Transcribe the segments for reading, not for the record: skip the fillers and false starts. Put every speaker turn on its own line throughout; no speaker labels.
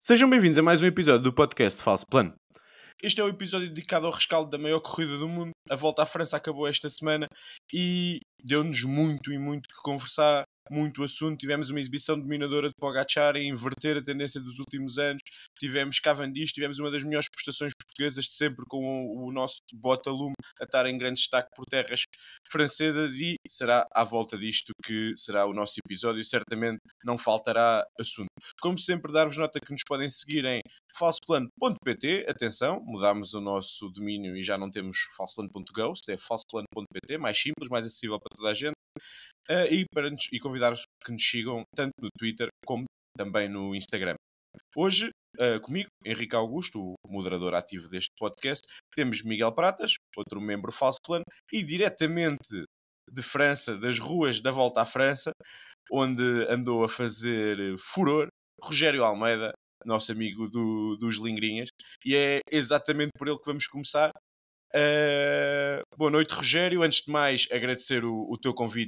Sejam bem-vindos a mais um episódio do podcast Falso Plano. Este é o episódio dedicado ao rescaldo da maior corrida do mundo. A Volta à França acabou esta semana e deu-nos muito e muito que conversar, muito assunto. Tivemos uma exibição dominadora de Pogacar a inverter a tendência dos últimos anos. Tivemos Cavendish, tivemos uma das melhores prestações portuguesas de sempre, com o nosso Bota-Lume a estar em grande destaque por terras francesas, e será à volta disto que será o nosso episódio. Certamente não faltará assunto. Como sempre, dar-vos nota que nos podem seguir em falsoplano.pt. Atenção, mudámos o nosso domínio e já não temos falsoplano.ghost, é falsoplano.pt, mais simples, mais acessível para toda a gente. E convidar-vos que nos sigam tanto no Twitter como também no Instagram. Hoje, comigo, Henrique Augusto, o moderador ativo deste podcast, temos Miguel Pratas, outro membro Falso Plano, e diretamente de França, das ruas da Volta à França, onde andou a fazer furor, Rogério Almeida, nosso amigo dos Lingrinhas, e é exatamente por ele que vamos começar. Boa noite, Rogério. Antes de mais, agradecer o teu convite,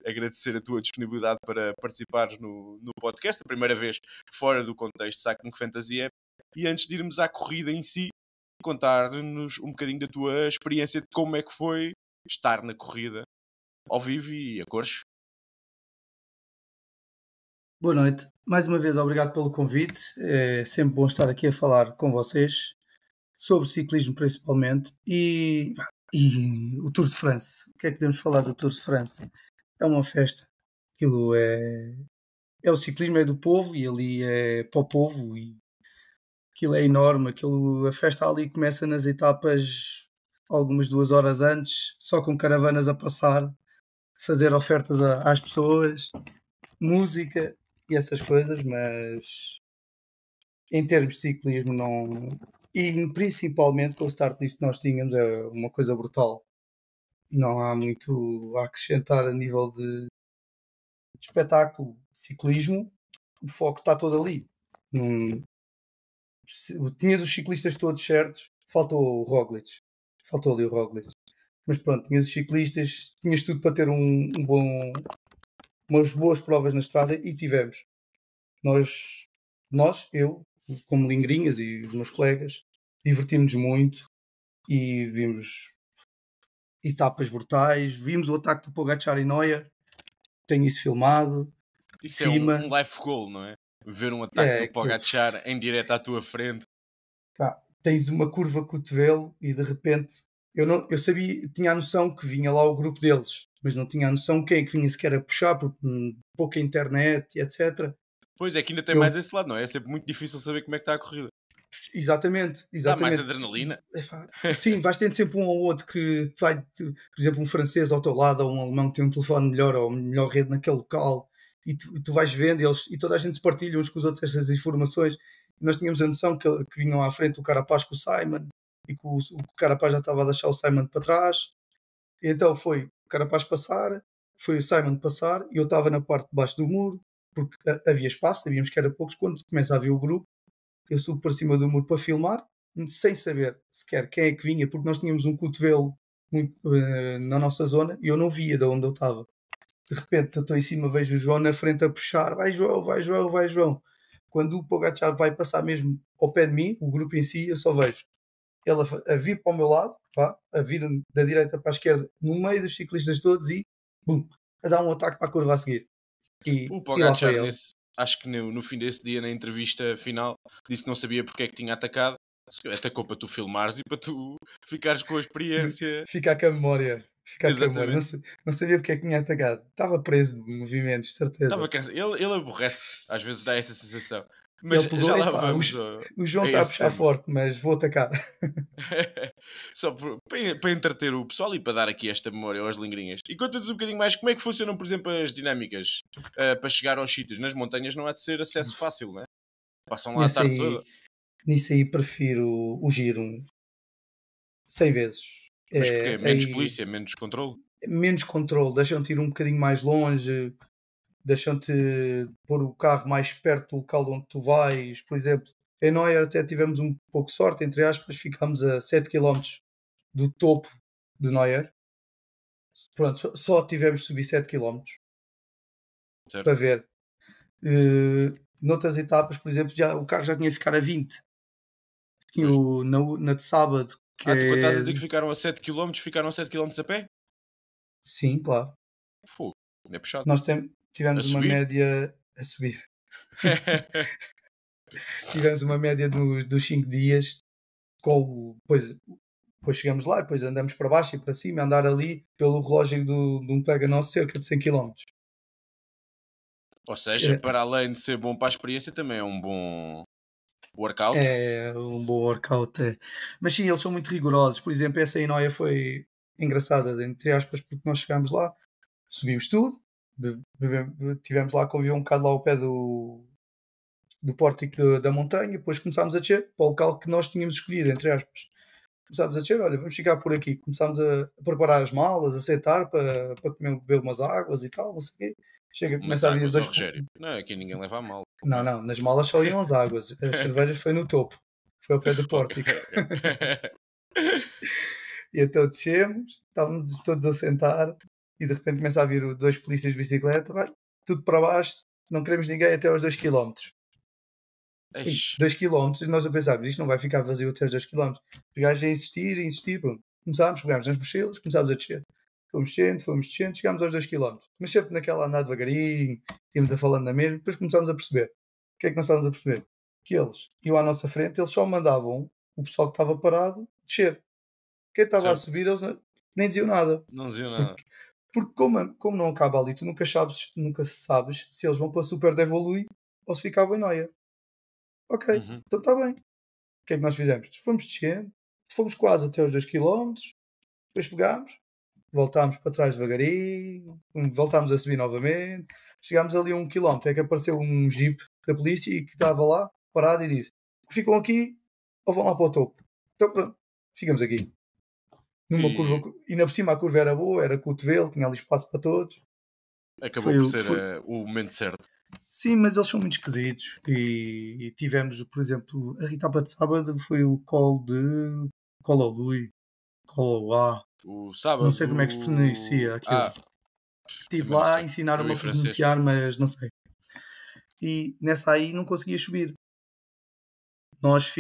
agradecer a tua disponibilidade para participares no podcast, a primeira vez fora do contexto de Cycling Fantasia. E antes de irmos à corrida em si, contar-nos um bocadinho da tua experiência de como é que foi estar na corrida ao vivo e a cores.
Boa noite. Mais uma vez, obrigado pelo convite. É sempre bom estar aqui a falar com vocês sobre ciclismo principalmente e o Tour de France. O que é que podemos falar do Tour de France? É uma festa. Aquilo é o ciclismo, é do povo e ali é para o povo e aquilo é enorme. A festa ali começa nas etapas algumas 2 horas antes, só com caravanas a passar, fazer ofertas às pessoas, música e essas coisas, mas em termos de ciclismo não. E principalmente com o start list que nós tínhamos é uma coisa brutal. Não há muito a acrescentar a nível de espetáculo de ciclismo. O foco está todo ali. Não- Tinhas os ciclistas todos certos, faltou o Roglic. Faltou ali o Roglic. Mas pronto, tinhas os ciclistas, tinhas tudo para ter umas boas provas na estrada e tivemos. Eu, como Lingrinhas e os meus colegas, divertimos-nos muito e vimos etapas brutais, vimos o ataque do Pogacar e Neuer, tenho isso filmado, de
Isso é
cima,
um life goal, não é? Ver um ataque
é
do
aquilo.
Pogacar em direto à tua frente.
Pá, tens uma curva cotovelo e de repente eu sabia, tinha a noção que vinha lá o grupo deles, mas não tinha a noção quem é que vinha sequer a puxar, porque pouca internet e etc.
Pois é, que ainda tem mais
Eu,
esse lado, não é? É sempre muito difícil saber como é que está a corrida.
exatamente,
Dá mais
exatamente.
adrenalina.
Epá, sim, vais tendo sempre um ou outro que por exemplo, um francês ao teu lado ou um alemão que tem um telefone melhor ou melhor rede naquele local e tu vais vendo e toda a gente se partilha uns com os outros estas informações. E nós tínhamos a noção que vinham à frente o Carapaz com o Simon e que o Carapaz já estava a deixar o Simon para trás. E então foi o Carapaz passar, foi o Simon passar e eu estava na parte de baixo do muro porque havia espaço, sabíamos que era poucos. Quando começa a vir o grupo, eu subo para cima do muro para filmar, sem saber sequer quem é que vinha, porque nós tínhamos um cotovelo na nossa zona e eu não via de onde eu estava. De repente eu estou em cima, vejo o João na frente a puxar, vai João, vai João, vai João. Quando o Pogacar vai passar mesmo ao pé de mim, o grupo em si, eu só vejo ele a vir para o meu lado, pá, a vir da direita para a esquerda, no meio dos ciclistas todos e bum, a dar um ataque para a curva a seguir.
O
E lá foi
Pogacar,
ele.
acho que no fim desse dia, na entrevista final, disse que não sabia porque é que tinha atacado. Atacou para tu filmares e para tu ficares com a experiência.
Fica com a memória. Fica com a memória. Não,
Exatamente.
não sabia porque é que tinha atacado. Estava preso de movimentos, de
Estava
certeza.
cansado. Ele aborrece, às vezes dá essa sensação. Mas
Ele pegou,
já lá
epá,
vamos
o João
a
está a
esse
puxar
tema.
forte, mas vou atacar.
Só para entreter o pessoal e para dar aqui esta memória aos lingrinhas. E conta-nos um bocadinho mais como é que funcionam, por exemplo, as dinâmicas para chegar aos sítios. Nas montanhas não há de ser acesso fácil, não é? Passam lá a
Nesse
tarde
aí,
toda.
nisso aí prefiro o giro 100 vezes.
Mas porquê?
É,
Menos
aí,
polícia, menos controle?
menos controle, deixam-te ir um bocadinho mais longe, deixam-te pôr o carro mais perto do local onde tu vais. Por exemplo, em Neuer até tivemos um pouco de sorte, entre aspas, ficámos a 7 km do topo de Neuer. Pronto, só tivemos de subir 7 km para
Certo?
ver. Noutras etapas, por exemplo, o carro já tinha que ficar a 20. Tinha
Pois.
na de sábado, que
Tu quando estás a dizer
é.
que ficaram a 7 quilómetros, ficaram a 7 quilómetros a pé?
Sim, claro.
Fogo, é puxado.
Nós
A
tivemos uma
subir?
média a subir. Tivemos uma média dos 5 dias, depois chegamos lá, depois andamos para baixo e para cima, andar ali pelo relógio de um colega nosso, cerca de 100 quilómetros.
Ou seja, para além de ser bom para a experiência, também é um bom workout.
É um bom workout, é. Mas sim, eles são muito rigorosos. Por exemplo, essa Enoia foi engraçada, entre aspas, porque nós chegámos lá, subimos tudo, tivemos lá a conviver um bocado lá ao pé do pórtico da montanha, depois começámos a descer para o local que nós tínhamos escolhido, entre aspas. Começámos a descer, olha, vamos ficar por aqui. Começámos a preparar as malas, a sentar para comer, beber umas águas e tal, não sei o quê. Chega,
Umas
começa a vir
águas ao
dois.
Rogério. Não, aqui ninguém leva a mal.
Não, não, nas malas só iam as águas. As cervejas foi no topo, foi ao pé do
Ok.
pórtico. E então descemos, estávamos todos a sentar e de repente começa a vir dois polícias de bicicleta, vai, tudo para baixo, não queremos ninguém até aos 2 km. E
Eish.
2 km, e nós a pensarmos, isto não vai ficar vazio até os 2 km. Os gajos a insistir, pronto. Começámos, pegámos nas mochilas, começámos a descer. Fomos descendo, chegámos aos 2 km. Mas sempre naquela andar devagarinho, íamos a falando na mesma, depois começámos a perceber. O que é que nós estávamos a perceber? Que eles iam à nossa frente, eles só mandavam o pessoal que estava parado descer. Quem estava a
Certo?
subir, eles nem diziam nada.
Não diziam nada.
Porque como não acaba ali, tu nunca sabes se eles vão para Super de Evolui ou se ficavam em Noia. Ok,
Uhum.
então está bem. O que é que nós fizemos? Fomos descendo, fomos quase até aos 2 km, depois pegámos, voltámos para trás devagarinho, voltámos a subir novamente, chegámos ali a 1 km, é que apareceu um jeep da polícia e que estava lá, parado, e disse: ficam aqui ou vão lá para o topo? Então pronto, ficamos aqui. Numa curva,
E
e na por cima a curva era boa, era cotovelo, tinha ali espaço para todos.
acabou
Foi,
por
o-
ser
foi,
o momento certo.
Sim, mas eles são muito esquisitos. E tivemos, por exemplo, a etapa de sábado foi o call de Cololui, Cololá,
O
não sei como é que se
sábado.
pronuncia aquilo. Estive
Também não
lá,
sei. Eu
ensinaram-me
em
a
francês.
pronunciar, mas não sei. E nessa aí não conseguia subir. Nós,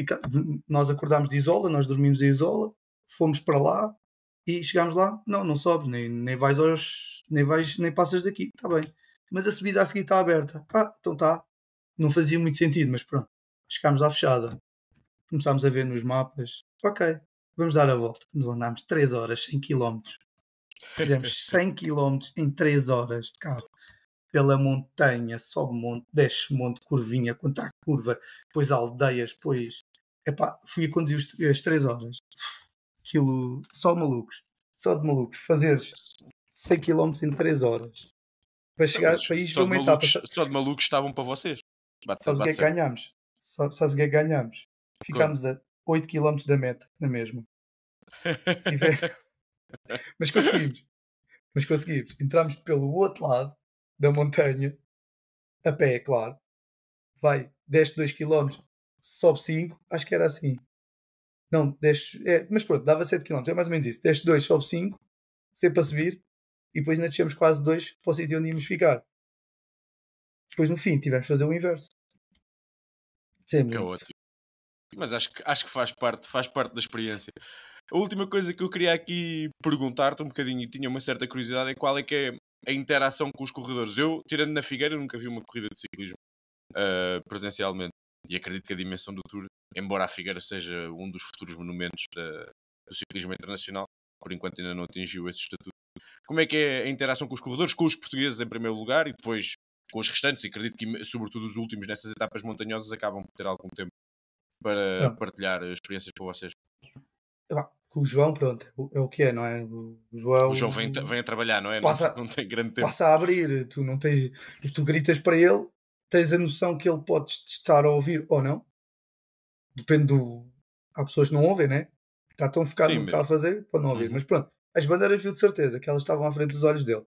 nós acordámos de Isola, nós dormimos em Isola, fomos para lá e chegámos lá. Não, não sobes, nem vais nem passas daqui. Está bem. Mas a subida a seguir está aberta. Então está. Não fazia muito sentido, mas pronto. Chegámos lá fechada. Começámos a ver nos mapas. Ok, vamos dar a volta. Andámos 3 horas, 100 km. Fizemos 100 km em 3 horas de carro. Pela montanha, sobe monte, desce monte, curvinha, contra a curva, depois aldeias, depois. Epá, fui a conduzir as 3 horas. Aquilo, só malucos. Só de malucos. Fazeres 100 km em 3 horas. Para
Então,
chegar,
mas
para ir ver uma etapa.
só de malucos estavam para vocês. Bate,
Sabes o que é
bate
que
certo.
ganhámos? Sabes o que é que ganhámos?
Quando?
Ficámos a 8 km da meta, na mesma. Tive- Mas conseguimos. Mas conseguimos. Entramos pelo outro lado da montanha, a pé, é claro. Vai, desce 2 km, sobe 5. Acho que era assim. Não, desce. Mas pronto, dava 7 km, é mais ou menos isso. Desce 2, sobe 5, sempre a subir. E depois ainda descemos quase 2 para o sítio onde íamos ficar. Depois no fim tivemos de fazer o inverso. Isso é
Que é
muito.
ótimo. Mas acho que faz parte da experiência. A última coisa que eu queria aqui perguntar-te um bocadinho e tinha uma certa curiosidade é qual é que é a interação com os corredores. Eu, tirando na Figueira, nunca vi uma corrida de ciclismo presencialmente. E acredito que a dimensão do Tour, embora a Figueira seja um dos futuros monumentos do ciclismo internacional, por enquanto ainda não atingiu esse estatuto. Como é que é a interação com os corredores, com os portugueses em primeiro lugar e depois com os restantes? E acredito que, sobretudo, os últimos nessas etapas montanhosas acabam por ter algum tempo para
Pronto.
partilhar experiências com vocês.
Com o João, pronto, é o que é, não é? O
O João
João
vem a trabalhar, não é? Não,
passa,
não tem grande tempo.
passa a abrir, tu não tens, tu gritas para ele, tens a noção que ele pode te estar a ouvir ou não, depende do. Há pessoas que não ouvem, né? Está tão focado
Sim,
no que está a
mesmo.
fazer, pode não ouvir.
Uhum.
Mas pronto, as bandeiras viu de certeza que elas estavam à frente dos olhos dele.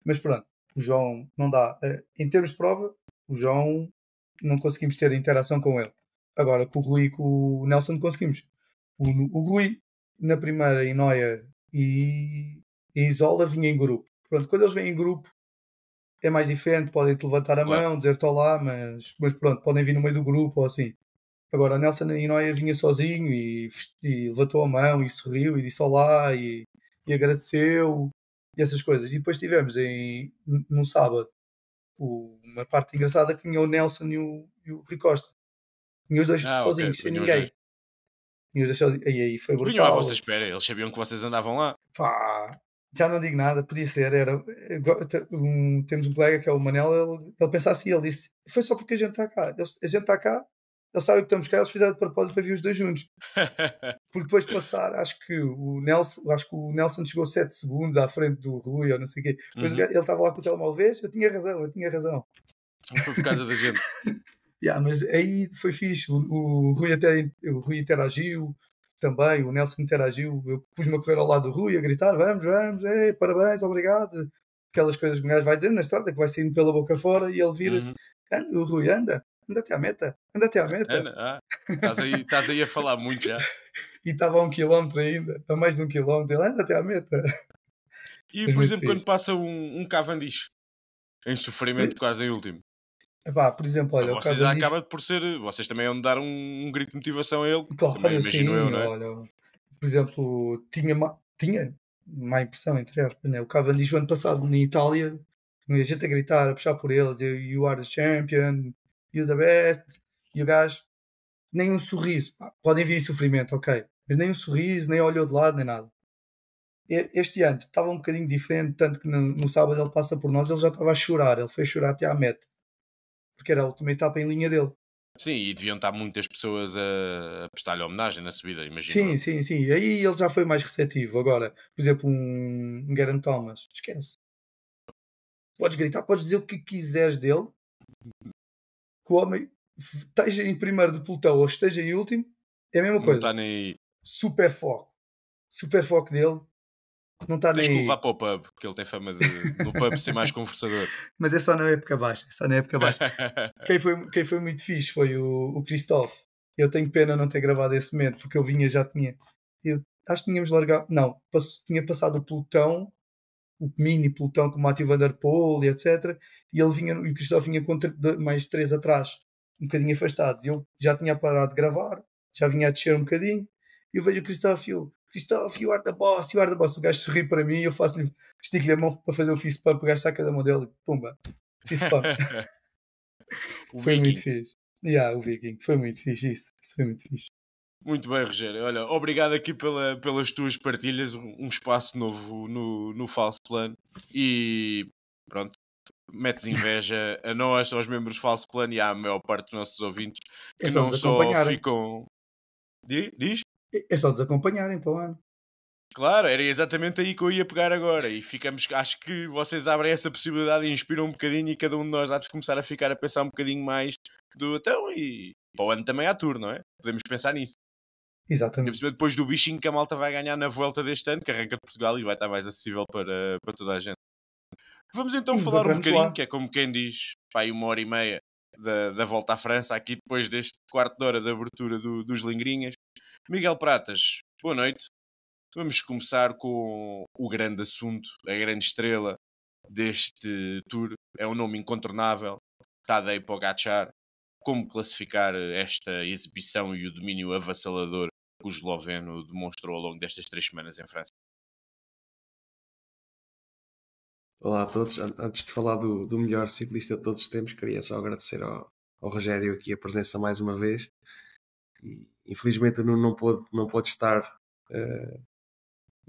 Mas pronto, o João não dá. Em termos de prova, o João não conseguimos ter interação com ele. Agora, com o Rui e com o Nelson conseguimos. O Rui, na primeira, em Neuer e em Isola, vinha em grupo. Pronto, quando eles vêm em grupo, é mais diferente, podem-te levantar a
Claro.
mão, dizer-te olá, mas pronto, podem vir no meio do grupo ou assim. Agora, Nelson Inoia vinha sozinho e levantou a mão e sorriu e disse olá e agradeceu e essas coisas. E depois tivemos no sábado uma parte engraçada que vinha o Nelson e o Rui Costa. Vinha os dois
Ah, ok.
sozinhos, sem
Vinham os dois.
ninguém. Vinha os dois sozinhos. E aí foi
Vinham à
brutal.
vossa espera. Eles sabiam que vocês andavam lá.
Pá, já não digo nada, podia ser. Temos um colega que é o Manel, ele pensa assim, ele disse, foi só porque a gente está cá. A gente está cá, eles sabem que estamos cá, eles fizeram de propósito para vir os dois juntos. Porque depois de passar, acho que o Nelson chegou 7 segundos à frente do Rui, ou não sei o quê. Depois
Uhum.
ele estava lá com o telemóvel, vês? Eu tinha razão.
Foi por causa da gente.
Yeah, mas aí foi fixe. O Rui interagiu também, o Nelson interagiu. Eu pus-me a correr ao lado do Rui, a gritar: vamos, vamos, parabéns, obrigado. Aquelas coisas que o gajo vai dizendo na estrada, que vai saindo pela boca fora, e ele vira-se:
Uhum.
o Rui, anda até à meta, anda até à meta.
Ana, estás aí a falar muito já.
E estava a 1 quilómetro ainda, a mais de 1 quilómetro, ele anda até à meta.
E,
Mas
por
muito
exemplo, quando
fixe.
passa um Cavendish em
Por,
sofrimento quase em último.
por exemplo,
Para
olha, o
vocês
Cavendish,
acaba por ser. Vocês também vão dar um grito de motivação a ele. Também
claro,
imagino eu,
sim,
não é?
olha, por exemplo, tinha má impressão, entre aspas, né? O Cavendish o ano passado na Itália, a gente a gritar, a puxar por eles, you are the champion, you're the best, e o gajo, nem um sorriso, pá, podem vir em sofrimento, ok, mas nem um sorriso, nem olhou de lado, nem nada. Este ano estava um bocadinho diferente, tanto que no sábado ele passa por nós, ele já estava a chorar, ele foi chorar até à meta, porque era a última etapa em linha dele.
Sim, e deviam estar muitas pessoas a prestar-lhe homenagem na subida, imagino eu.
Sim, sim, sim. Aí ele já foi mais receptivo. Agora, por exemplo, um Geraint Thomas, esquece. Podes gritar, podes dizer o que quiseres dele, que o homem esteja em primeiro do pelotão ou esteja em último, é a mesma
Não
coisa.
está nem aí.
Super foco. Super foco dele, não está
Tens
nem
que o levar
aí.
para o pub, porque ele tem fama de no pub ser mais conversador.
Mas é só na época baixa. É só na época baixa. Quem foi muito fixe foi o Christophe. Eu tenho pena não ter gravado esse momento, porque eu vinha, já tinha. Eu acho que tínhamos largado. Não, tinha passado o pelotão, o mini pelotão com o Matthew Van Der Poel e etc. E ele vinha, e o Cristóvão vinha com mais 3 atrás, um bocadinho afastados. E eu já tinha parado de gravar, já vinha a descer um bocadinho. E eu vejo o Cristóvão e eu, Cristóvão, you are the boss, you are the boss. O gajo sorri para mim e eu faço-lhe, estico-lhe a mão para fazer o fist pump. O gajo saca da mão dele, pumba, fist pump.
O
Foi muito
Viking.
fixe. O Viking, foi muito fixe isso foi muito fixe.
Muito bem, Rogério. Olha, obrigado aqui pelas tuas partilhas. Um espaço novo no Falso Plano. E pronto, metes inveja a nós, aos membros do Falso Plano e à maior parte dos nossos ouvintes
É
que
só
não só
desacompanharem.
ficam. Diz?
É só desacompanharem para o ano.
Claro, era exatamente aí que eu ia pegar agora. E ficamos. Acho que vocês abrem essa possibilidade e inspiram um bocadinho. E cada um de nós há de começar a ficar a pensar um bocadinho mais do. Então, e para o ano também há tour, não é? Podemos pensar nisso. Ainda por
Exatamente.
cima, depois do bichinho que a malta vai ganhar na volta deste ano, que arranca de Portugal e vai estar mais acessível para toda a gente. Vamos então
E
falar um
encontramos
bocadinho,
lá.
que é como quem diz, pá, aí 1 hora e meia da volta à França, aqui depois deste quarto de hora de abertura dos Lingrinhas. Miguel Pratas, boa noite. Vamos começar com o grande assunto, a grande estrela deste tour. É um nome incontornável, Tadej Pogacar. Como classificar esta exibição e o domínio avassalador que o esloveno demonstrou ao longo destas 3 semanas em França?
Olá a todos. Antes de falar do melhor ciclista de todos os tempos, queria só agradecer ao Rogério aqui a presença mais uma vez. E, infelizmente o Nuno não pôde estar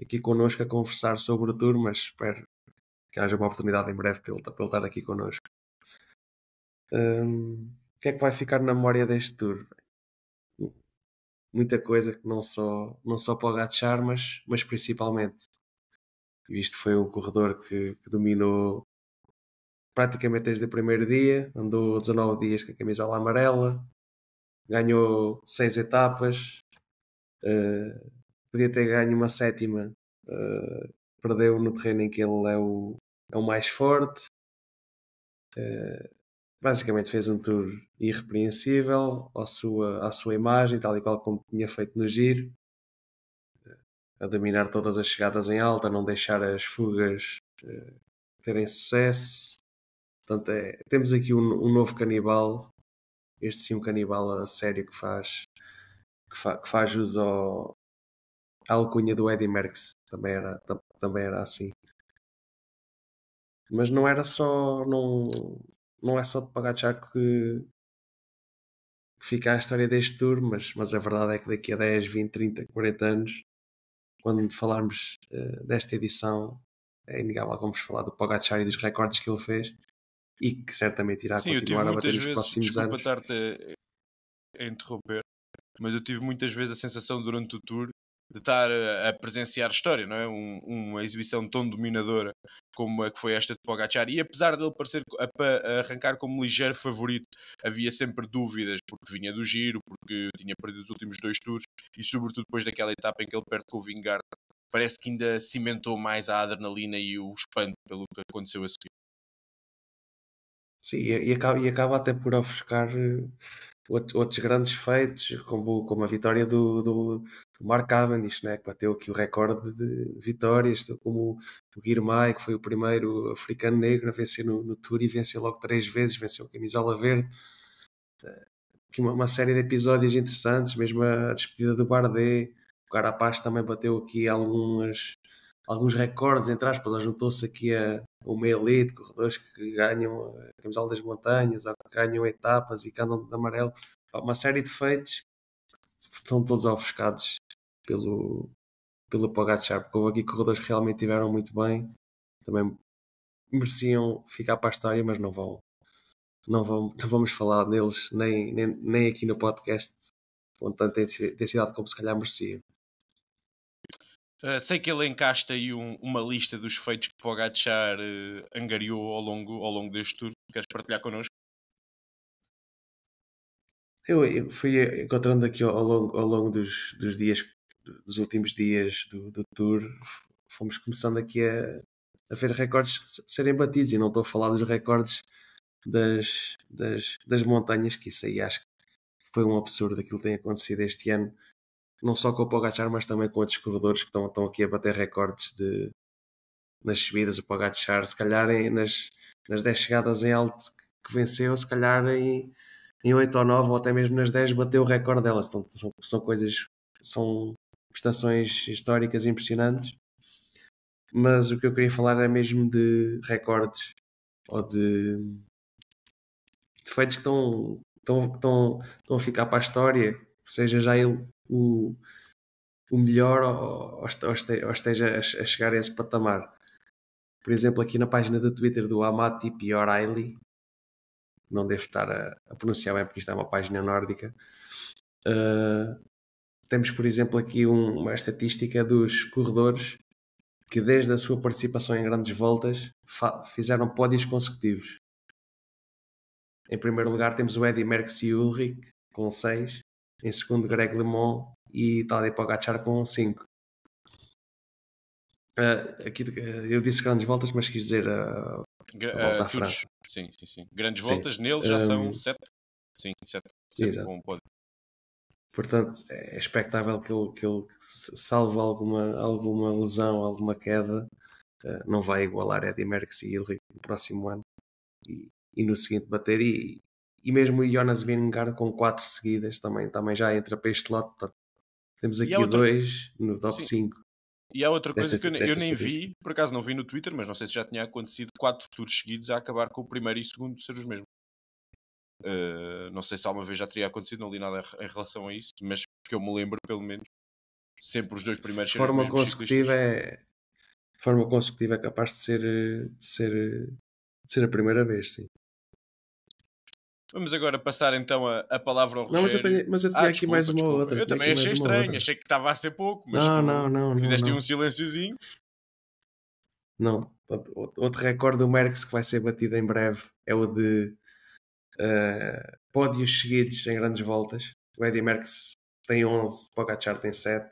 aqui connosco a conversar sobre o Tour, mas espero que haja uma oportunidade em breve para ele estar aqui connosco. O que é que vai ficar na memória deste Tour? Muita coisa que não só para o Gatchar, mas principalmente. Isto foi um corredor que dominou praticamente desde o primeiro dia, andou 19 dias com a camisola amarela, ganhou 6 etapas, podia ter ganho uma sétima, perdeu no terreno em que ele é o mais forte. Basicamente fez um tour irrepreensível à sua imagem, tal e qual como tinha feito no Giro, a dominar todas as chegadas em alta, não deixar as fugas terem sucesso. Portanto, temos aqui um novo canibal, este sim um canibal a sério que faz uso à alcunha do Eddie Merckx, também era assim. Mas não era só, não é só de Pogačar que fica a história deste tour, mas a verdade é que daqui a 10, 20, 30, 40 anos, quando falarmos desta edição, é inegável que vamos falar do Pogačar e dos recordes que ele fez e que certamente irá
Sim, eu tive
continuar a bater
muitas
nos
vezes,
próximos
desculpa
anos.
estar-te a interromper, mas eu tive muitas vezes a sensação durante o tour de estar a presenciar história, não é? Uma exibição tão dominadora como a que foi esta de Pogačar, e apesar dele parecer a arrancar como ligeiro favorito, havia sempre dúvidas, porque vinha do giro, porque tinha perdido os últimos 2 tours, e sobretudo depois daquela etapa em que ele perde com o Vingegaard, parece que ainda cimentou mais a adrenalina e o espanto pelo que aconteceu a seguir.
Sim, e acaba até por ofuscar outros grandes feitos, como a vitória do Mark Cavendish, né, que bateu aqui o recorde de vitórias, como o Girmay, que foi o primeiro africano negro a vencer no Tour e venceu logo 3 vezes, venceu a camisola verde. Aqui uma série de episódios interessantes, mesmo a despedida do Bardet. O Carapaz também bateu aqui alguns recordes, entre aspas, juntou-se aqui a uma elite, corredores que ganham a camisola das montanhas, ou que ganham etapas e que andam de amarelo. Uma série de feitos que estão todos ofuscados pelo Pogačar, porque houve aqui corredores que realmente tiveram muito bem, também mereciam ficar para a história, mas não vamos falar neles nem aqui no podcast com tanta intensidade como se calhar mereciam.
Sei que ele encasta aí uma lista dos feitos que Pogačar angariou ao longo deste tour. Queres partilhar connosco?
Eu fui encontrando aqui ao longo dos dias, dos últimos dias do tour, fomos começando aqui a ver recordes serem batidos, e não estou a falar dos recordes das montanhas, que isso aí acho que foi um absurdo aquilo que tem acontecido este ano, não só com o Pogačar, mas também com outros corredores que estão aqui a bater recordes nas subidas. O Pogačar, se calhar nas 10 chegadas em alto que venceu, se calhar em 8 ou 9 ou até mesmo nas 10 bateu o recorde delas. São coisas, são prestações históricas impressionantes, mas o que eu queria falar é mesmo de recordes ou de feitos que estão a ficar para a história, seja já ele o melhor ou esteja a chegar a esse patamar. Por exemplo, aqui na página do Twitter do Amati O'Reilly, não devo estar a pronunciar bem porque isto é uma página nórdica, temos, por exemplo, aqui uma estatística dos corredores que desde a sua participação em grandes voltas fizeram pódios consecutivos. Em primeiro lugar temos o Eddie Merckx e o Ulrich com 6, em segundo Greg LeMond e Tadej Pogačar com 5. Aqui eu disse grandes voltas, mas quis dizer a volta à França.
Sim. Grandes
Sim.
voltas, nele já são 7. Sim, 7. Sempre com um pódio.
Portanto, é expectável que ele salvo alguma lesão, alguma queda, não vai igualar Eddie Merckx e Ulrich no próximo ano e no seguinte bater. E mesmo o Jonas Vingegaard com 4 seguidas também já entra para este lote. Portanto, temos aqui 2 no top 5.
E há outra coisa que eu nem vi, por acaso não vi no Twitter, mas não sei se já tinha acontecido 4 tours seguidos a acabar com o primeiro e segundo ser os mesmos. Não sei se alguma vez já teria acontecido, não li nada em relação a isso, mas que eu me lembro, pelo menos, sempre os 2 primeiros
de forma consecutiva é capaz de ser a primeira vez, sim.
Vamos agora passar então a palavra ao Rogério.
Mas eu tinha aqui mais uma outra.
Eu também achei estranho, achei que estava a ser pouco, mas
não,
fizeste um silenciozinho.
Não, outro recorde do Merckx que vai ser batido em breve é o de pódios seguidos em grandes voltas. O Eddie Merckx tem 11, o Pogačar tem 7.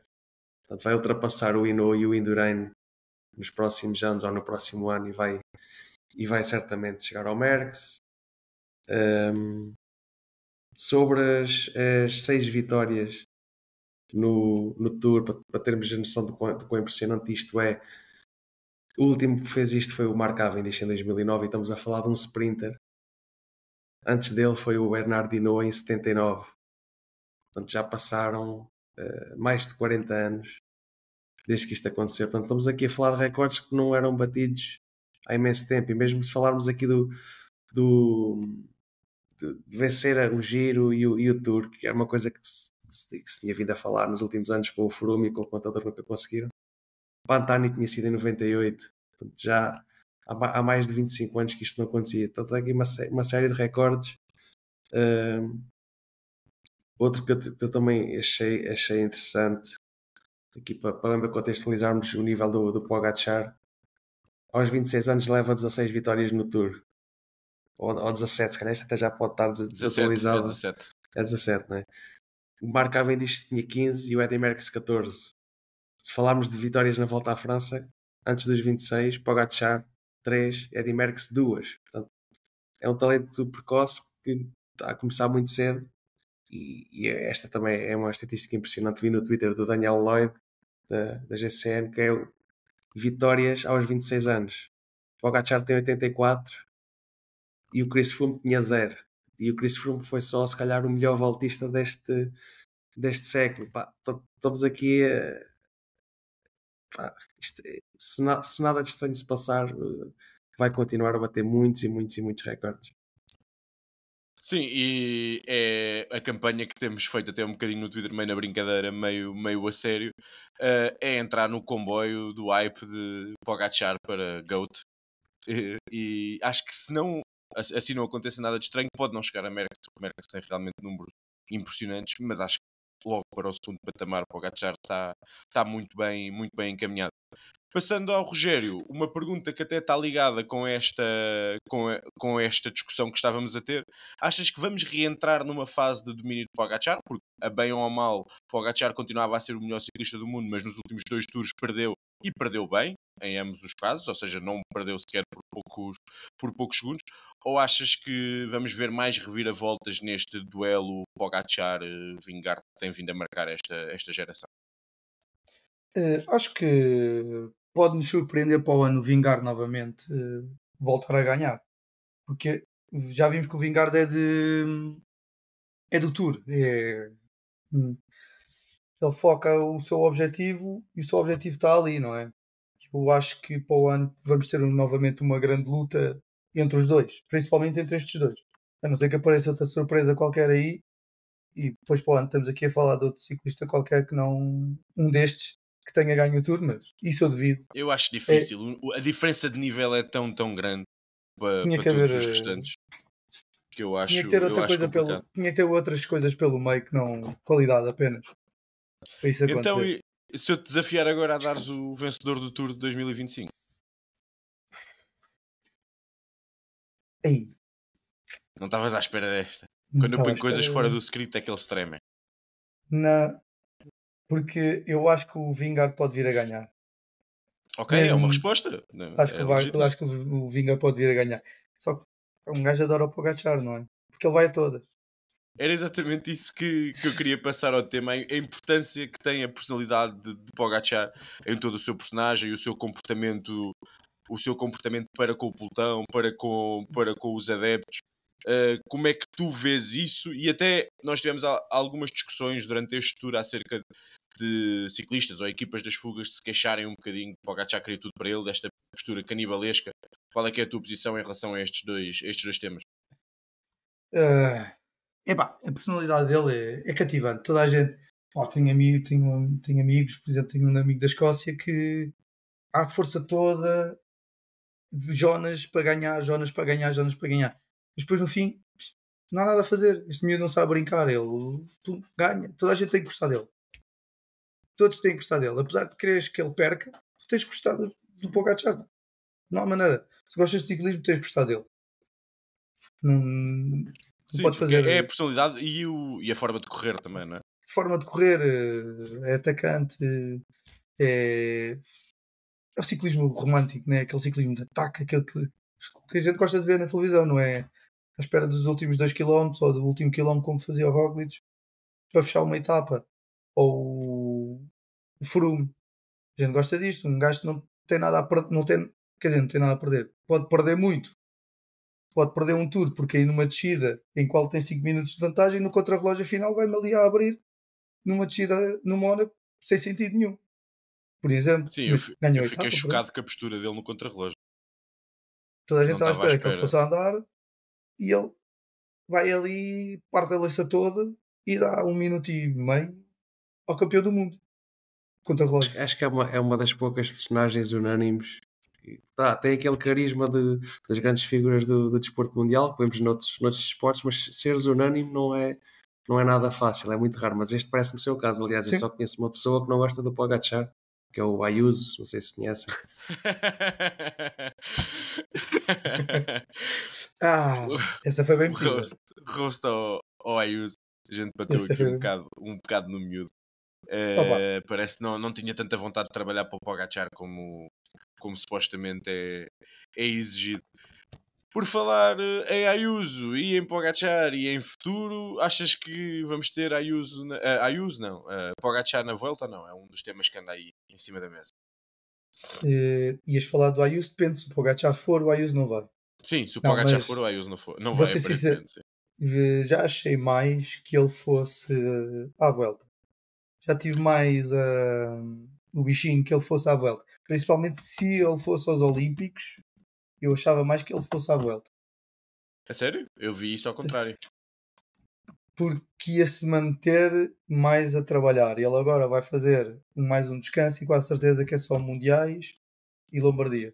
Portanto, vai ultrapassar o Hinault e o Indurain nos próximos anos ou no próximo ano e vai certamente chegar ao Merckx. Sobre as 6 vitórias no Tour, para termos a noção de quão impressionante isto é, O último que fez isto foi o Mark Cavendish em 2009 e estamos a falar de um sprinter. Antes dele foi o Bernard Hinault em 79. Portanto, já passaram mais de 40 anos desde que isto aconteceu. Portanto, estamos aqui a falar de recordes que não eram batidos há imenso tempo. E mesmo se falarmos aqui de vencer o Giro e o Tour, que era uma coisa que se tinha vindo a falar nos últimos anos com o Froome e com o Contador, nunca conseguiram. Pantani tinha sido em 98. Portanto, já há mais de 25 anos que isto não acontecia. Então tem aqui uma série de recordes. Outro que eu também achei interessante, aqui para contextualizarmos o nível do Pogacar, aos 26 anos leva 16 vitórias no Tour. Ou 17, se calhar isto até já pode estar desatualizado.
17.
É 17, não é? O Mark Cavendish tinha 15 e o Eddy Merckx 14. Se falarmos de vitórias na Volta à França, antes dos 26, Pogacar 3, Eddy Merckx 2. Portanto, é um talento precoce que está a começar muito cedo. E esta também é uma estatística impressionante. Vi no Twitter do Daniel Lloyd, da GCN, que é vitórias aos 26 anos. O Pogacar tem 84 e o Chris Froome tinha 0. E o Chris Froome foi só, se calhar, o melhor voltista deste século. Pá, estamos aqui se nada de estranho se passar, vai continuar a bater muitos e muitos e muitos recordes.
Sim, e é a campanha que temos feito até um bocadinho no Twitter, meio na brincadeira, meio a sério, é entrar no comboio do hype de Pogacar para GOAT. E acho que se não, assim não aconteça nada de estranho, pode não chegar a Merckx, porque Merckx tem realmente números impressionantes, mas acho que logo para o segundo patamar Pogacar está muito bem encaminhado. Passando ao Rogério, uma pergunta que até está ligada com esta discussão que estávamos a ter. Achas que vamos reentrar numa fase de domínio de Pogacar? Porque, a bem ou a mal, Pogacar continuava a ser o melhor ciclista do mundo, mas nos últimos 2 tours perdeu, e perdeu bem, em ambos os casos, ou seja, não perdeu sequer por poucos segundos. Ou achas que vamos ver mais reviravoltas neste duelo Pogacar-Vingegaard que tem vindo a marcar esta geração?
Acho que pode nos surpreender para o ano Vingar novamente voltar a ganhar, porque já vimos que o Vingar é do Tour, ele foca o seu objetivo e o seu objetivo está ali, não é? Eu acho que para o ano vamos ter novamente uma grande luta entre os dois, principalmente entre estes dois, a não ser que apareça outra surpresa qualquer aí e depois para o ano estamos aqui a falar de outro ciclista qualquer que não um destes que tenha ganho o Tour, mas isso eu devido.
Eu acho difícil. A diferença de nível é tão grande para
Tinha que haver,
todos os restantes que eu
tinha
acho,
que ter outra
eu acho
coisa
complicado.
tinha que ter outras coisas pelo meio que não qualidade apenas para isso
Então,
acontecer.
se eu te desafiar agora a dares o vencedor do Tour de 2025?
Ei,
Não estavas à espera desta.
não
Quando eu
estava à
ponho coisas
espera.
fora do script é que eles tremem.
Não, porque eu acho que o Vingar pode vir a ganhar.
Ok, é uma
Mesmo,
resposta.
acho que,
É legítima.
acho que o Vingar pode vir a ganhar. Só que um gajo adora o Pogacar, não é? Porque ele vai a todas.
Era exatamente isso que eu queria passar ao tema, a importância que tem a personalidade de Pogacar em todo o seu personagem e o seu comportamento para com o pelotão, para com os adeptos. Como é que tu vês isso? E até nós tivemos algumas discussões durante este tour acerca de ciclistas ou equipas das fugas se queixarem um bocadinho de Pogacar queria tudo para ele, desta postura canibalesca. Qual é que é a tua posição em relação a estes dois temas?
Ah, epá, a personalidade dele é cativante. Toda a gente. Pá, tenho amigos, por exemplo, tenho um amigo da Escócia que há força toda, Jonas para ganhar, Jonas para ganhar, Jonas para ganhar. Mas depois no fim, não há nada a fazer. Este miúdo não sabe brincar. Ganha. Toda a gente tem que gostar dele. Todos têm que gostar dele. Apesar de quereres que ele perca, tu tens que gostar do Pogacar. Não há maneira. Se gostas de ciclismo, tens que gostar dele. Não
Sim,
podes
porque
fazer
é a personalidade e a forma de correr também, não é?
forma de correr, é atacante, é, é o ciclismo romântico, né? Aquele ciclismo de ataque, aquele que a gente gosta de ver na televisão, não é? À espera dos últimos 2 km ou do último quilómetro, como fazia o Roglic, para fechar uma etapa. Ou o Froome. A gente gosta disto, um gajo que não tem nada a perder, não tem, quer dizer, não tem nada a perder. Pode perder muito. Pode perder um tour, porque aí numa descida em qual tem 5 minutos de vantagem, no contrarrelógio final vai-me ali a abrir numa descida no Mónaco sem sentido nenhum. Por exemplo,
Sim,
mas ganhou
eu
a
fiquei
etapa, pronto.
chocado com a postura dele no contrarrelógio.
Toda a gente
Não
estava à
estava à
espera que ele
espera.
fosse a andar e ele vai ali, parte a leiça toda e dá 1 minuto e meio ao campeão do mundo. Contrarrelógio.
Acho que é uma das poucas personagens unânimes. Tem aquele carisma das grandes figuras do desporto mundial que vemos noutros desportos, mas seres unânime não é nada fácil, é muito raro. Mas este parece-me ser o caso. Aliás, eu
Sim.
só conheço uma pessoa que não gosta do Pogacar, que é o Ayuso, não sei se conhecem.
Essa foi bem
O
metida.
rosto ao Ayuso. A gente bateu
Essa
aqui
foi
um bocado no miúdo.
Opa,
Parece que não tinha tanta vontade de trabalhar para o Pogacar como supostamente é exigido. Por falar em Ayuso e em Pogacar e em futuro, achas que vamos ter Ayuso, Ayuso não, Pogacar na Vuelta? Não, é um dos temas que anda aí em cima da mesa.
ias falar do Ayuso, depende se o Pogacar for, o Ayuso não vai.
Sim, se o
Não,
Pogacar
mas
for, o Ayuso não for. Não
vou
vai,
ser sincero,
aparentemente. Sim.
já achei mais que ele fosse à Vuelta. Já tive mais o bichinho que ele fosse à Vuelta. Principalmente se ele fosse aos Olímpicos, eu achava mais que ele fosse à Vuelta.
É sério? Eu vi isso ao contrário.
Porque ia-se manter mais a trabalhar. Ele agora vai fazer mais um descanso e com a certeza que é só Mundiais e Lombardia.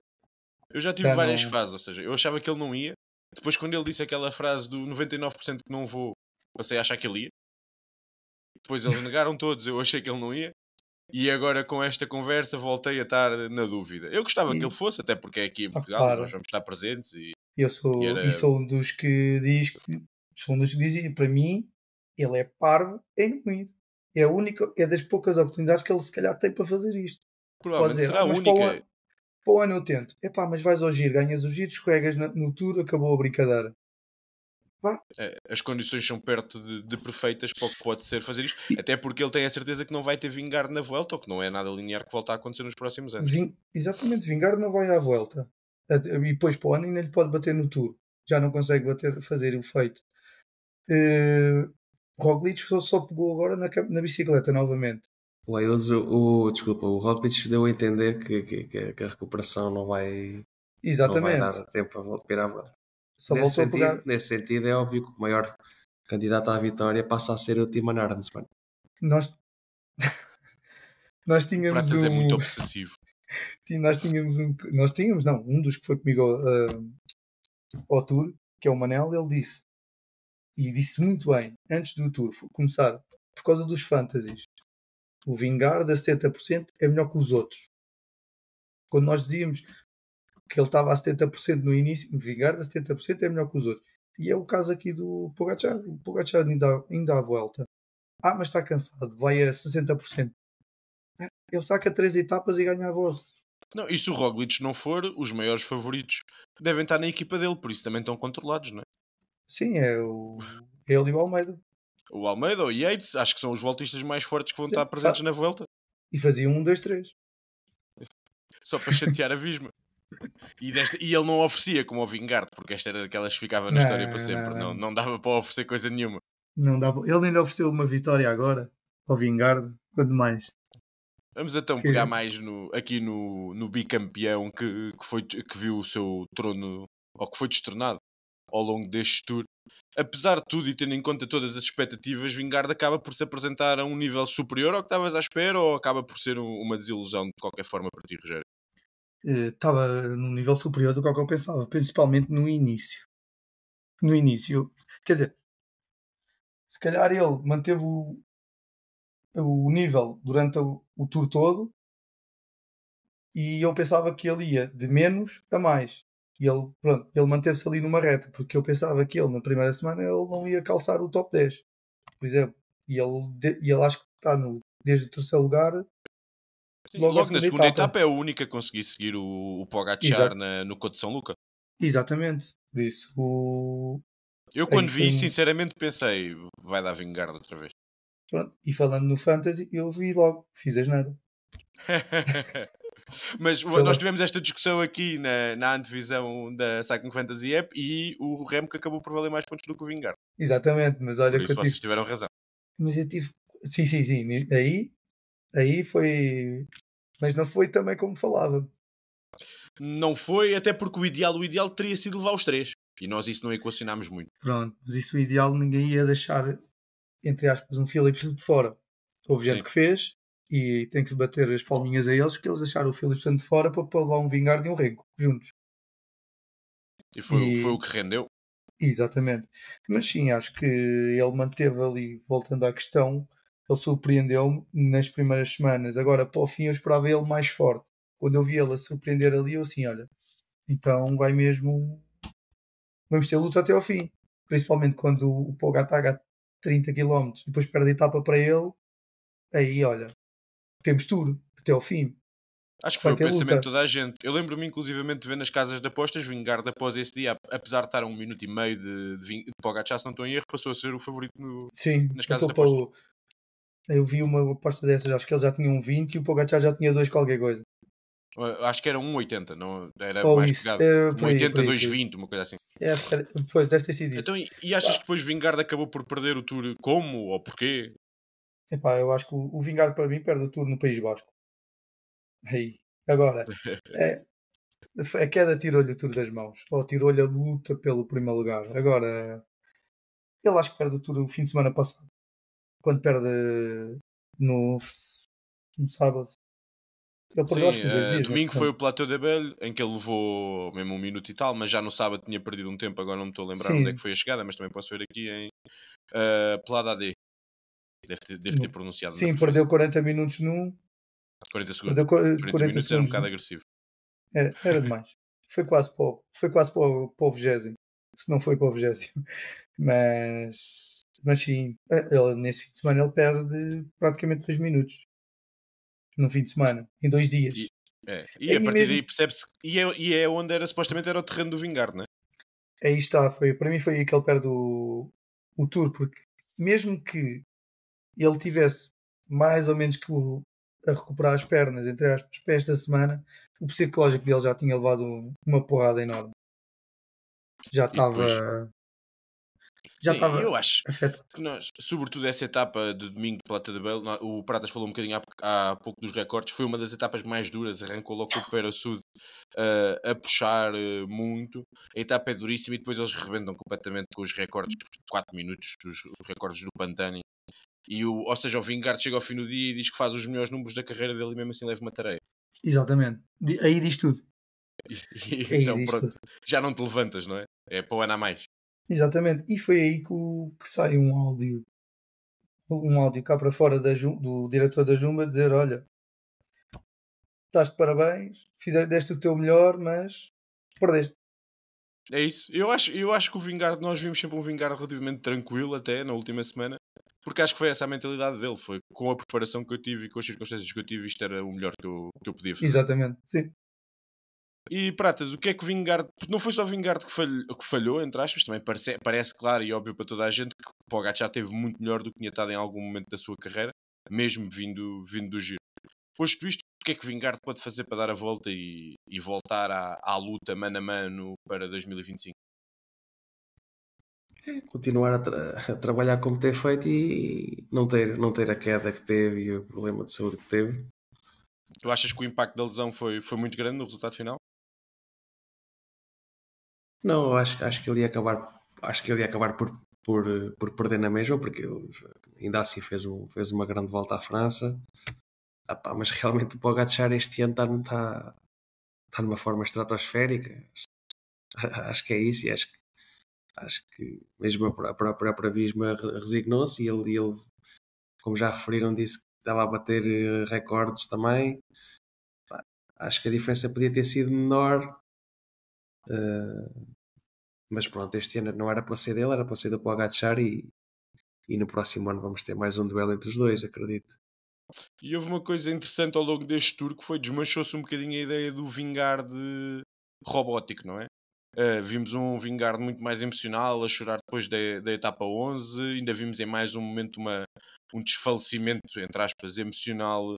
Eu já tive
Já
várias
não...
fases, ou seja, eu achava que ele não ia. Depois, quando ele disse aquela frase do 99% que não vou, passei a achar que ele ia. Depois eles negaram todos, eu achei que ele não ia. E agora com esta conversa voltei a estar na dúvida. Eu gostava que ele fosse, até porque é aqui em Portugal e nós
Para.
vamos estar presentes. E
Eu sou um dos que diz que sou um dos que dizia, para mim, ele é parvo em não ir. É a única, é das poucas oportunidades que ele se calhar tem para fazer isto. Pode
provavelmente
dizer,
será a
mas
única.
para o ano eu tento. Epá, mas vais ao giro, ganhas o giro, escorregas no tour, acabou a brincadeira. Pá,
As condições são perto de perfeitas para o que pode ser fazer isto.
e
Até porque ele tem a certeza que não vai ter vingar na Vuelta, ou que não é nada linear que volta a acontecer nos próximos anos.
exatamente, Vingard não vai à volta. E depois para o ano ainda lhe pode bater no tour. Já não consegue fazer o feito. Roglic só pegou agora na bicicleta novamente.
O Ayuso, desculpa, o Roglic deu a entender que a recuperação não vai
Exatamente.
dar tempo para ir à volta.
Só voltou a pegar.
Nesse sentido, é óbvio que o maior candidato à vitória passa a ser o Timo Arns, mano.
Nós, nós
O
tínhamos
Pratas é muito
um.
obsessivo.
Nós tínhamos, não, um dos que foi comigo ao tour, que é o Manel, ele disse, e disse muito bem, antes do tour começar, por causa dos fantasies, o Vingard a 70% é melhor que os outros. Quando nós dizíamos que ele estava a 70% no início, o Vingard a 70% é melhor que os outros. E é o caso aqui do Pogacar. O Pogacar ainda à volta. Mas está cansado, vai a 60%. Ele saca 3 etapas e ganha a volta.
Não, e se o Roglic não for, os maiores favoritos devem estar na equipa dele, por isso também estão controlados, não é?
Sim, ele e o Almeida.
O Almeida ou o Yates, acho que são os voltistas mais fortes que vão estar presentes na Vuelta.
E fazia 1, 2, 3.
Só para chatear a Visma. E ele não oferecia como ao Vingard, porque esta era daquelas que ficava na história para sempre. Não dava para oferecer coisa nenhuma.
Não dava. Ele nem lhe ofereceu uma vitória agora ao Vingard. Quanto mais?
Vamos então pegar mais aqui no bicampeão que viu o seu trono, ou que foi destronado ao longo deste tour. Apesar de tudo e tendo em conta todas as expectativas, Vingard acaba por se apresentar a um nível superior ao que estavas à espera, ou acaba por ser uma desilusão de qualquer forma para ti, Rogério?
Estava num nível superior do que eu pensava, principalmente no início. No início, quer dizer, se calhar ele manteve o nível durante o tour todo e eu pensava que ele ia de menos a mais. E ele manteve-se ali numa reta, porque eu pensava que ele na primeira semana ele não ia calçar o top 10, por exemplo. E ele acho que está desde o terceiro lugar.
Logo na segunda etapa é o único a conseguir seguir o Pogacar no Couto de São Luca.
Exatamente. Por isso,
eu quando vi, sinceramente pensei, vai dar Vingard outra vez.
Pronto. E falando no Fantasy, eu vi logo, fiz a asneira.
Mas
Foi
nós
lá.
tivemos esta discussão aqui na antevisão da Cycling Fantasy App e o Remco acabou por valer mais pontos do que o Vingard.
Exatamente, mas olha
Por
que
isso
eu tive.
vocês tiveram razão.
Mas eu tive. Sim, sim, sim. Aí foi. Mas não foi também como falava.
Não foi, até porque o ideal teria sido levar os 3. E nós isso não equacionámos muito.
Pronto, mas isso o ideal ninguém ia deixar, entre aspas, um Phillips de fora. Houve gente
Sim.
que fez e tem que se bater as palminhas a eles, que eles deixaram o Phillips de fora para levar um Vingard e um Renko juntos.
E foi o
E
que rendeu.
exatamente. Mas sim, acho que ele manteve ali, voltando à questão, ele surpreendeu-me nas primeiras semanas. Agora, para o fim, eu esperava ele mais forte. Quando eu vi ele a surpreender ali, eu assim, olha, então vai mesmo, vamos ter luta até ao fim. Principalmente quando o Pogacar a 30 km e depois perde a etapa para ele, aí, olha, temos tudo até ao fim.
Acho que foi
Vai
o
ter
pensamento de
luta.
toda a gente. Eu lembro-me inclusivamente de ver nas casas de apostas Vingard após esse dia, apesar de estar a 1 minuto e meio de Pogacar, se não estou em erro, passou a ser o favorito
Sim,
nas casas
passou
de
para
apostas.
o. Eu vi uma aposta dessas, acho que ele já tinha um 20 e o Pogacar já tinha 2 qualquer coisa.
Acho que era 1,80, não, era
Ou
mais
isso,
pegado.
era por aí, por
1,80,
aí, por aí.
2,20, uma coisa assim.
É, acho que pois, deve ter sido isso.
Então, e achas que
Pá,
depois Vingard acabou por perder o Tour como ou porquê?
epá, eu acho que o Vingar para mim perde o turno no País Basco. Aí. Agora, é, a queda tirou-lhe o Tour das mãos. Ou tirou-lhe a luta pelo primeiro lugar. Agora, ele acho que perde o Tour o fim de semana passado. Quando perde no, no sábado. Ele perdeu
Sim,
acho que os 2 dias, não
domingo foi
foi?
o Plateau de Belle, em que ele levou mesmo 1 minuto e tal, mas já no sábado tinha perdido um tempo, agora não me estou a lembrar onde é que
Sim,
foi a chegada, mas também posso ver aqui em Plada AD. Deve ter pronunciado na
sim, perdeu
perfeição.
40 minutos num,
40 segundos.
perdeu
40
40
minutos era um
segundos
bocado
num.
agressivo.
Era demais. Foi quase para o 20º, se não foi para o 20º. Mas sim, ele, nesse fim de semana ele perde praticamente 2 minutos. No fim de semana, em 2
E,
dias.
e a
Aí
partir daí
mesmo,
percebe-se. E é onde era supostamente era o terreno do Vingard, né?
aí está, para mim foi aí que ele perde o Tour, porque mesmo que ele tivesse mais ou menos que a recuperar as pernas, entre aspas, para esta semana, o psicológico dele já tinha levado uma porrada enorme. Já
E depois.
estava, já
Sim, eu
estava
acho
afetado.
que nós, sobretudo essa etapa de domingo de Plata de Belo, o Pratas falou um bocadinho há pouco dos recordes, foi uma das etapas mais duras, arrancou logo com o Pera Sud a puxar muito. A etapa é duríssima e depois eles rebentam completamente com os recordes de 4 minutos, os recordes do Pantani. Ou seja, o Vingard chega ao fim do dia e diz que faz os melhores números da carreira dele e mesmo assim leva uma tareia.
Exatamente. Aí diz tudo. Aí
Então,
diz
pronto,
tudo.
já não te levantas, não é? É para o ano a mais.
Exatamente. E foi aí que sai um áudio cá para fora do diretor da Jumba dizer, olha, estás de parabéns, deste o teu melhor, mas perdeste.
É isso. Eu acho que o Vingard, nós vimos sempre um Vingard relativamente tranquilo até na última semana, porque acho que foi essa a mentalidade dele. Foi com a preparação que eu tive e com as circunstâncias que eu tive, isto era o melhor que eu podia fazer.
Exatamente. Sim.
E Pratas, o que é que o Vingard. Porque não foi só o Vingard que falhou, entre aspas, também parece claro e óbvio para toda a gente que o Pogacar já esteve muito melhor do que tinha estado em algum momento da sua carreira, mesmo vindo do Giro. Posto isto, o que é que o Vingard pode fazer para dar a volta e voltar à luta mano a mano para 2025?
Continuar a trabalhar como tem feito e não ter a queda que teve e o problema de saúde que teve.
Tu achas que o impacto da lesão foi muito grande no resultado final?
Não, eu acho que ele ia acabar por perder na mesma, porque ele ainda assim fez uma grande volta à França. Mas realmente o Pogacar este ano está numa forma estratosférica. Acho que é isso e acho que mesmo a própria Visma resignou-se e ele, como já referiram, disse que estava a bater recordes também. Pá, acho que a diferença podia ter sido menor, mas pronto, este ano não era para ser dele, era para ser do Pogacar e no próximo ano vamos ter mais um duelo entre os dois, acredito.
E houve uma coisa interessante ao longo deste tour que foi desmanchou-se um bocadinho a ideia do Vingard robótico, não é? Vimos um Vingard muito mais emocional, a chorar depois da etapa 11. Ainda vimos em mais um momento um desfalecimento, entre aspas, emocional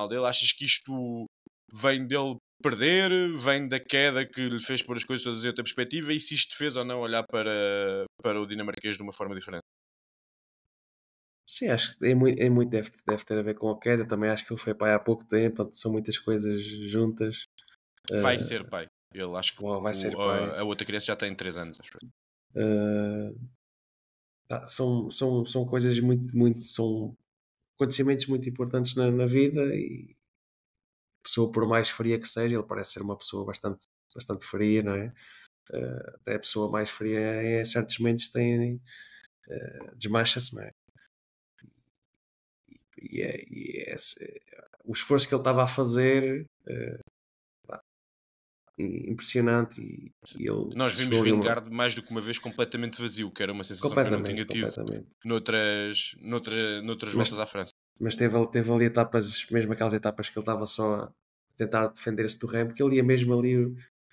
dele. Achas que isto vem dele perder, vem da queda que lhe fez pôr as coisas todas em outra perspectiva e se isto fez ou não olhar para o dinamarquês de uma forma diferente.
Sim, acho que muito deve ter a ver com a queda. Também acho que ele foi pai há pouco tempo, portanto são muitas coisas juntas.
Vai
Uh,
ser pai. Ele acho que
vai ser pai.
a outra criança já tem 3 anos, acho.
São coisas são acontecimentos muito importantes na vida e a pessoa, por mais fria que seja, ele parece ser uma pessoa bastante fria, não é? Até a pessoa mais fria em certos momentos desmancha-se, não é? O esforço que ele estava a fazer, impressionante, e ele
nós vimos
chegou ali
Vingard mais do que uma vez completamente vazio, que era uma sensação que eu não tinha tido noutras
mas,
voltas à França.
Mas teve ali etapas, mesmo aquelas etapas que ele estava só a tentar defender-se do Remo, porque ele ia mesmo ali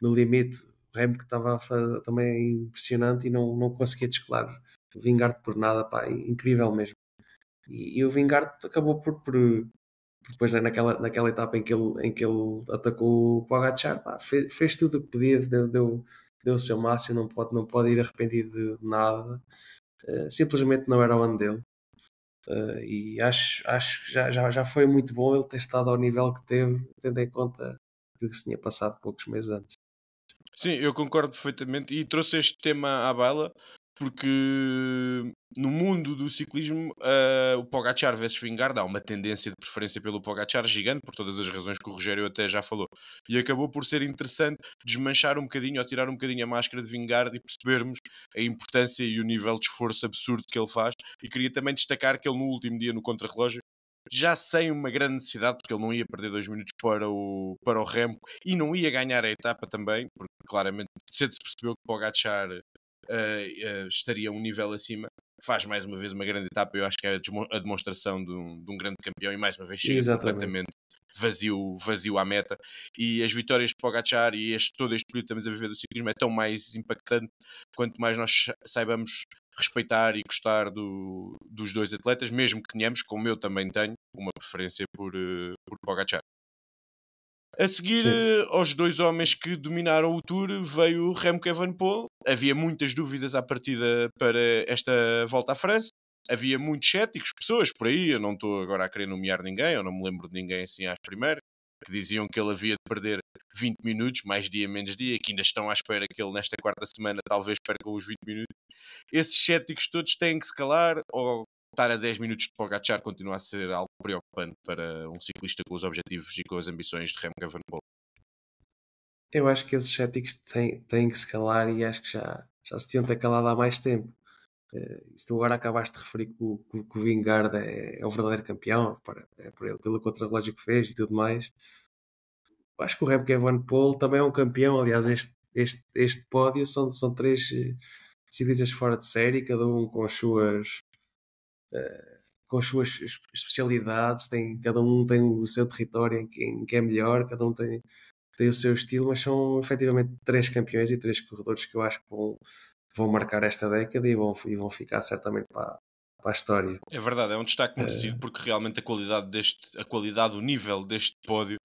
no limite. O Remo que estava também impressionante e não conseguia descolar o Vingard por nada, pá, incrível mesmo. E o Vingard acabou por depois, né, naquela etapa em que ele atacou o Pogacar, pá, fez tudo o que podia, deu o seu máximo, não pode ir arrependido de nada. Simplesmente não era o ano dele. E acho que já foi muito bom ele ter estado ao nível que teve, tendo em conta que se tinha passado poucos meses antes.
Sim, eu concordo perfeitamente e trouxe este tema à baila porque no mundo do ciclismo o Pogacar versus Vingegaard há uma tendência de preferência pelo Pogacar gigante, por todas as razões que o Rogério até já falou. E acabou por ser interessante desmanchar um bocadinho ou tirar um bocadinho a máscara de Vingegaard e percebermos a importância e o nível de esforço absurdo que ele faz. E queria também destacar que ele no último dia no contrarrelógio, já sem uma grande necessidade, porque ele não ia perder 2 minutos para o Remco e não ia ganhar a etapa também, porque claramente cedo se percebeu que Pogacar estaria um nível acima. Faz mais uma vez uma grande etapa, eu acho que é a demonstração de um grande campeão e mais uma vez chega completamente vazio à meta. E as vitórias de Pogacar e todo este período que estamos a viver do ciclismo é tão mais impactante quanto mais nós saibamos respeitar e gostar dos dois atletas, mesmo que tenhamos, como eu também tenho, uma preferência por Pogacar. A seguir aos dois homens que dominaram o Tour veio Remco Evenepoel. Havia muitas dúvidas à partida para esta volta à França. Havia muitos céticos, pessoas por aí, eu não estou agora a querer nomear ninguém, eu não me lembro de ninguém assim às primeiras, que diziam que ele havia de perder 20 minutos, mais dia menos dia, que ainda estão à espera que ele nesta quarta semana talvez perca os 20 minutos. Esses céticos todos têm que se calar ou estar a 10 minutos de Pogacar continua a ser algo preocupante para um ciclista com os objetivos e com as ambições de Remco Evenepoel?
Eu acho que esses céticos têm que se calar e acho que já se tinham ter calado há mais tempo. Se tu agora acabaste de referir que o Vingard é o verdadeiro campeão, pelo contrarrelógio que fez e tudo mais. Acho que o Remco Evenepoel também é um campeão. Aliás, este pódio são três ciclistas fora de série, cada um com as suas especialidades, cada um tem o seu território em que é melhor, cada um tem o seu estilo, mas são efetivamente três campeões e três corredores que eu acho que vão marcar esta década e vão ficar certamente para a história.
É verdade, é um destaque merecido porque realmente a qualidade, o nível deste pódio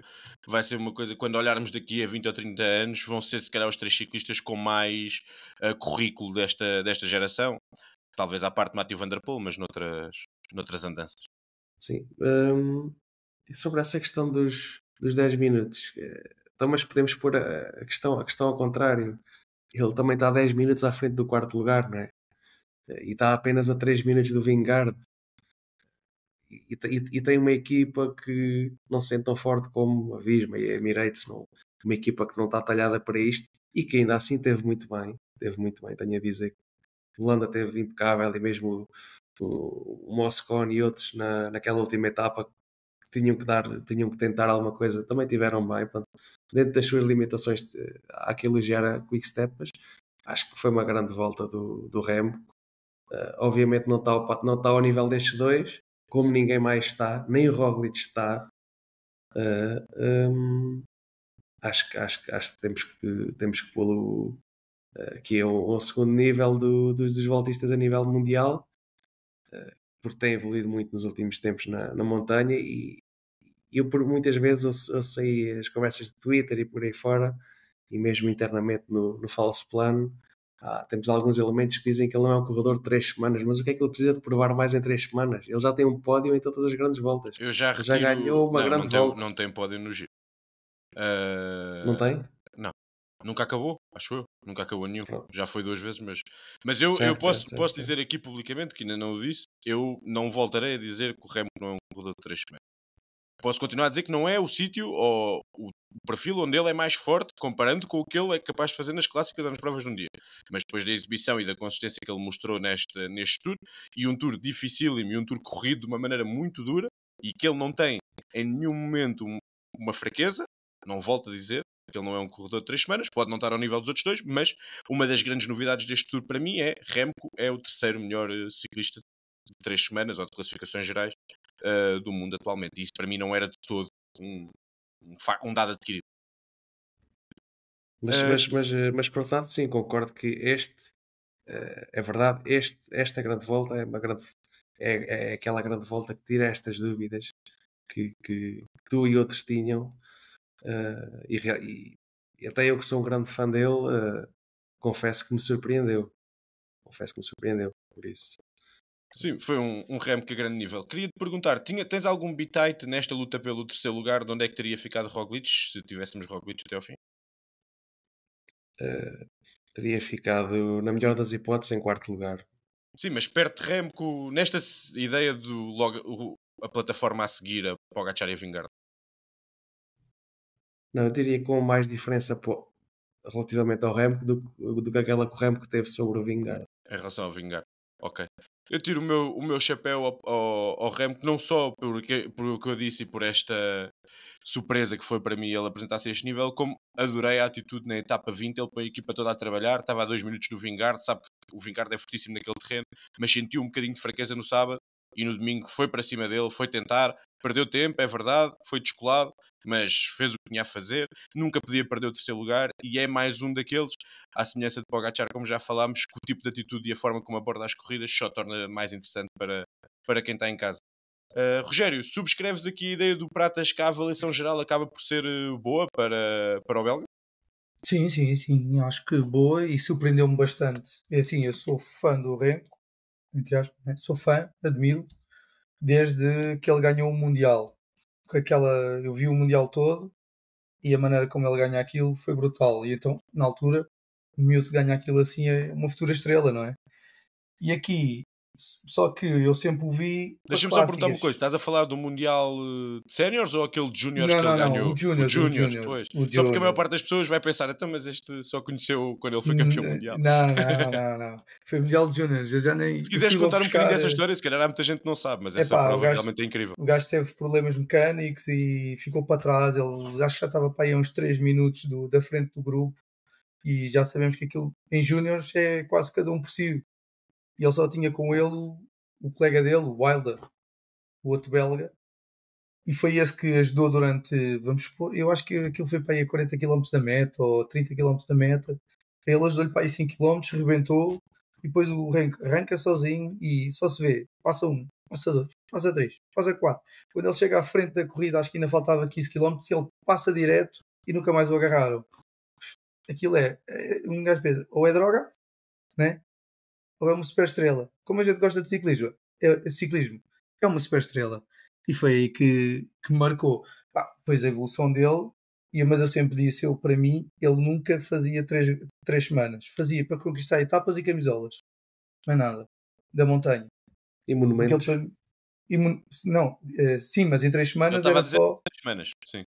vai ser uma coisa, quando olharmos daqui a 20 ou 30 anos, vão ser se calhar os três ciclistas com mais currículo desta geração. Talvez à parte de Mathieu Van Der Poel, mas noutras andanças.
Sim. E sobre essa questão dos 10 minutos, então, mas podemos pôr a questão ao contrário. Ele também está a 10 minutos à frente do quarto lugar, não é? E está apenas a 3 minutos do Vingard. E tem uma equipa que não se sente tão forte como a Visma e a Emirates, não, uma equipa que não está talhada para isto e que ainda assim teve muito bem, tenho a dizer. A Holanda teve impecável e mesmo o Moscone e outros naquela última etapa que tinham que tentar alguma coisa, também tiveram bem. Portanto, dentro das suas limitações, há que elogiar a Quick Step, mas acho que foi uma grande volta do Remo. Obviamente não está ao nível destes dois, como ninguém mais está, nem o Roglic está. Acho que temos que pô-lo aqui ao segundo nível dos voltistas a nível mundial, porque tem evoluído muito nos últimos tempos na montanha eu por muitas vezes eu sei as conversas de Twitter e por aí fora, e mesmo internamente no falso plano, temos alguns elementos que dizem que ele não é um corredor de 3 semanas, mas o que é que ele precisa de provar mais em 3 semanas? Ele já tem um pódio em todas as grandes voltas.
Eu já
Ele já
retiro.
ganhou uma
Não,
grande volta.
não tem pódio no Giro.
Não tem?
Não. Nunca acabou, acho eu. Nunca acabou nenhum.
Pronto.
Já foi 2 vezes, mas eu
Certo,
posso,
certo,
posso
certo,
dizer aqui publicamente, que ainda não o disse, eu não voltarei a dizer que o Remco não é um corredor de 3 semanas. Posso continuar a dizer que não é o sítio ou o perfil onde ele é mais forte, comparando com o que ele é capaz de fazer nas clássicas ou nas provas de um dia. Mas depois da exibição e da consistência que ele mostrou neste tour, e um tour dificílimo e um tour corrido de uma maneira muito dura, e que ele não tem em nenhum momento uma fraqueza, não volto a dizer que ele não é um corredor de 3 semanas, pode não estar ao nível dos outros dois, mas uma das grandes novidades deste tour para mim é Remco é o terceiro melhor ciclista de 3 semanas ou de classificações gerais do mundo atualmente. E isso para mim não era de todo um dado adquirido.
Mas por outro lado, sim, concordo que é verdade, esta grande volta é aquela grande volta que tira estas dúvidas que tu e outros tinham, e até eu que sou um grande fã dele, confesso que me surpreendeu. Por isso.
Sim, foi um Remco a grande nível. Queria-te perguntar, tens algum bitite nesta luta pelo terceiro lugar? De onde é que teria ficado Roglic, se tivéssemos Roglic até ao fim?
Teria ficado, na melhor das hipóteses, em quarto lugar.
Sim, mas perto de Remco, nesta ideia do logo a plataforma a seguir a Pogacar e a Vingegaard.
Não, eu diria com mais diferença relativamente ao Remco do que aquela que o Remco teve sobre o Vingegaard.
Em relação ao Vingegaard. Ok. Eu tiro o meu chapéu ao Remco, não só por o que eu disse e por esta surpresa que foi para mim ele apresentar-se a este nível, como adorei a atitude na etapa 20, ele põe a equipa toda a trabalhar, estava a 2 minutos do Vingegaard, sabe que o Vingegaard é fortíssimo naquele terreno, mas sentiu um bocadinho de fraqueza no sábado e no domingo foi para cima dele, foi tentar, perdeu tempo, é verdade, foi descolado, mas fez o que tinha a fazer, nunca podia perder o terceiro lugar e é mais um daqueles, à semelhança de Pogacar, como já falámos, que o tipo de atitude e a forma como aborda as corridas só torna mais interessante para quem está em casa. Rogério, subscreves aqui a ideia do Pratas que a avaliação geral acaba por ser boa para o belga?
Sim, sim, sim, acho que boa e surpreendeu-me bastante. É assim, eu sou fã do Remco, entre aspas, né? Sou fã, admiro, desde que ele ganhou o Mundial. Eu vi o Mundial todo e a maneira como ele ganha aquilo foi brutal. E então, na altura, o miúdo ganha aquilo assim é uma futura estrela, não é? E aqui, só que eu sempre o vi para
Deixa-me só perguntar uma coisa:
clássicas.
estás a falar do Mundial de Séniores ou aquele de Júniores
Não,
que ele
não, não,
ganhou?
o
O
Júniors, o
Júniors,
Júniors,
pois.
o
Só porque a maior
Júniors.
parte das pessoas vai pensar, então, mas este só conheceu quando ele foi campeão mundial.
Não, não, não, não. Foi o Mundial de Júniors. Eu já
Se
nem. Eu
quiseres
fui logo
contar um bocadinho
buscar.
dessa história, se calhar há muita gente que não sabe, mas essa
Epá,
prova realmente é incrível.
o gajo teve problemas mecânicos e ficou para trás. Ele acho que já estava para aí a uns 3 minutos da frente do grupo. E já sabemos que aquilo em Júniors é quase cada um por si. E ele só tinha com ele o colega dele, o Wilder, o outro belga. E foi esse que ajudou durante, vamos supor, eu acho que aquilo foi para aí a 40 quilómetros da meta ou 30 quilómetros da meta. Ele ajudou-lhe para aí 5 quilómetros, rebentou e depois o arranca sozinho e só se vê. Passa um, passa dois, passa três, passa quatro. Quando ele chega à frente da corrida, acho que ainda faltava 15 quilómetros, ele passa direto e nunca mais o agarraram. Aquilo um gajo pensa, ou é droga, né? Ou é uma super estrela. Como a gente gosta de ciclismo é uma super estrela. E foi aí que marcou. Depois a evolução dele, mas eu sempre disse, para mim, ele nunca fazia 3 semanas. Fazia para conquistar etapas e camisolas. Não é nada. Da montanha.
E monumentos.
Não, sim, mas em 3
Eu
semanas
estava a
era
dizer
só.
3 semanas, sim.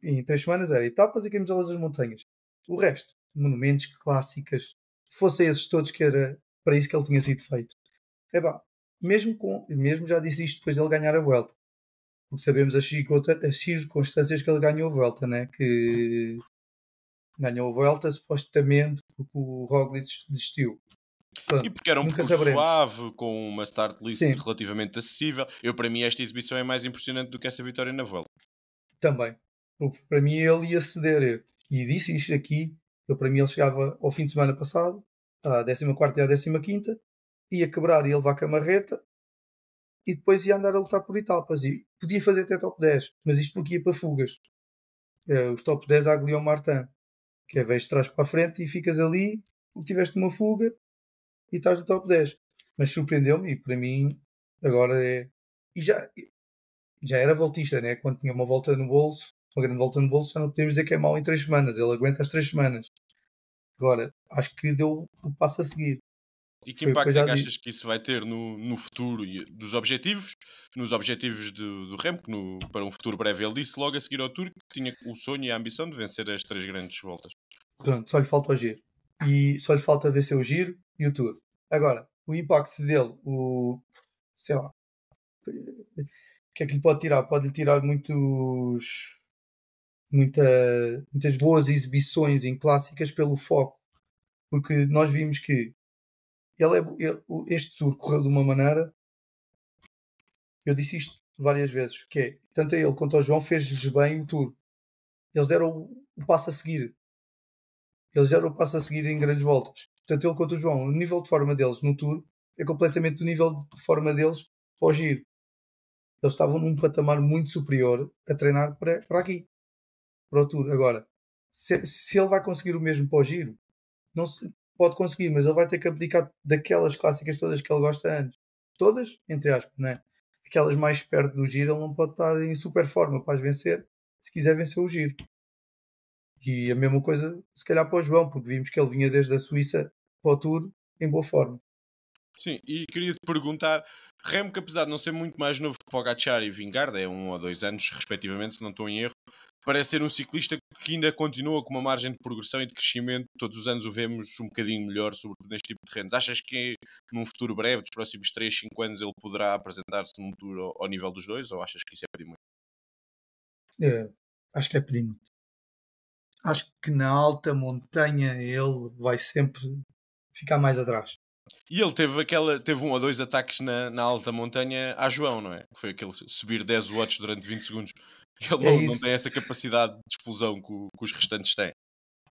Em 3 semanas era etapas e camisolas das montanhas. O resto, monumentos, clássicas, fossem esses todos que era para isso que ele tinha sido feito. Mesmo já disse isto depois de ele ganhar a Vuelta, porque sabemos as circunstâncias que ele ganhou a Vuelta, né? Que ganhou a Vuelta supostamente porque o Roglic desistiu. Pronto,
E porque era um
nunca
percurso
saberemos.
suave, com uma start list
Sim,
relativamente acessível. Para mim, esta exibição é mais impressionante do que essa vitória na Vuelta.
também. Porque para mim ele ia ceder. E disse isto aqui, para mim ele chegava ao fim de semana passado, à 14ª e à 15ª, ia quebrar e ia levar com a marreta, e depois ia andar a lutar por etapas. E podia fazer até top 10, mas isto porque ia para fugas. Os top 10 à Guilherme Martin, que é vez de trás para a frente e ficas ali, tiveste uma fuga e estás no top 10. Mas surpreendeu-me e para mim agora é. E já era voltista, né? Quando tinha uma volta no bolso, uma grande volta no bolso, já não podemos dizer que é mau em 3 semanas. Ele aguenta as 3 semanas. Agora, acho que deu o passo a seguir.
E que
Foi o que eu
impacto é
já
que
disse.
achas que isso vai ter no futuro dos objetivos, nos objetivos do Remco, para um futuro breve? Ele disse logo a seguir ao Tour que tinha o sonho e a ambição de vencer as 3 grandes voltas.
Pronto, só lhe falta o giro. E só lhe falta vencer o giro e o tour. Agora, o impacto dele, sei lá, o que é que lhe pode tirar? Pode-lhe tirar muitas boas exibições em clássicas pelo foco. Porque nós vimos que este tour correu de uma maneira, eu disse isto várias vezes, que é, tanto a ele quanto ao João fez-lhes bem o tour. Eles deram o passo a seguir. Eles deram o passo a seguir em grandes voltas. Tanto ele quanto o João, o nível de forma deles no Tour é completamente do nível de forma deles para o giro. Eles estavam num patamar muito superior a treinar para aqui, para o Tour. Agora, se ele vai conseguir o mesmo para o giro, não se, pode conseguir, mas ele vai ter que abdicar daquelas clássicas todas que ele gosta antes. Todas, entre aspas, não é? Aquelas mais perto do giro, ele não pode estar em super forma para as vencer, se quiser vencer o giro. E a mesma coisa, se calhar, para o João, porque vimos que ele vinha desde a Suíça para o Tour em boa forma.
Sim, e queria-te perguntar, Remco, apesar de não ser muito mais novo que Pogacar e Vingegaard, é 1 ou 2 anos, respectivamente, se não estou em erro, parece ser um ciclista que ainda continua com uma margem de progressão e de crescimento. Todos os anos o vemos um bocadinho melhor, sobretudo neste tipo de terrenos. Achas que num futuro breve, dos próximos 3, 5 anos, ele poderá apresentar-se num tour ao nível dos dois, ou achas que isso é pedir muito?
Acho que é primo. Acho que na alta montanha ele vai sempre ficar mais atrás.
E ele teve 1 ou 2 ataques na alta montanha a João, não é? Que foi aquele subir 10 watts durante 20 segundos. Ele
É
não tem
isso.
essa capacidade de explosão que os restantes têm.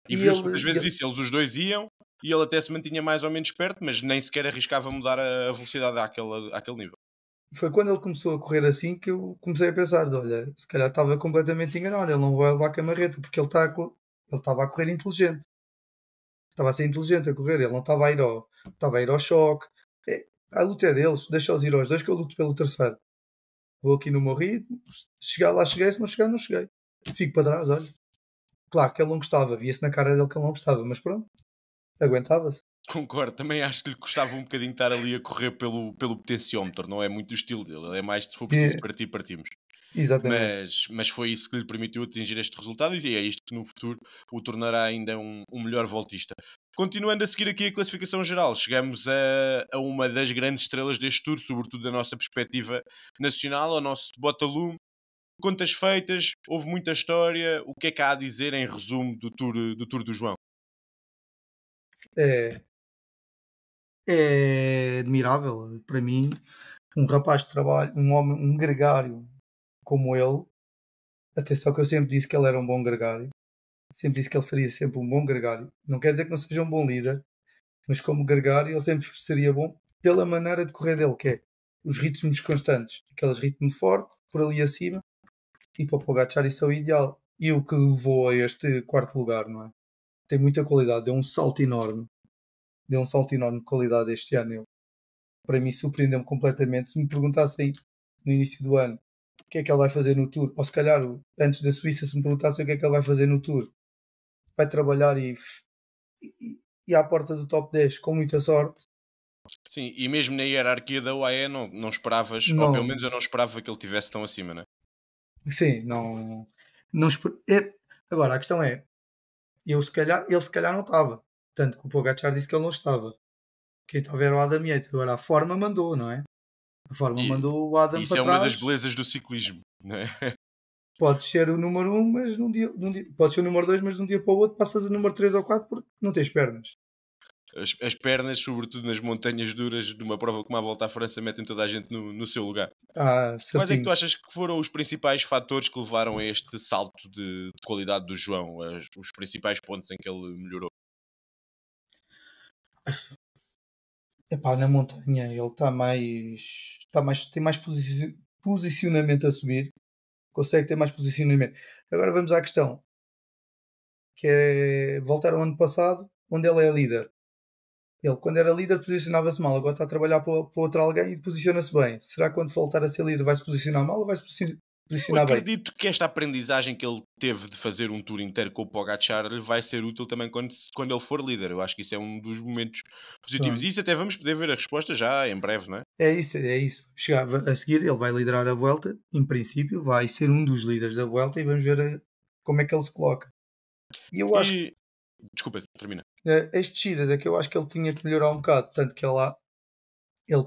E
E
viu-se muitas
ele,
vezes isso, eles os dois iam e ele até se mantinha mais ou menos perto, mas nem sequer arriscava mudar a velocidade àquele nível.
foi quando ele começou a correr assim que eu comecei a pensar: olha, se calhar estava completamente enganado, ele não vai levar com a marreta, porque ele estava a correr inteligente. Estava a ser inteligente a correr, ele não estava a ir ao choque. A luta é deles, deixa-os ir aos dois que eu luto pelo terceiro. Vou aqui no meu ritmo, se chegar lá cheguei, se não chegar não cheguei. Fico para trás, olha. Claro que ele não gostava, via-se na cara dele que ele não gostava, mas pronto, aguentava-se.
Concordo, também acho que lhe custava um bocadinho estar ali a correr pelo potenciómetro, não é muito o estilo dele, ele é mais se for preciso
E-
partir, partimos.
Exatamente.
Mas foi isso que lhe permitiu atingir este resultado e é isto que no futuro o tornará ainda um melhor voltista. Continuando a seguir aqui a classificação geral, chegamos a uma das grandes estrelas deste tour, sobretudo da nossa perspectiva nacional, ao nosso Botalume. Contas feitas, houve muita história. O que é que há a dizer em resumo do Tour do João?
É, é admirável para mim, um rapaz de trabalho, um homem, um gregário como ele. Atenção que eu sempre disse que ele era um bom gregário. Sempre disse que ele seria sempre um bom gregário. Não quer dizer que não seja um bom líder, mas como gregário ele sempre seria bom pela maneira de correr dele, que é os ritmos constantes, aqueles ritmos fortes, por ali acima, e para o Pogacar isso é o ideal. E o que levou a este quarto lugar, não é? Tem muita qualidade, deu um salto enorme de qualidade este ano. Ele, para mim, surpreendeu-me completamente. Se me perguntassem no início do ano o que é que ele vai fazer no Tour, ou se calhar antes da Suíça, se me perguntassem o que é que ele vai fazer no Tour, vai trabalhar e à porta do top 10 com muita sorte.
Sim, e mesmo na hierarquia da UAE não esperavas, ou pelo menos
Não,
eu não esperava que ele estivesse tão acima, né?
sim, não agora a questão é, ele se calhar não estava, tanto que o Pogacar disse que ele não estava. Quem estava era o Adam Yates, agora a forma mandou, não é? A forma
E,
mandou o Adam
isso
para
é uma das
trás.
belezas do ciclismo, né?
Podes ser o número um, mas podes ser o número 2, mas de um dia para o outro passas a número 3 ou 4 porque não tens pernas.
As pernas, sobretudo nas montanhas duras de uma prova como a Volta à França, metem toda a gente no seu lugar.
Ah,
Quais é que tu
certinho.
achas que foram os principais fatores que levaram a este salto de qualidade do João? Os principais pontos em que ele melhorou?
epá, na montanha ele tem mais posicionamento a subir, consegue ter mais posicionamento. Agora vamos à questão, que é voltar ao ano passado, onde ele é líder. Ele, quando era líder, posicionava-se mal, agora está a trabalhar para outro alguém e posiciona-se bem. Será que quando voltar a ser líder vai se posicionar mal ou vai se
Eu
posicionar bem?
acredito que esta aprendizagem que ele teve de fazer um tour inteiro com o Pogacar lhe vai ser útil também quando ele for líder. Eu acho que isso é um dos momentos positivos. E
Pronto.
isso até vamos poder ver a resposta já em breve, não é?
É isso, é isso. A seguir, ele vai liderar a volta, em princípio, vai ser um dos líderes da volta e vamos ver como é que ele se coloca. E eu acho que
E desculpa, termina.
as descidas é que eu acho que ele tinha que melhorar um bocado, tanto que ele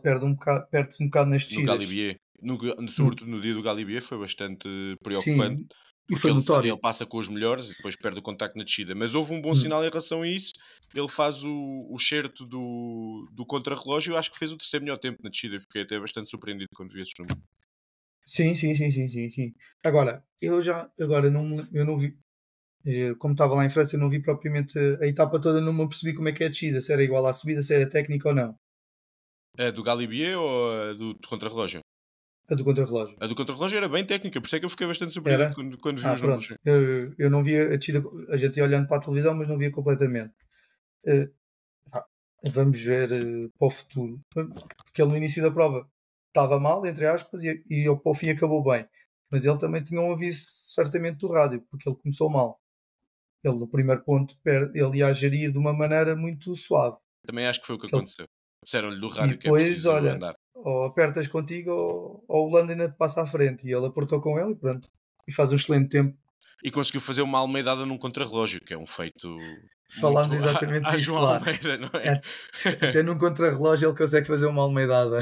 perde-se um bocado nas
No
descidas.
Galibier,
No-
sobretudo no dia do Galibier, foi bastante preocupante
sim, e
porque
foi
ele
notório.
passa com os melhores e depois perde o contacto na descida. Mas houve um bom
Hum.
sinal em relação a isso. Ele faz o certo do contrarrelógio. Eu acho que fez o terceiro melhor tempo na descida. Fiquei até bastante surpreendido quando vi esses números.
Sim, sim, sim, sim, sim, sim. Agora eu não vi, como estava lá em França, eu não vi propriamente a etapa toda, não me apercebi como é que é a descida, se era igual à subida, se era técnica ou não.
A do Galibier ou a do contrarrelógio?
A do contrarrelógio.
A do contrarrelógio era bem técnica, por isso é que eu fiquei bastante surpreendido
Era?
quando vi
Ah,
os números.
pronto. Eu não via a descida, a gente ia olhando para a televisão, mas não via completamente. Eh, pá, vamos ver para o futuro. Porque ele no início da prova estava mal, entre aspas, e ele para o fim acabou bem. Mas ele também tinha um aviso certamente do rádio, porque ele começou mal. Ele no primeiro ponto, ele ia a gerir de uma maneira muito suave.
Também acho que foi o que
Que ele-
aconteceu. Disseram-lhe do
e
rádio que é
depois,
preciso
olha,
andar.
ou apertas contigo ou o Lando ainda te passa à frente. E ele apertou com ele e pronto. E faz um excelente tempo.
E conseguiu fazer uma almeidada num contrarrelógio, que é um feito
Falámos
muito
exatamente
à
disso
João
lá.
Almeida, não é?
A- Até num contrarrelógio ele consegue fazer uma almeidada.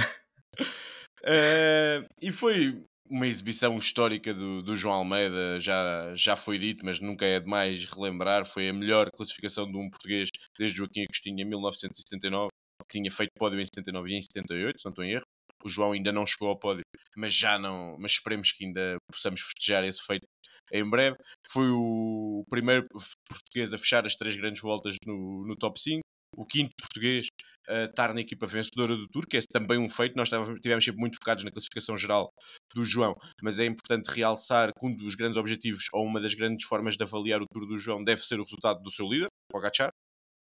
E foi uma exibição histórica do João Almeida, já foi dito, mas nunca é demais relembrar. Foi a melhor classificação de um português desde Joaquim Agostinho em 1979, que tinha feito pódio em 79 e em 78, se não estou em erro. O João ainda não chegou ao pódio, mas já não. Mas esperemos que ainda possamos festejar esse feito em breve. Foi o primeiro português a fechar as três grandes voltas no top 5, o quinto português a estar na equipa vencedora do Tour, que é também um feito. Nós estivemos sempre muito focados na classificação geral do João, mas é importante realçar que um dos grandes objetivos ou uma das grandes formas de avaliar o Tour do João deve ser o resultado do seu líder, Pogacar,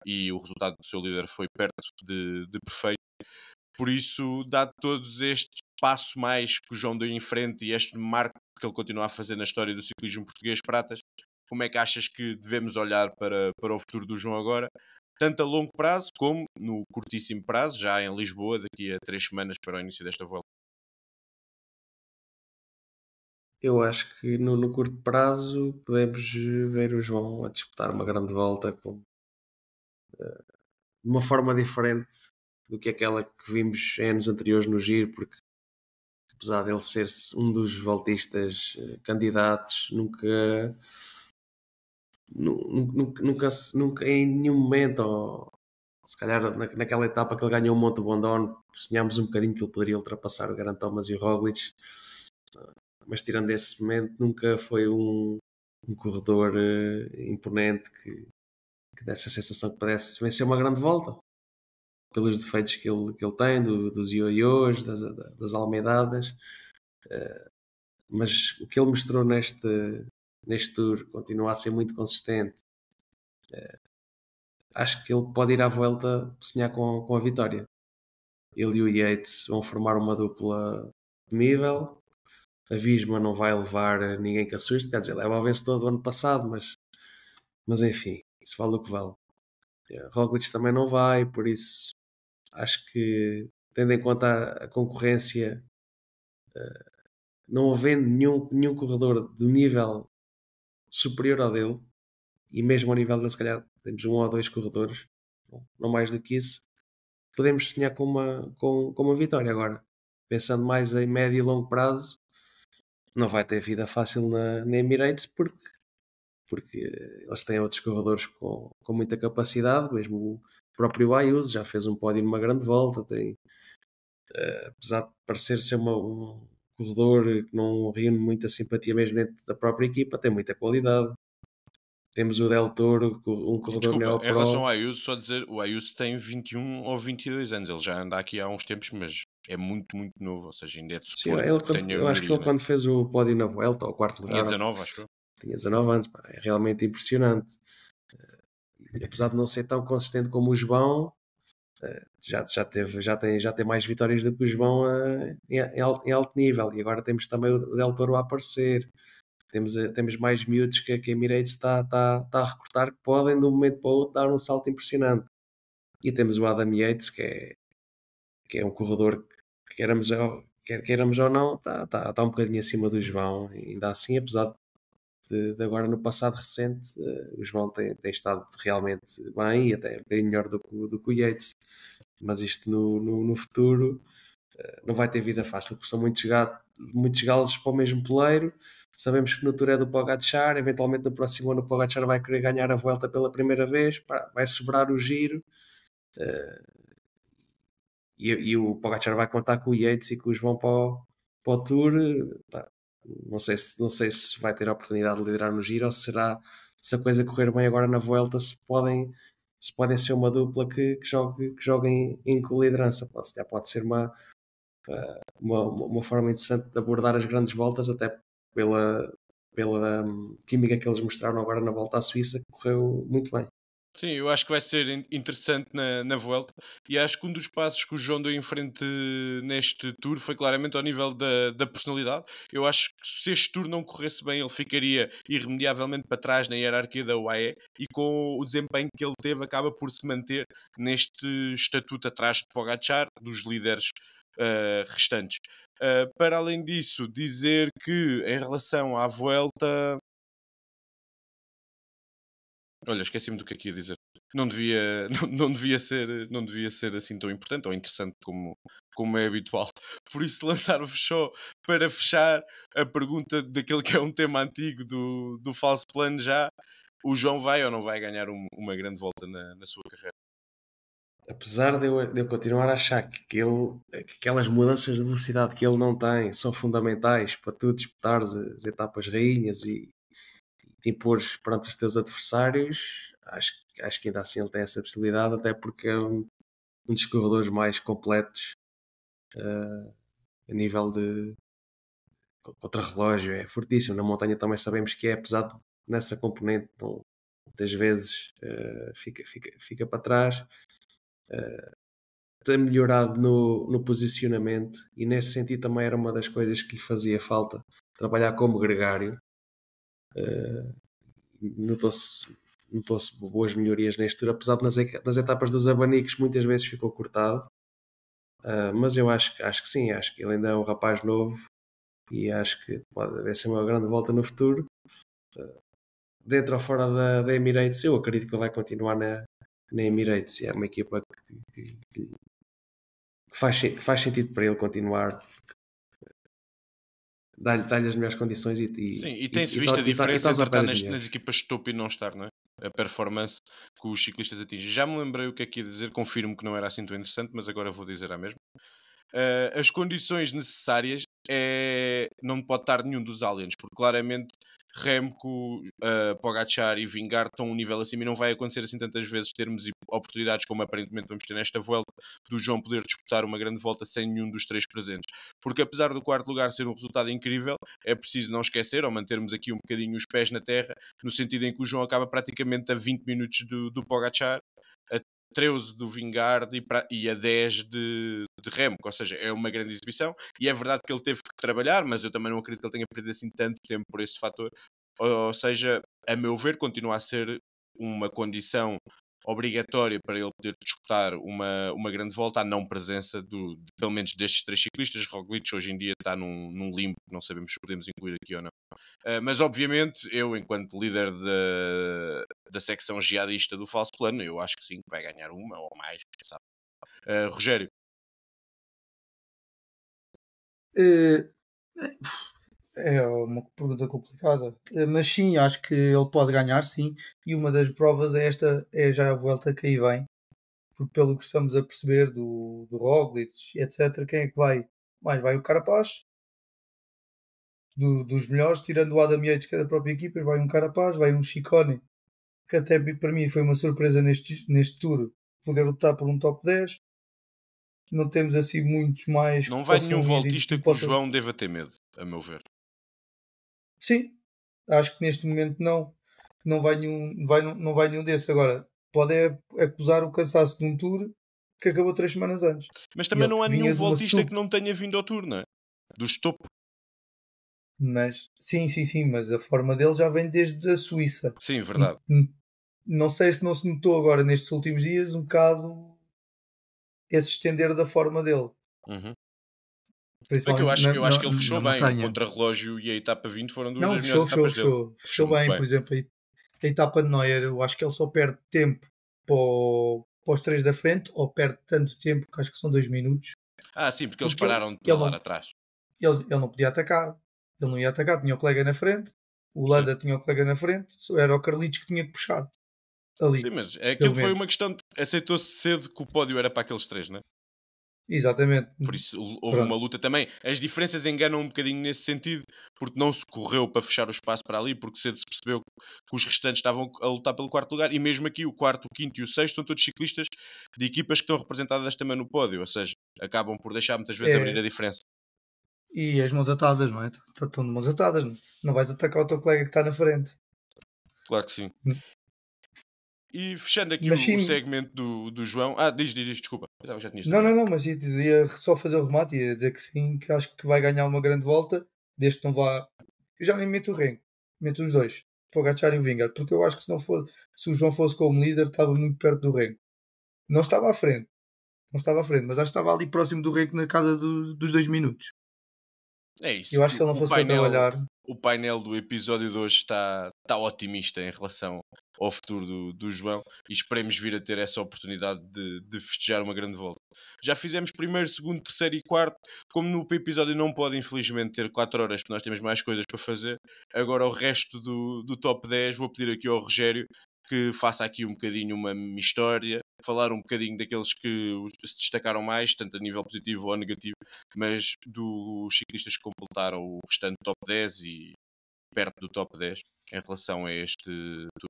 e o resultado do seu líder foi perto de perfeito. Por isso, dado todos estes passos mais que o João deu em frente e este marco que ele continua a fazer na história do ciclismo português, Pratas, como é que achas que devemos olhar para o futuro do João agora, tanto a longo prazo como no curtíssimo prazo, já em Lisboa, daqui a 3 semanas para o início desta volta?
Eu acho que no curto prazo podemos ver o João a disputar uma grande volta de uma forma diferente do que aquela que vimos em anos anteriores no Giro, porque apesar dele ser um dos voltistas candidatos, nunca em nenhum momento, ou se calhar naquela etapa que ele ganhou o Monte Bondon, sonhámos um bocadinho que ele poderia ultrapassar o Geraint Thomas e o Roglic, mas tirando esse momento, nunca foi um corredor imponente que desse a sensação que pudesse vencer uma grande volta, pelos defeitos que ele tem, dos ioiôs, das almeidadas. Mas o que ele mostrou neste Tour continua a ser muito consistente. Acho que ele pode ir à volta sonhar com a vitória. Ele e o Yates vão formar uma dupla temível. A Visma não vai levar ninguém que assuste, quer dizer, leva ao vencedor do ano passado, mas enfim, isso vale o que vale. Roglic também não vai, por isso acho que, tendo em conta a concorrência, não havendo nenhum corredor do nível superior ao dele, e mesmo ao nível dele, se calhar temos um ou dois corredores, não mais do que isso, podemos sonhar com uma vitória. Agora, pensando mais em médio e longo prazo, não vai ter vida fácil na Emirates porque eles têm outros corredores com muita capacidade, mesmo o próprio Ayuso já fez um pódio numa grande volta, apesar de parecer ser um corredor que não reúne muita simpatia mesmo dentro da própria equipa, tem muita qualidade. temos o Del Toro, um corredor
Desculpa, em
neopro.
relação ao Ayuso, só dizer, o Ayuso tem 21 ou 22 anos, ele já anda aqui há uns tempos, mas é muito, muito novo, ou seja, ainda é de
Sim,
supor que tenha
eu acho que
melhoria,
ele
né?
quando fez o pódio na Vuelta, ao quarto
Tinha
lugar,
19, acho eu.
tinha 19 anos, pá, é realmente impressionante. Apesar de não ser tão consistente como o João, já tem mais vitórias do que o João em alto nível, e agora temos também o Del Toro a aparecer. Temos mais miúdos que a Emirates está a recrutar, que podem de um momento para o outro dar um salto impressionante. E temos o Adam Yates, que é um corredor que queiramos ou não, está um bocadinho acima do João, ainda assim, apesar de agora no passado recente, o João tem estado realmente bem e até bem melhor do que o Yates. Mas isto no futuro não vai ter vida fácil, porque são muitos galos para o mesmo peleiro. Sabemos que no Tour é do Pogačar, eventualmente no próximo ano o Pogačar vai querer ganhar a Vuelta pela primeira vez, pá, vai sobrar o giro, e o Pogačar vai contar com o Yates e com o João para o Tour. Pá, não sei se vai ter a oportunidade de liderar no giro, ou se a coisa correr bem agora na Vuelta, se podem ser uma dupla que jogue em co-liderança. Pode ser uma forma interessante de abordar as grandes voltas, até pela química que eles mostraram agora na volta à Suíça, que correu muito bem.
Sim, eu acho que vai ser interessante na Vuelta, e acho que um dos passos que o João deu em frente neste Tour foi claramente ao nível da personalidade. Eu acho que se este Tour não corresse bem, ele ficaria irremediavelmente para trás na hierarquia da UAE, e com o desempenho que ele teve acaba por se manter neste estatuto atrás de Pogačar, dos líderes restantes. Para além disso, dizer que em relação à Vuelta... Olha, esqueci-me do que aqui ia dizer. Não devia, não devia ser assim tão importante ou interessante como é habitual. Por isso, lançar-vos só para fechar a pergunta daquele que é um tema antigo do falso plano já. O João vai ou não vai ganhar uma grande volta na sua carreira?
Apesar de eu continuar a achar que aquelas mudanças de velocidade que ele não tem são fundamentais para tu disputares as etapas rainhas e te impores perante os teus adversários, acho que ainda assim ele tem essa possibilidade, até porque é um dos corredores mais completos a nível de contra-relógio, é fortíssimo. Na montanha também sabemos que é, apesar de nessa componente muitas vezes fica para trás. Tem melhorado no posicionamento, e nesse sentido também era uma das coisas que lhe fazia falta, trabalhar como gregário. Notou-se boas melhorias neste tour, apesar de nas etapas dos abanicos muitas vezes ficou cortado. Mas eu acho que sim, acho que ele ainda é um rapaz novo e acho que pode haver ser uma grande volta no futuro. Dentro ou fora da Emirates, eu acredito que ele vai continuar na Emirates, e é uma equipa que faz sentido para ele continuar, dar-lhe as melhores condições
Sim, e tem-se visto a
e
diferença
estás
entre
ao pé
estar
das
nas
melhores.
equipas de topo e não estar, não é? A performance que os ciclistas atingem. Já me lembrei o que é que ia dizer, confirmo que não era assim tão interessante, mas agora vou dizer a mesma. As condições necessárias não pode estar nenhum dos aliens, porque claramente Remco, Pogačar e Vingegaard estão um nível acima, e não vai acontecer assim tantas vezes termos oportunidades como aparentemente vamos ter nesta volta, do João poder disputar uma grande volta sem nenhum dos três presentes. Porque apesar do quarto lugar ser um resultado incrível, é preciso não esquecer ou mantermos aqui um bocadinho os pés na terra, no sentido em que o João acaba praticamente a 20 minutos do Pogačar, a 13 do Vingegaard e a 10 de Remco, ou seja, é uma grande exibição, e é verdade que ele teve que trabalhar, mas eu também não acredito que ele tenha perdido assim tanto tempo por esse fator. Ou seja, a meu ver, continua a ser uma condição obrigatória para ele poder disputar uma grande volta, a não presença pelo menos destes três ciclistas. Roglic hoje em dia está num limbo que não sabemos se podemos incluir aqui ou não. Mas obviamente eu, enquanto líder da secção jihadista do falso plano, eu acho que sim, que vai ganhar uma ou mais, quem sabe. Rogério.
Eh, É uma pergunta complicada. Mas sim, acho que ele pode ganhar, sim. E uma das provas é esta, é já a volta que aí vem. Porque pelo que estamos a perceber do Roglic, etc., quem é que vai? Mais vai o Carapaz, dos melhores, tirando o Adam Yates, que é da própria equipa, vai um Carapaz, vai um Chicone, que até para mim foi uma surpresa neste Tour, poder lutar por um top 10. Não temos assim muitos mais que
Não vai nenhum
possam ir e
voltista que o
possam...
João deva ter medo, a meu ver.
Sim, acho que neste momento não vai não vai nenhum desses. Agora, pode acusar o cansaço de um Tour que acabou 3 semanas antes.
Mas
E
também
ele
não há
que
nenhum
vinha de uma
voltista
sub.
que não tenha vindo ao Tour, não é? Dos topo.
Mas, sim, mas a forma dele já vem desde a Suíça.
Sim,
E,
verdade.
não sei se não se notou agora nestes últimos dias um bocado esse estender da forma dele,
Uhum. Bem que
principalmente
eu acho que ele
na
fechou bem. O
montanha.
contrarrelógio e a etapa 20 foram duas
Não,
das melhores etapas dele.
fechou
Fechou muito
bem.
bem.
Por exemplo, a etapa de Neuer, eu acho que ele só perde tempo para os três da frente, ou perde tanto tempo, que acho que são 2 minutos,
Ah, sim, porque eles
porque
pararam de
ele
pedalar
não,
atrás.
ele não podia atacar. Ele não ia atacar, tinha o colega na frente, o
Sim.
Landa tinha o colega na frente, era o Carlitos que tinha que puxar
Sim,
ali,
mas
pelo
aquilo foi
menos.
uma questão de... Aceitou-se cedo que o pódio era para aqueles três, não é?
Exatamente.
Por isso houve uma
Pronto.
luta também. As diferenças enganam um bocadinho nesse sentido, porque não se correu para fechar o espaço para ali, porque cedo se percebeu que os restantes estavam a lutar pelo quarto lugar, e mesmo aqui o quarto, o quinto e o sexto são todos ciclistas de equipas que estão representadas também no pódio, ou seja, acabam por deixar muitas vezes abrir
É,
a diferença.
e as mãos atadas, não é? Estão de mãos atadas. Não vais atacar o teu colega que está na frente.
Claro que sim. E fechando aqui
Mas
o
sim,
segmento do João. Ah, diz, desculpa. Pensava que já tinhas
não,
terminado.
mas ia só fazer o remate e ia dizer que sim, que acho que vai ganhar uma grande volta, desde que não vá. Eu já nem meto o Renko, meto os dois, para o Gachar e o Vingar, porque eu acho que se o João fosse como líder, estava muito perto do Renko. Não estava à frente, não estava à frente, mas acho que estava ali próximo do Renko na casa dos 2 minutos.
É isso.
Eu acho que se ele não fosse para trabalhar,
O painel do episódio de hoje está otimista em relação ao futuro do João e esperemos vir a ter essa oportunidade de festejar uma grande volta. Já fizemos primeiro, segundo, terceiro e quarto. Como no episódio não pode, infelizmente, ter 4 horas, porque nós temos mais coisas para fazer, agora o resto do top 10 vou pedir aqui ao Rogério que faça aqui um bocadinho uma história, falar um bocadinho daqueles que se destacaram mais, tanto a nível positivo ou negativo, mas dos ciclistas que completaram o restante top 10 e perto do top 10 em relação a este tour.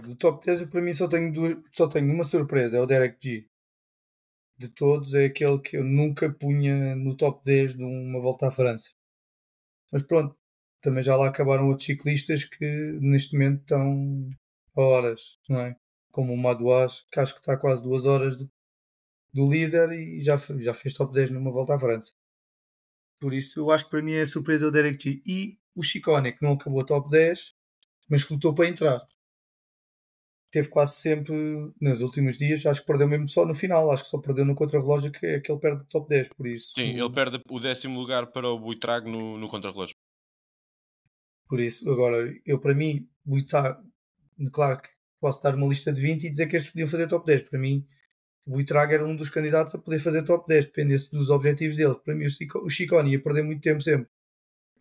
do top 10 eu, para mim só tenho uma surpresa, é o Derek G. De todos é aquele que eu nunca punha no top 10 de uma volta à França. Mas pronto, também já lá acabaram outros ciclistas que neste momento estão a horas, não é? Como o Madouas, que acho que está a quase 2 horas do líder e já fez top 10 numa volta à França. Por isso, eu acho que para mim é a surpresa o Derek G. E o Chicone, que não acabou a top 10, mas que lutou para entrar. Teve quase sempre, nos últimos dias, acho que perdeu mesmo só no final. Acho que só perdeu no contrarrelógio, que é aquele perde do top 10. Por isso,
Sim, ele perde o 10º lugar para o Buitrago no contrarrelógio.
agora, eu para mim, claro que posso dar uma lista de 20 e dizer que estes podiam fazer top 10. Para mim, o Buitrago era um dos candidatos a poder fazer top 10, dependesse dos objetivos dele. Para mim, o Chicone ia perder muito tempo sempre.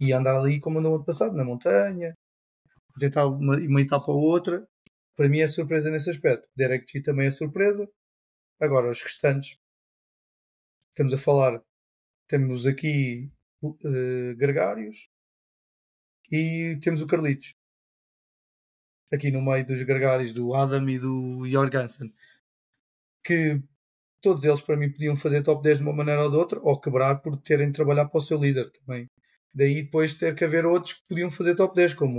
Ia andar ali como andou ano passado, na montanha, tentar uma etapa ou outra. Para mim é surpresa nesse aspecto. Derek G também é surpresa. Agora, os restantes, estamos a falar, temos aqui Gregários e temos o Carlitos. Aqui no meio dos Gregários, do Adam e do Jorgensen, que todos eles para mim podiam fazer top 10 de uma maneira ou de outra, ou quebrar por terem de trabalhar para o seu líder também. Daí depois ter que haver outros que podiam fazer top 10, como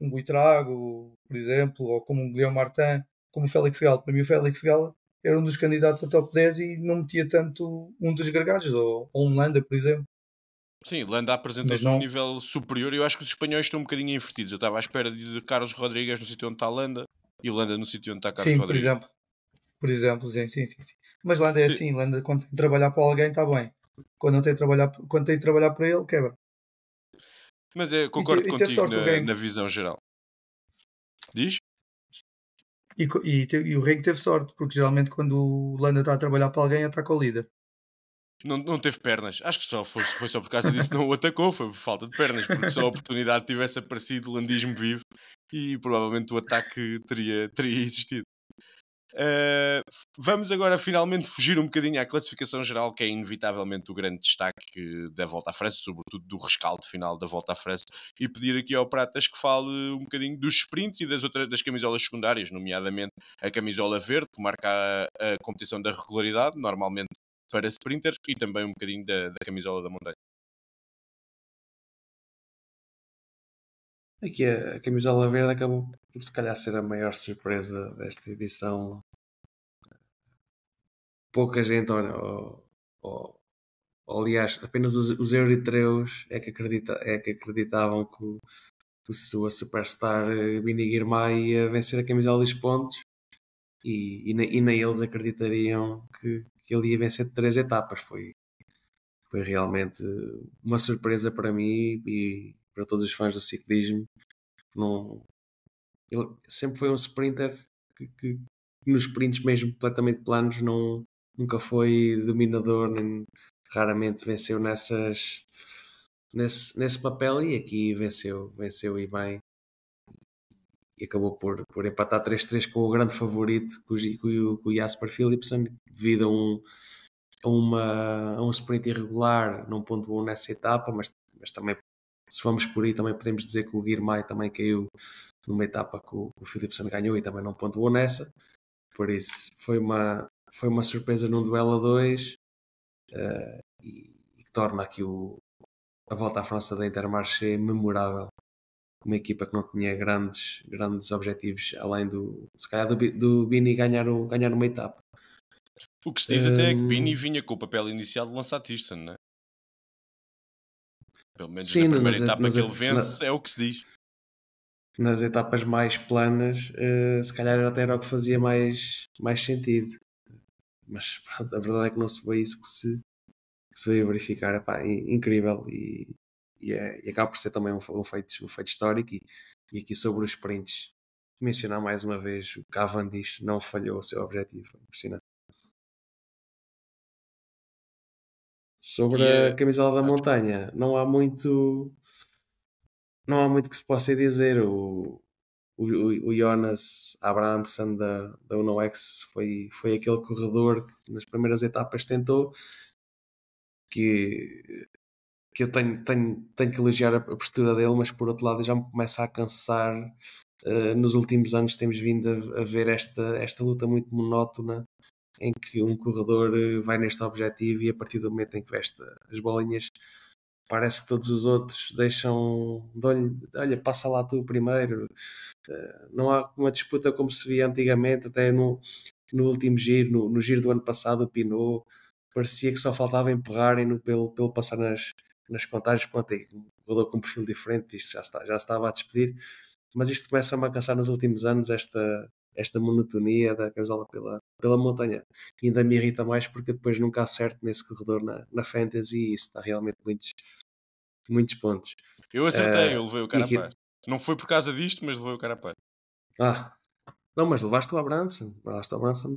um Buitrago, por exemplo, ou como um Guilherme Martin, como o Félix Gala. Para mim o Félix Gala era um dos candidatos a top 10 e não metia tanto um dos gregários, ou um Landa, por exemplo.
Sim, Landa
Mas
apresentou-se a um
não,
nível superior e eu acho que os espanhóis estão um bocadinho invertidos. Eu estava à espera de Carlos Rodrigues no sítio onde está Landa e Landa no sítio onde está Carlos
sim,
Rodrigues.
por exemplo, sim. Mas Landa é
Sim,
assim, Landa quando tem de trabalhar para alguém está bem. Quando tem de trabalhar para ele, quebra.
mas concordo
E teve
contigo
sorte o
na
Renko.
visão geral. Diz?
E o Renko teve sorte, porque geralmente quando o Landa está a trabalhar para alguém, ataca o líder.
Não teve pernas. Acho que foi só por causa disso que não o atacou. Foi por falta de pernas. Porque se a oportunidade tivesse aparecido, o landismo vivo e provavelmente o ataque teria existido. Vamos agora finalmente fugir um bocadinho à classificação geral, que é inevitavelmente o grande destaque da Volta à França, sobretudo do rescaldo final da Volta à França, e pedir aqui ao Pratas que fale um bocadinho dos sprints e das camisolas secundárias, nomeadamente a camisola verde, que marca a competição da regularidade, normalmente para sprinters, e também um bocadinho da camisola da montanha.
Aqui a camisola verde acabou por se calhar ser a maior surpresa desta edição. Pouca gente, aliás, apenas os eritreus é que acreditavam que a sua superstar Vini Girmay ia vencer a camisola dos pontos e nem eles acreditariam que ele ia vencer 3 etapas. Foi realmente uma surpresa para mim e para todos os fãs do ciclismo. Não, ele sempre foi um sprinter que nos sprints mesmo completamente planos nunca foi dominador, nem raramente venceu nesse papel, e aqui venceu e bem, e acabou por empatar 3-3 com o grande favorito, com o Jasper Philipsen, devido a um sprint irregular. Não pontuou nessa etapa, mas também, se vamos por aí, também podemos dizer que o Girmay também caiu numa etapa que o Philipsen ganhou e também não pontuou nessa. Por isso foi uma surpresa num duelo a dois, e que torna aqui a Volta à França da Intermarché memorável. Uma equipa que não tinha grandes objetivos além se calhar do Bini ganhar uma etapa.
O que se diz até é que Bini vinha com o papel inicial de lançar Thyssen, não é? Pelo menos
Sim,
na primeira etapa que ele vence, é o que se diz.
Nas etapas mais planas, se calhar até era o que fazia mais sentido. Mas pronto, a verdade é que não se foi isso que se veio a verificar. Epá, incrível, e acaba por ser também um feito histórico. E aqui sobre os sprints, mencionar mais uma vez, o Cavendish não falhou o seu objetivo. Foi impressionante. Sobre a camisola da montanha, não há muito que se possa dizer. O Jonas Abrahamsson da Uno X foi aquele corredor que nas primeiras etapas tentou, que eu tenho que elogiar a postura dele, mas por outro lado já me começa a cansar. Nos últimos anos temos vindo a ver esta luta muito monótona, em que um corredor vai neste objetivo e a partir do momento em que veste as bolinhas, parece que todos os outros deixam olha, passa lá tu primeiro. Não há uma disputa como se via antigamente, até no último giro, no giro do ano passado, o Pinot parecia que só faltava empurrarem-no pelo passar nas contagens. Pronto, rodou com um perfil diferente, isto já estava a despedir, mas isto começa-me a cansar nos últimos anos, esta monotonia da camisola pela montanha. E ainda me irrita mais porque depois nunca acerto nesse corredor na Fantasy, e isso dá realmente muitos pontos.
Eu acertei, eu levei o cara a par. Não foi por causa disto, mas levei o cara a par.
Não, mas levaste o Abrahamsson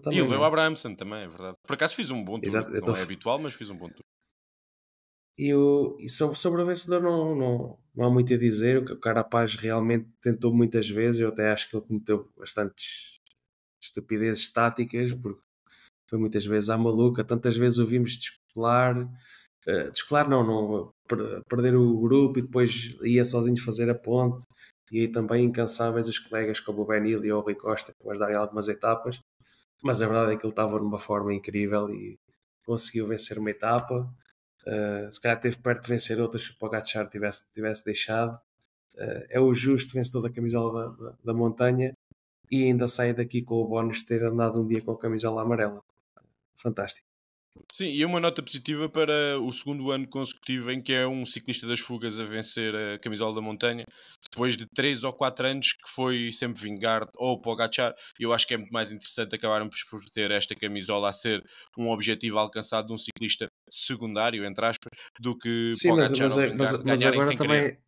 também.
E levei o Abrahamsson também, é verdade. Por acaso fiz um bom tour.
Exato,
não é habitual, mas fiz um bom tour.
E sobre o vencedor não há muito a dizer. O Carapaz realmente tentou muitas vezes. Eu até acho que ele cometeu bastantes estupidezes táticas, porque foi muitas vezes à maluca. Tantas vezes o vimos descolar não perder o grupo e depois ia sozinhos fazer a ponte. E aí também incansáveis os colegas como o Benil e o Rui Costa, que vão dar em algumas etapas. Mas a verdade é que ele estava numa forma incrível e conseguiu vencer uma etapa. Se calhar esteve perto de vencer outras se o Pogacar tivesse deixado. É o justo vencedor da camisola da montanha, e ainda sai daqui com o bónus de ter andado um dia com a camisola amarela. Fantástico.
Sim, e uma nota positiva para o segundo ano consecutivo em que é um ciclista das fugas a vencer a camisola da montanha, depois de 3 ou 4 anos que foi sempre Vingegaard ou Pogacar. Eu acho que é muito mais interessante acabarmos por ter esta camisola a ser um objetivo alcançado de um ciclista secundário, entre aspas, do que
Sim,
Pogacar ou Vingegaard ganharem sem querer.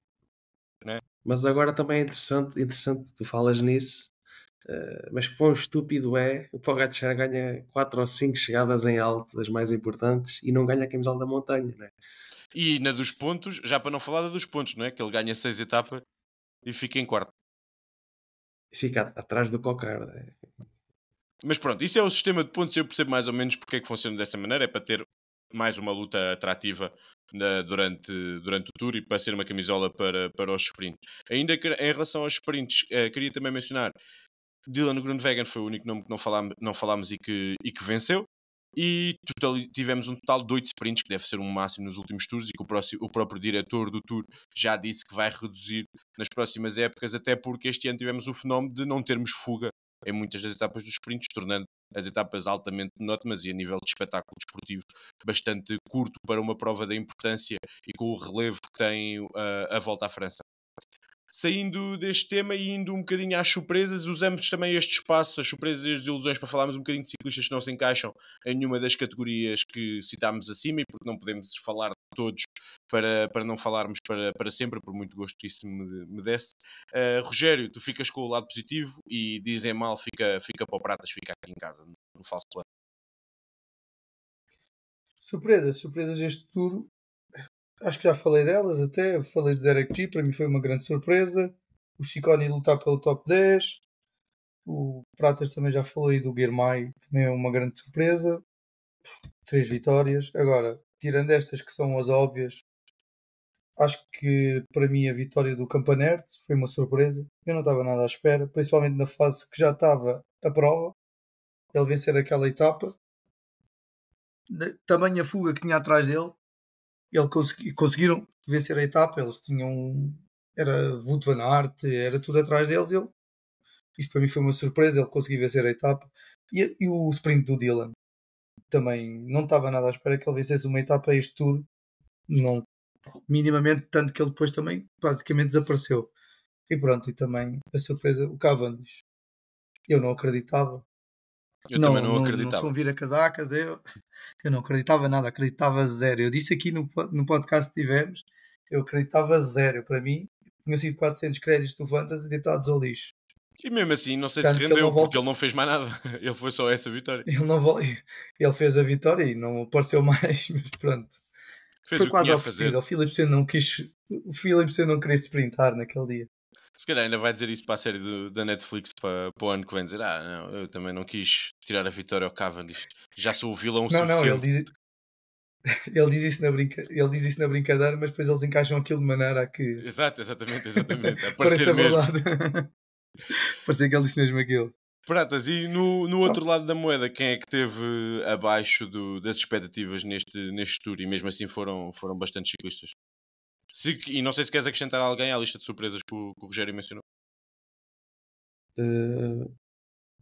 Né?
Mas agora também é interessante tu falas nisso. Mas quão estúpido é o Pogacar ganha 4 ou 5 chegadas em alto, das mais importantes, e não ganha a camisola da montanha, né?
E na dos pontos, já para não falar da dos pontos, não é? Que ele ganha 6 etapas e fica em quarto.
Fica atrás do Cocar, né?
Mas pronto, isso é o sistema de pontos. Eu percebo mais ou menos porque é que funciona dessa maneira. É para ter mais uma luta atrativa durante o Tour e para ser uma camisola para os sprints. Ainda que, em relação aos sprints, queria também mencionar Dylan Groenewegen foi o único nome que não falámos e que venceu. E tivemos um total de 8 sprints, que deve ser um máximo nos últimos tours, e que o próprio diretor do Tour já disse que vai reduzir nas próximas épocas, até porque este ano tivemos o fenómeno de não termos fuga em muitas das etapas dos sprints, tornando as etapas altamente monótonas e a nível de espetáculo desportivo bastante curto para uma prova da importância e com o relevo que tem a Volta à França. Saindo deste tema e indo um bocadinho às surpresas, usamos também este espaço, as surpresas e as desilusões, para falarmos um bocadinho de ciclistas que não se encaixam em nenhuma das categorias que citámos acima, e porque não podemos falar de todos para não falarmos para sempre, por muito gosto que isso me desse. Rogério, tu ficas com o lado positivo e dizem mal, fica para o Pratas, fica aqui em casa, no falso plano.
Surpresas este tour. Acho que já falei delas até. Falei do Derek G, para mim foi uma grande surpresa. O Ciccone lutar pelo top 10. O Pratas também já falei do Guermay, também é uma grande surpresa. 3 vitórias. Agora, tirando estas que são as óbvias, acho que para mim a vitória do Campanert foi uma surpresa. Eu não estava nada à espera, principalmente na fase que já estava a prova. Ele vencer aquela etapa. Tamanha fuga que tinha atrás dele. Conseguiram vencer a etapa. Eles tinham. Era Wout van Aert, era tudo atrás deles. Isto para mim foi uma surpresa. Ele conseguiu vencer a etapa. E o sprint do Dylan também não estava nada à espera que ele vencesse uma etapa a este tour. Não, minimamente, tanto que ele depois também basicamente desapareceu. E pronto, e também a surpresa, o Cavendish. Eu não acreditava.
Eu também não acreditava.
Não sou um vira-casacas, eu não acreditava nada, acreditava zero. Eu disse aqui no podcast que tivemos, eu acreditava zero. Para mim, tinha sido 400 créditos do Fantasy deitados ao lixo.
E mesmo assim, não sei
Tanto
se
que ele
rendeu,
não volta-
porque ele não fez mais nada. Ele foi só essa vitória.
Ele fez a vitória e não apareceu mais, mas pronto.
Fez
Foi
o que
quase
tinha a
oferecido.
fazer.
O Philipsen não queria sprintar naquele dia.
Se calhar ainda vai dizer isso para a série da Netflix para o ano que vem, dizer: não, eu também não quis tirar a vitória ao Cavendish, já sou o vilão
Não,
suficiente.
ele diz isso na brincadeira, mas depois eles encaixam aquilo de maneira a que
Exatamente, a
pareça
parecer mesmo.
verdade. Parecia que ele disse mesmo aquilo.
Pratas, e no outro lado da moeda, quem é que teve abaixo das expectativas neste tour? E mesmo assim foram bastantes ciclistas. E não sei se queres acrescentar alguém à lista de surpresas que o Rogério mencionou.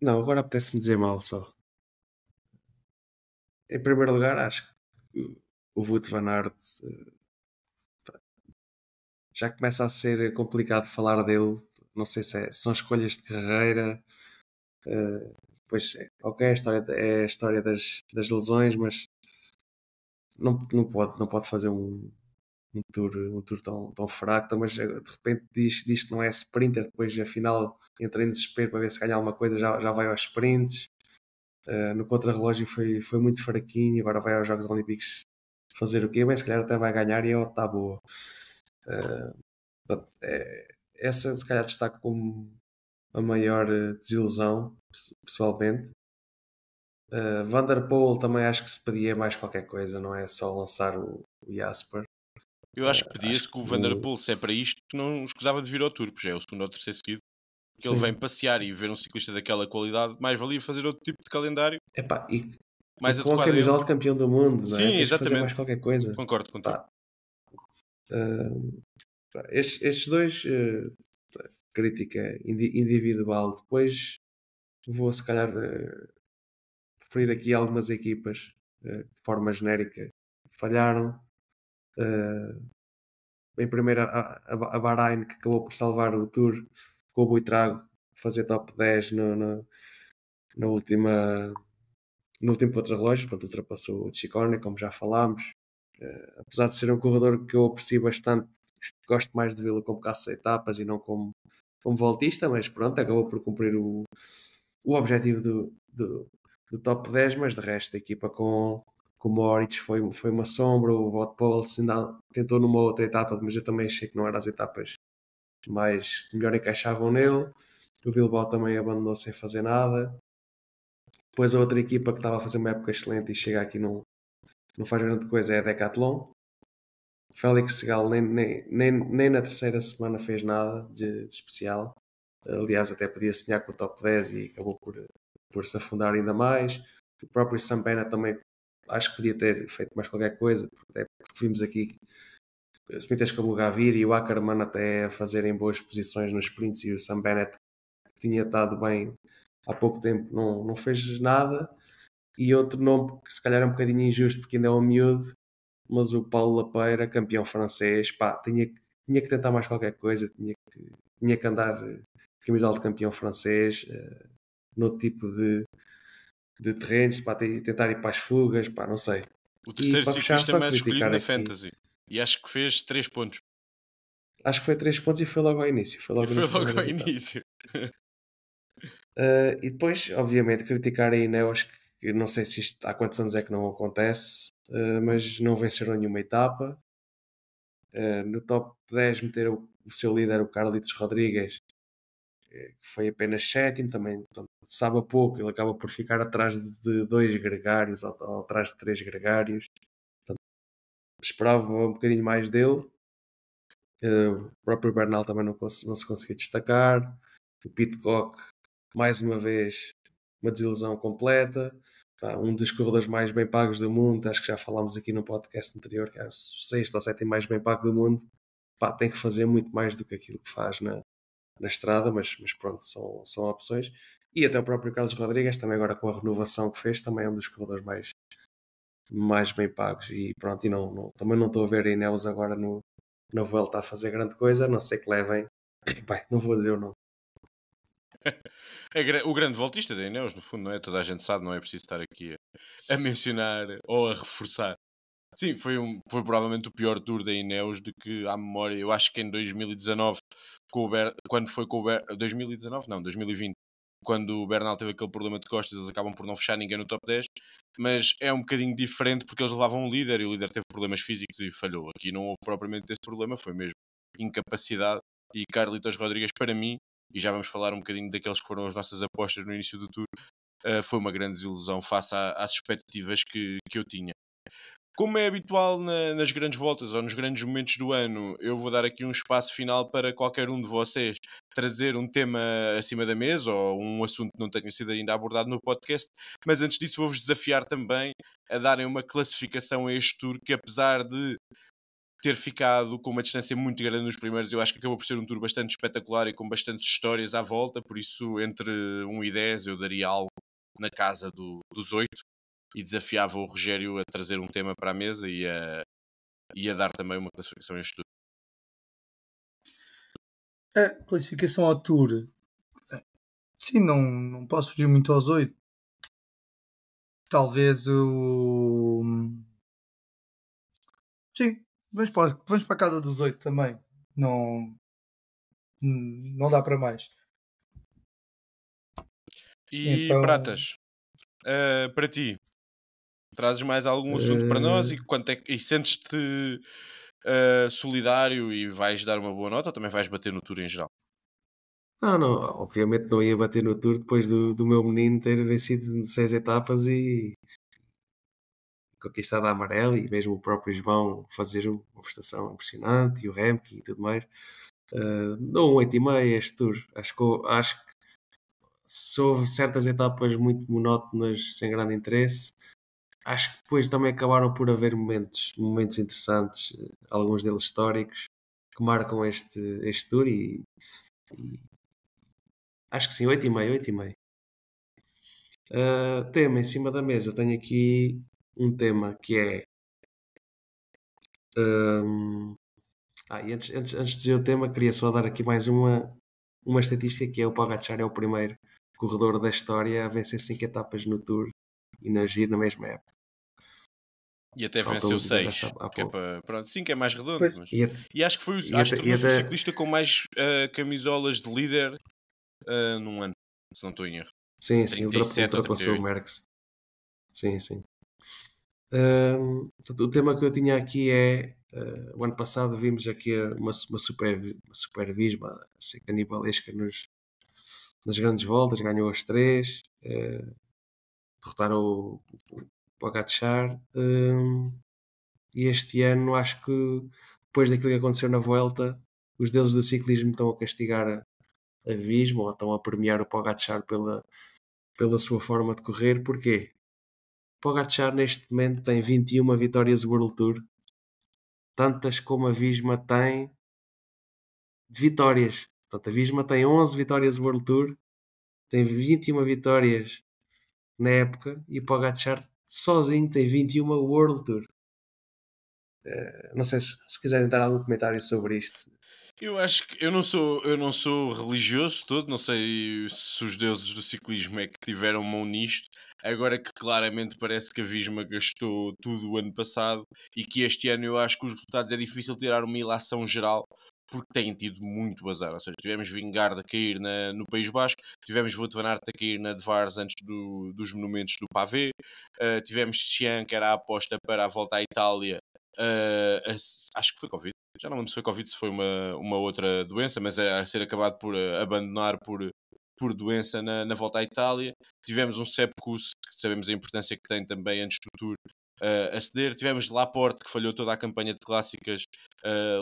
Não, agora apetece-me dizer mal só. Em primeiro lugar, acho que o Wout van Aert já começa a ser complicado falar dele. Não sei se são escolhas de carreira. Pois, ok, é a história das lesões, mas não pode fazer um tour tão fraco. Mas de repente diz que não é sprinter, depois afinal entra em desespero para ver se ganha alguma coisa, já vai aos sprints. No contrarrelógio foi muito fraquinho, agora vai aos Jogos Olímpicos fazer o quê? Bem, se calhar até vai ganhar e está boa. Portanto, essa se calhar destaco como a maior desilusão, pessoalmente. Van der Poel também acho que se pedia mais qualquer coisa, não é só lançar o Jasper.
Eu acho que pedia-se que o Van der Poel, se é para isto, que não escusava de vir ao Tour, porque já é o segundo ou terceiro seguido. Que ele vem passear e ver um ciclista daquela qualidade, mais valia fazer outro tipo de calendário.
Epá,
mais
e com a camisola de campeão do mundo, não é?
Sim,
Tens
exatamente.
que fazer mais qualquer coisa.
Concordo contigo.
Estes dois, crítica individual. Depois vou se calhar referir aqui algumas equipas de forma genérica falharam. Em primeiro a Bahrein, que acabou por salvar o Tour com o Buitrago, fazer top 10 no último contrarrelógio, portanto ultrapassou o Ciccone, como já falámos. Apesar de ser um corredor que eu aprecio bastante, gosto mais de vê-lo como caça-etapas e não como voltista, mas pronto, acabou por cumprir o objetivo do top 10, mas de resto a equipa com o Moritz foi uma sombra. O Wout Poels ainda tentou numa outra etapa, mas eu também achei que não eram as etapas que melhor encaixavam nele. O Bilbao também abandonou sem fazer nada. Depois a outra equipa que estava a fazer uma época excelente e chega aqui não faz grande coisa é a Decathlon. Félix Segal nem na terceira semana fez nada de especial. Aliás, até podia sonhar com o top 10 e acabou por se afundar ainda mais. O próprio Sam Bennett também acho que podia ter feito mais qualquer coisa, até porque vimos aqui sprinters como o Gavir e o Ackermann até a fazerem boas posições nos sprints, e o Sam Bennett, que tinha estado bem há pouco tempo, não fez nada. E outro nome que se calhar é um bocadinho injusto porque ainda é um miúdo, mas o Paulo Lapeira, campeão francês, pá, tinha que tentar mais qualquer coisa, tinha que andar camisola de campeão francês, no tipo de terrenos, pá, tentar ir para as fugas, pá, não sei.
O
E
terceiro
para fechar,
ciclista
só
mais escolhido
criticar
na
aqui.
Fantasy. E acho que fez 3 pontos.
Acho que foi 3 pontos e foi logo ao início. Foi
E
logo
foi
nas
logo ao
primeiras etapas.
início.
E depois, obviamente, criticar a Ineos, que não sei se isto há quantos anos é que não acontece, mas não venceram nenhuma etapa. No top 10 meteram o seu líder, o Carlitos Rodrigues, que foi apenas sétimo, também portanto, sabe a pouco, ele acaba por ficar atrás de 2 gregários ou atrás de 3 gregários. Portanto, esperava um bocadinho mais dele. O próprio Bernal também não se conseguiu destacar. O Pidcock, mais uma vez, uma desilusão completa. Um dos corredores mais bem pagos do mundo, acho que já falámos aqui no podcast anterior, que é o sexto ou sétimo mais bem pago do mundo. Tem que fazer muito mais do que aquilo que faz na estrada, mas pronto, são opções. E até o próprio Carlos Rodrigues, também agora com a renovação que fez, também é um dos corredores mais bem pagos. E pronto, e também não estou a ver a Ineos agora na Vuelta a fazer grande coisa, a não sei que levem. Bem, não vou dizer o nome.
O grande voltista da Ineos, no fundo, não é? Toda a gente sabe, não é preciso estar aqui a mencionar ou a reforçar. Sim, foi provavelmente o pior tour da Ineos de que há memória. Eu acho que em 2019, quando foi com o 2019? Não, 2020. Quando o Bernal teve aquele problema de costas, eles acabam por não fechar ninguém no top 10. Mas é um bocadinho diferente porque eles levavam um líder e o líder teve problemas físicos e falhou. Aqui não houve propriamente esse problema, foi mesmo incapacidade. E Carlitos Rodrigues, para mim, e já vamos falar um bocadinho daqueles que foram as nossas apostas no início do tour, foi uma grande desilusão face às expectativas que eu tinha. Como é habitual nas grandes voltas ou nos grandes momentos do ano, eu vou dar aqui um espaço final para qualquer um de vocês trazer um tema acima da mesa ou um assunto que não tenha sido ainda abordado no podcast. Mas antes disso, vou-vos desafiar também a darem uma classificação a este tour que, apesar de ter ficado com uma distância muito grande nos primeiros, eu acho que acabou por ser um tour bastante espetacular e com bastantes histórias à volta. Por isso, entre 1 e 10, eu daria algo na casa dos 8 e desafiava o Rogério a trazer um tema para a mesa e a dar também uma classificação a este tudo.
A classificação ao Tour, sim, não posso fugir muito aos 8. Talvez o. Sim, vamos para a casa dos 8 também. Não dá para mais.
E
Então,
Pratas, para ti, trazes mais algum assunto para nós e sentes-te solidário e vais dar uma boa nota ou também vais bater no tour em geral?
Não, obviamente não ia bater no Tour depois do meu menino ter vencido 6 etapas e conquistado a amarela, e mesmo o próprio João fazer uma prestação impressionante, e o Remke e tudo mais. Dou um 8,5 este Tour. Acho que se houve certas etapas muito monótonas, sem grande interesse, acho que depois também acabaram por haver momentos interessantes, alguns deles históricos, que marcam este Tour, e acho que sim, 8,5, 8,5. Tema em cima da mesa, eu tenho aqui um tema que é. E antes de dizer o tema, queria só dar aqui mais uma estatística, que é o Pogacar é o primeiro corredor da história a vencer 5 etapas no Tour e na Giro na mesma época.
E até
Faltou
venceu
dizer
6.
essa há pouco.
Pronto, 5 é mais redondo.
pois,
Mas...
E
E acho que tornou-se o ciclista com mais camisolas de líder num ano, se não estou em erro.
sim,
37 ou
ultrapassou o
38.
Merckx. Sim. Portanto, o tema que eu tinha aqui é o ano passado vimos aqui uma super Visma assim, canibalesca nas grandes voltas, ganhou as 3, derrotaram o Pogacar. E este ano acho que depois daquilo que aconteceu na Vuelta, os deuses do ciclismo estão a castigar a Visma ou estão a premiar o Pogacar pela sua forma de correr. Porquê? Pogacar neste momento tem 21 vitórias World Tour, tantas como a Visma tem de vitórias. Portanto, a Visma tem 11 vitórias World Tour, tem 21 vitórias na época e o Pogacar sozinho tem 21 World Tour. Não sei se quiserem dar algum comentário sobre isto.
Eu acho que eu não sou religioso todo, não sei se os deuses do ciclismo é que tiveram mão nisto. Agora que claramente parece que a Visma gastou tudo o ano passado e que este ano eu acho que os resultados é difícil tirar uma ilação geral porque têm tido muito azar. Ou seja, tivemos Vingegaard a cair no País Basco, tivemos Wout van Aert a cair na de Vars antes dos monumentos do Pavé, tivemos Xian, que era a aposta para a volta à Itália, acho que foi Covid. Já não lembro se foi Covid, se foi uma outra doença, mas é a ser acabado por abandonar por doença na volta à Itália. Tivemos um Sepkus, que sabemos a importância que tem também antes do Tour, a ceder. Tivemos Laporte, que falhou toda a campanha de clássicas,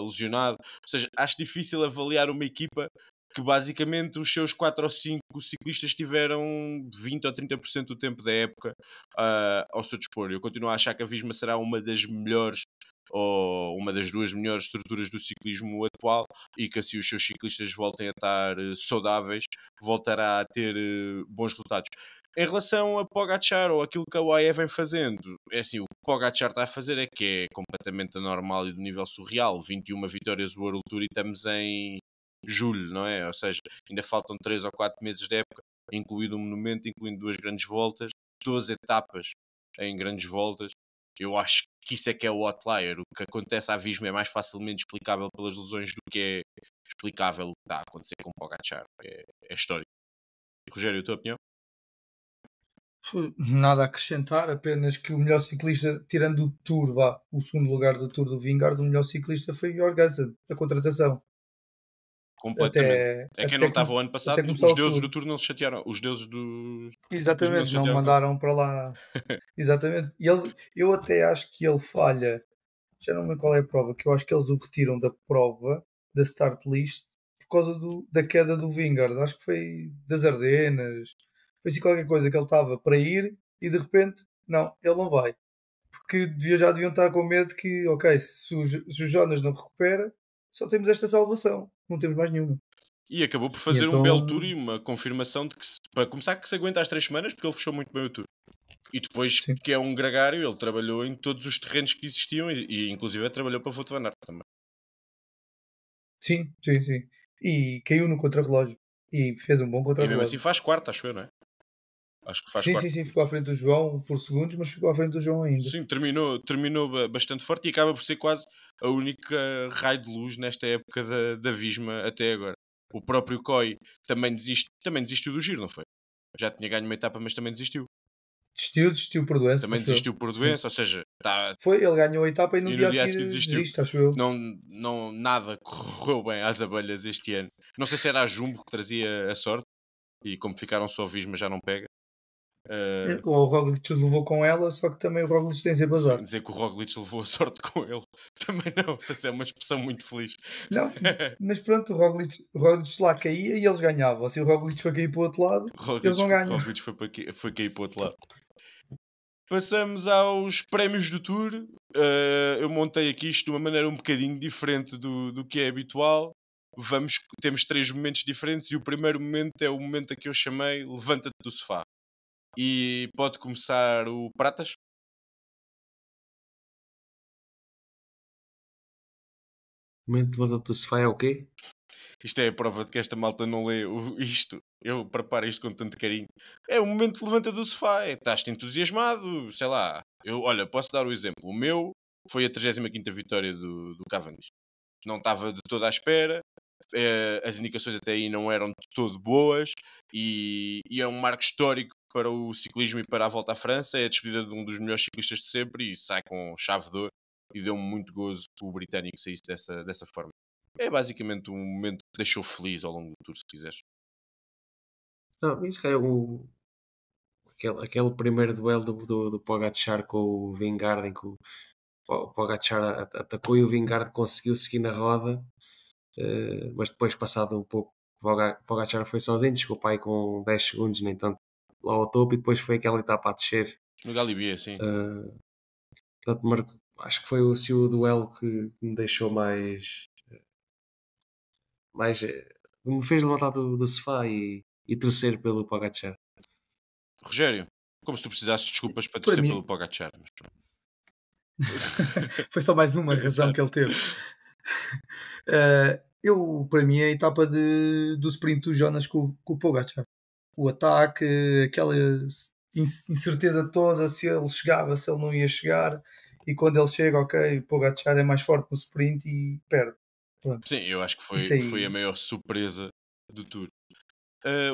lesionado. Ou seja, acho difícil avaliar uma equipa que basicamente os seus 4 ou 5 ciclistas tiveram 20 ou 30% do tempo da época ao seu dispor. Eu continuo a achar que a Visma será uma das melhores ou uma das duas melhores estruturas do ciclismo atual e que assim os seus ciclistas voltem a estar saudáveis, voltará a ter bons resultados. Em relação a Pogacar ou aquilo que a UAE vem fazendo, é assim, o que Pogacar está a fazer é que é completamente anormal e de nível surreal. 21 vitórias do World Tour e estamos em julho, não é? Ou seja, ainda faltam 3 ou 4 meses de época, incluído um monumento, incluindo duas grandes voltas, 12 etapas em grandes voltas. Eu acho que isso é que é o outlier. O que acontece à Visma é mais facilmente explicável pelas lesões do que é explicável o que está a acontecer com o Pogacar. É histórico. Rogério, a tua opinião?
Nada a acrescentar, apenas que o melhor ciclista, tirando o Tour, vá, o segundo lugar do Tour do Vingegaard, o melhor ciclista foi o Jorgensen, a contratação.
Completamente.
Até,
É quem não
até,
estava o ano
até
passado,
começar
os
o
deuses
Tour.
do Tour não se chatearam. Os deuses do ciclismo não
Exatamente,
se
não
chatearam com ele.
mandaram para lá. Exatamente. E eles, eu até acho que ele falha. Já não lembro qual é a prova, que eu acho que eles o retiram da prova, da start list, por causa da queda do Vingegaard. Acho que foi das Ardenas. Foi assim qualquer coisa que ele estava para ir e de repente, não, ele não vai. Porque já deviam estar com medo que, ok, se o Jonas não recupera, só temos esta salvação. Não temos mais nenhuma.
E acabou por
E
fazer um belo tour
então,
e uma confirmação de que, para começar, que se aguenta as 3 semanas, porque ele fechou muito bem o tour. E depois,
sim.
que é um gregário, ele trabalhou em todos os terrenos que existiam e inclusive trabalhou para Wout van Aert também.
Sim, sim, sim. E caiu no contrarrelógio. E fez um bom
E mesmo assim
contrarrelógio.
faz quarto, acho eu, não é? Acho que faz
Sim,
quarto.
sim, sim. Ficou à frente do João por segundos, mas ficou à frente do João ainda.
Sim, terminou bastante forte e acaba por ser quase a única raio de luz nesta época da Visma até agora. O próprio Coy também desistiu do giro, não foi? Já tinha ganho uma etapa, mas também desistiu.
Desistiu por doença,
Também
acho eu.
desistiu por
Sim.
doença, ou seja, tá,
Foi, ele ganhou a etapa e no
e no
dia a
dia a
seguir
seguir desistiu.
desiste, acho eu.
Nada correu bem às abelhas este ano. Não sei se era a Jumbo que trazia a sorte e como ficaram só Visma já não pega. Uh,
O Roglic levou com ela, só que também o Roglic tem sempre
sim,
azar.
dizer que o Roglic levou a sorte com ele também não sei se é uma expressão muito feliz.
Não, mas pronto, o Roglic lá caía e eles ganhavam. Se o Roglic foi cair para o outro lado, eles não ganham.
Roglic foi cair para o outro lado. Passamos aos prémios do Tour. Eu montei aqui isto de uma maneira um bocadinho diferente do que é habitual. Temos 3 momentos diferentes e o primeiro momento é o momento a que eu chamei Levanta-te do sofá. E pode começar o Pratas.
O momento de volta do sofá é o quê?
Isto é a prova de que esta malta não lê isto. Eu preparo isto com tanto carinho. É o momento de levanta do sofá. Estás-te entusiasmado, sei lá. Olha, posso dar o exemplo. O meu foi a 35ª vitória do Cavendish. Não estava de toda à espera. As indicações até aí não eram de todo boas. E é um marco histórico para o ciclismo e para a Volta à França. É a despedida de um dos melhores ciclistas de sempre e sai com chave de ouro. E deu-me muito gozo que o britânico saísse dessa forma. É basicamente um momento que te deixou feliz ao longo do tour, se quiseres.
Não, isso é aquele primeiro duelo do Pogačar com o Vingegaard, em que o Pogačar atacou e o Vingegaard conseguiu seguir na roda, mas depois, passado um pouco, o Pogačar foi sozinho, chegou para aí com 10 segundos, nem tanto, lá ao topo, e depois foi aquela etapa a descer.
No Galibier, sim.
Portanto, acho que foi assim, o duelo que me deixou mais me fez levantar do sofá e torcer pelo Pogačar.
Rogério, como se tu precisasses de desculpas para
Para
torcer
mim-
pelo Pogačar. Mas pronto.
Foi só mais uma razão
Exato.
que ele teve. Para mim, a etapa do sprint do Jonas com o Pogačar. O ataque, aquela incerteza toda, se ele chegava, se ele não ia chegar. E quando ele chega, ok, o Pogačar é mais forte no sprint e perde. Pronto.
Sim, eu acho que
Isso aí.
foi a maior surpresa do Tour.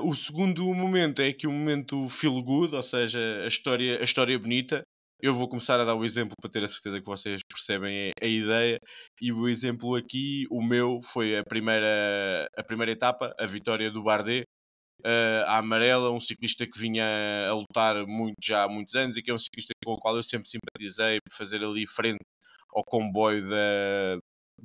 O segundo momento é aqui um momento feel good, ou seja, a história bonita. Eu vou começar a dar o exemplo para ter a certeza que vocês percebem a ideia. E o exemplo aqui, o meu, foi a primeira etapa, a vitória do Bardet. A amarela, um ciclista que vinha a lutar muito já há muitos anos e que é um ciclista com o qual eu sempre simpatizei por fazer ali frente ao comboio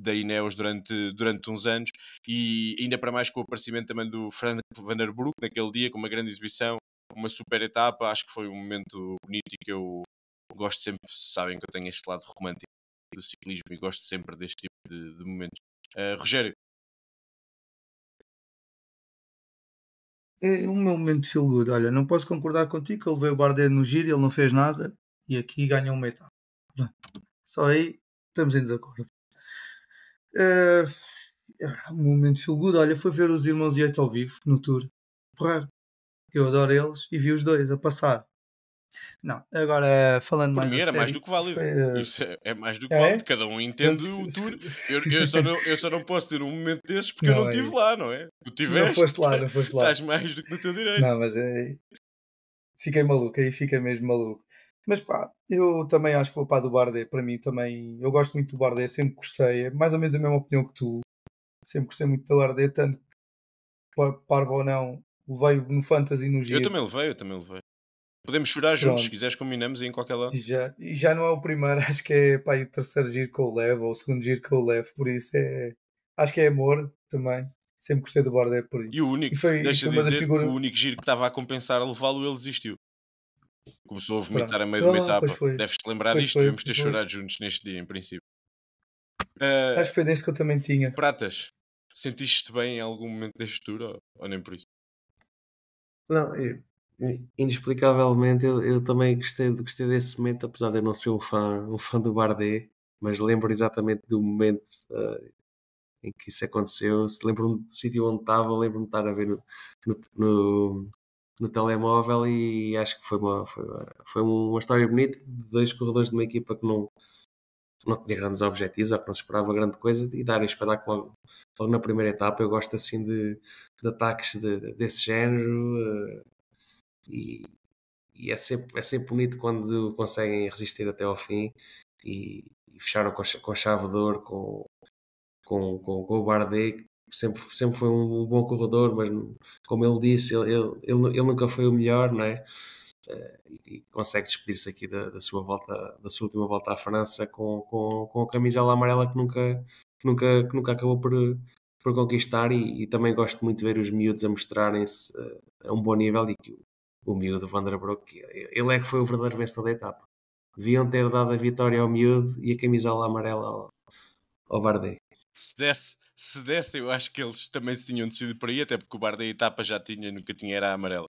da Ineos durante uns anos, e ainda para mais com o aparecimento também do Frank Van der Broek naquele dia, com uma grande exibição, uma super etapa. Acho que foi um momento bonito e que eu gosto sempre. Sabem que eu tenho este lado romântico do ciclismo e gosto sempre deste tipo de momentos. Rogério?
É o meu momento de feel good. Olha, não posso concordar contigo que ele veio o Bardet no giro e ele não fez nada e aqui ganhou uma etapa. Pronto. Só aí estamos em desacordo. O meu momento de feel good, olha, foi ver os irmãos Yates ao vivo no tour. Porra, eu adoro eles e vi os dois a passar. Não, agora falando
Por
mais
mim
a
era mais
sério,
do que válido.
foi,
Isso é mais do que
é?
válido. Cada um entende
Pronto,
o tour. Eu só não posso ter um momento desses porque eu
não
não
é
estive
isso.
lá, não é? Tu
Não
tiveste,
foste lá, não foste lá.
estás mais do que no teu direito.
Não, mas fiquei maluco, aí fiquei mesmo maluco. Mas pá, eu também acho que vou para a do Bardet. Para mim também, eu gosto muito do Bardet, sempre gostei. É mais ou menos a mesma opinião que tu. Sempre gostei muito do Bardet, tanto que, parvo ou não, levei no Fantasy no
Eu
giro.
também levei. Podemos chorar juntos, se
Pronto.
quiseres combinamos aí em qualquer lado.
E já não é o primeiro, acho que é pá, o terceiro giro que eu levo, ou o segundo giro que eu levo, por isso acho que é amor também. Sempre gostei do Bardet por
E o
isso.
único,
E
deixa
foi
de
uma das
dizer que o
figuras.
único giro que estava a compensar a levá-lo, ele desistiu. Começou a vomitar
Pronto.
a meio de uma
Pois
etapa.
foi.
Deves-te lembrar
Pois
disto,
foi,
devemos ter
pois foi.
chorado juntos neste dia, em princípio.
Acho que foi desse que eu também tinha.
Pratas, sentiste-te bem em algum momento deste tour ou nem por isso?
Não, inexplicavelmente eu também gostei desse momento, apesar de eu não ser um fã do Bardet, mas lembro exatamente do momento em que isso aconteceu. Se lembro-me do sítio onde estava, lembro-me de estar a ver no, no, no telemóvel, e acho que foi uma história bonita de dois corredores de uma equipa que não tinha grandes objetivos, ou que não se esperava grande coisa, e dar espetáculo logo na primeira etapa. Eu gosto assim de ataques desse género, e, e é sempre bonito quando conseguem resistir até ao fim, e fecharam com chave de ouro com o Bardet. Sempre foi um bom corredor, mas como ele disse, ele nunca foi o melhor, não é? E consegue despedir-se aqui da sua última volta à França com a camisola amarela que nunca acabou por conquistar. E também gosto muito de ver os miúdos a mostrarem-se a um bom nível, e que o miúdo Van der Broek, ele é que foi o verdadeiro vencedor da etapa. Deviam ter dado a vitória ao miúdo e a camisola amarela ao Bardet.
Se desse, eu acho que eles também se tinham decidido por aí, até porque o bar da etapa nunca tinha era a amarela.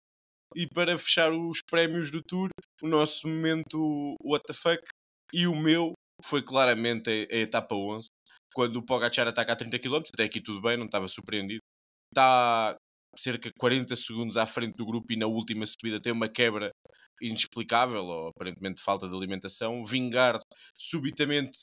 E para fechar os prémios do Tour, o nosso momento what the fuck, e o meu foi claramente a etapa 11, quando o Pogačar ataca a 30 km, até aqui tudo bem, não estava surpreendido. Está cerca de 40 segundos à frente do grupo e na última subida tem uma quebra inexplicável, ou aparentemente falta de alimentação. Vingegaard subitamente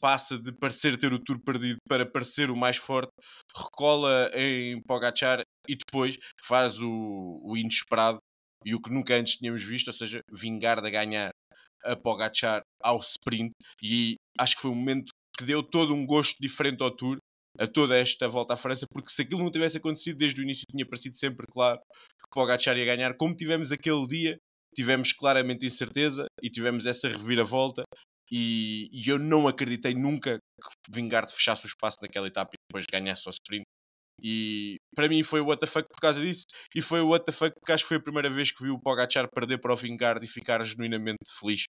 passa de parecer ter o Tour perdido para parecer o mais forte, recola em Pogačar e depois faz o inesperado e o que nunca antes tínhamos visto, ou seja, Vingegaard a ganhar a Pogačar ao sprint. E acho que foi um momento que deu todo um gosto diferente ao Tour, a toda esta volta à França, porque se aquilo não tivesse acontecido desde o início, tinha parecido sempre claro que Pogačar ia ganhar, como tivemos aquele dia tivemos claramente incerteza e tivemos essa reviravolta. E eu não acreditei nunca que Vingegaard fechasse o espaço naquela etapa e depois ganhasse o sprint. E para mim foi o WTF por causa disso. E foi o WTF porque acho que foi a primeira vez que vi o Pogacar perder para o Vingegaard e ficar genuinamente feliz.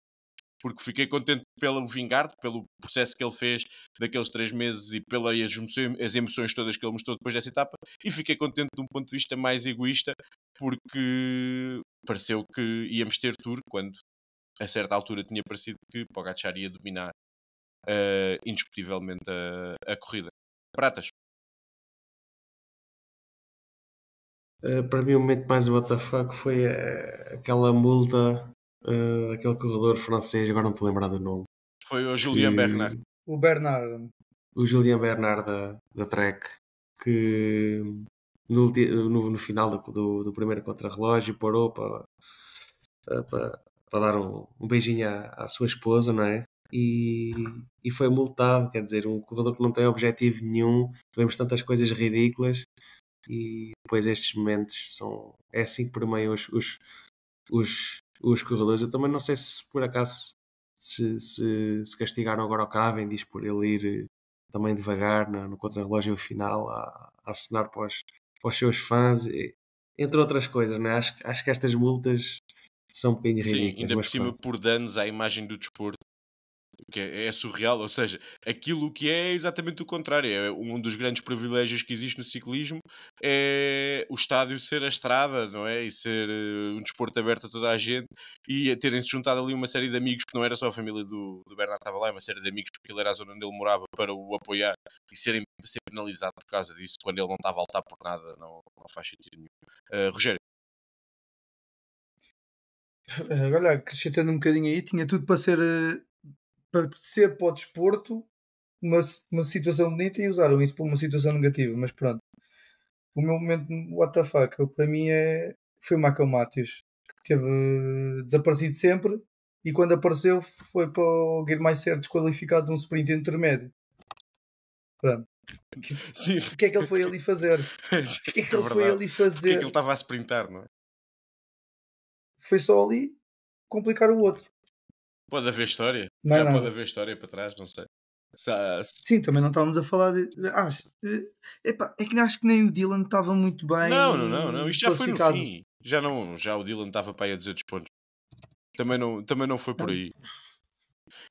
Porque fiquei contente pelo Vingegaard, pelo processo que ele fez daqueles 3 meses e pelas as emoções todas que ele mostrou depois dessa etapa. E fiquei contente de um ponto de vista mais egoísta, porque pareceu que íamos ter Tour, quando a certa altura tinha parecido que Pogacar ia dominar indiscutivelmente a corrida. Pratas?
Para mim, o momento mais WTF foi aquela multa, aquele corredor francês, agora não estou a lembrar do nome.
Foi o Julien Bernard.
O Bernard.
O Julien Bernard da Trek, que no final do primeiro contrarrelógio parou para dar um beijinho à sua esposa, não é? E foi multado, quer dizer, um corredor que não tem objetivo nenhum, vemos tantas coisas ridículas e depois estes momentos é assim que permeiam os corredores. Eu também não sei se por acaso se castigaram agora o Cavendish por ele ir também devagar no contrarrelógio final a acenar para os seus fãs, entre outras coisas, não é? Acho que estas multas são um bocadinho ridículas.
Sim, ainda por cima
pronto.
por danos à imagem do desporto, que é surreal, ou seja, aquilo que é exatamente o contrário. É um dos grandes privilégios que existe no ciclismo, é o estádio ser a estrada, não é? E ser um desporto aberto a toda a gente, e a terem-se juntado ali uma série de amigos, que não era só a família do Bernardo estava lá, uma série de amigos, porque ele era a zona onde ele morava, para o apoiar, e ser penalizado por causa disso, quando ele não estava a lutar por nada, não faz sentido nenhum. Rogério?
Olha, acrescentando um bocadinho aí, tinha tudo para ser para o desporto uma situação bonita e usaram isso para uma situação negativa, mas pronto. O meu momento what the fuck, para mim foi o Michael Matthews, que teve desaparecido sempre e quando apareceu foi para o mais ser desqualificado de um sprint intermédio. Pronto.
Sim.
O que é que ele foi ali fazer? O que é que ele foi ali
Porque é que ele
fazer?
estava a sprintar, não é?
Foi só ali complicar o outro.
Pode haver história.
Não é
Já pode
nada.
haver história para trás, não sei.
Sim, também não estávamos a falar de. Epá, é que acho que nem o Dylan estava muito bem
Não. Isto já foi no
classificado.
fim. Já o Dylan estava para aí a 200 pontos. Também não foi por aí.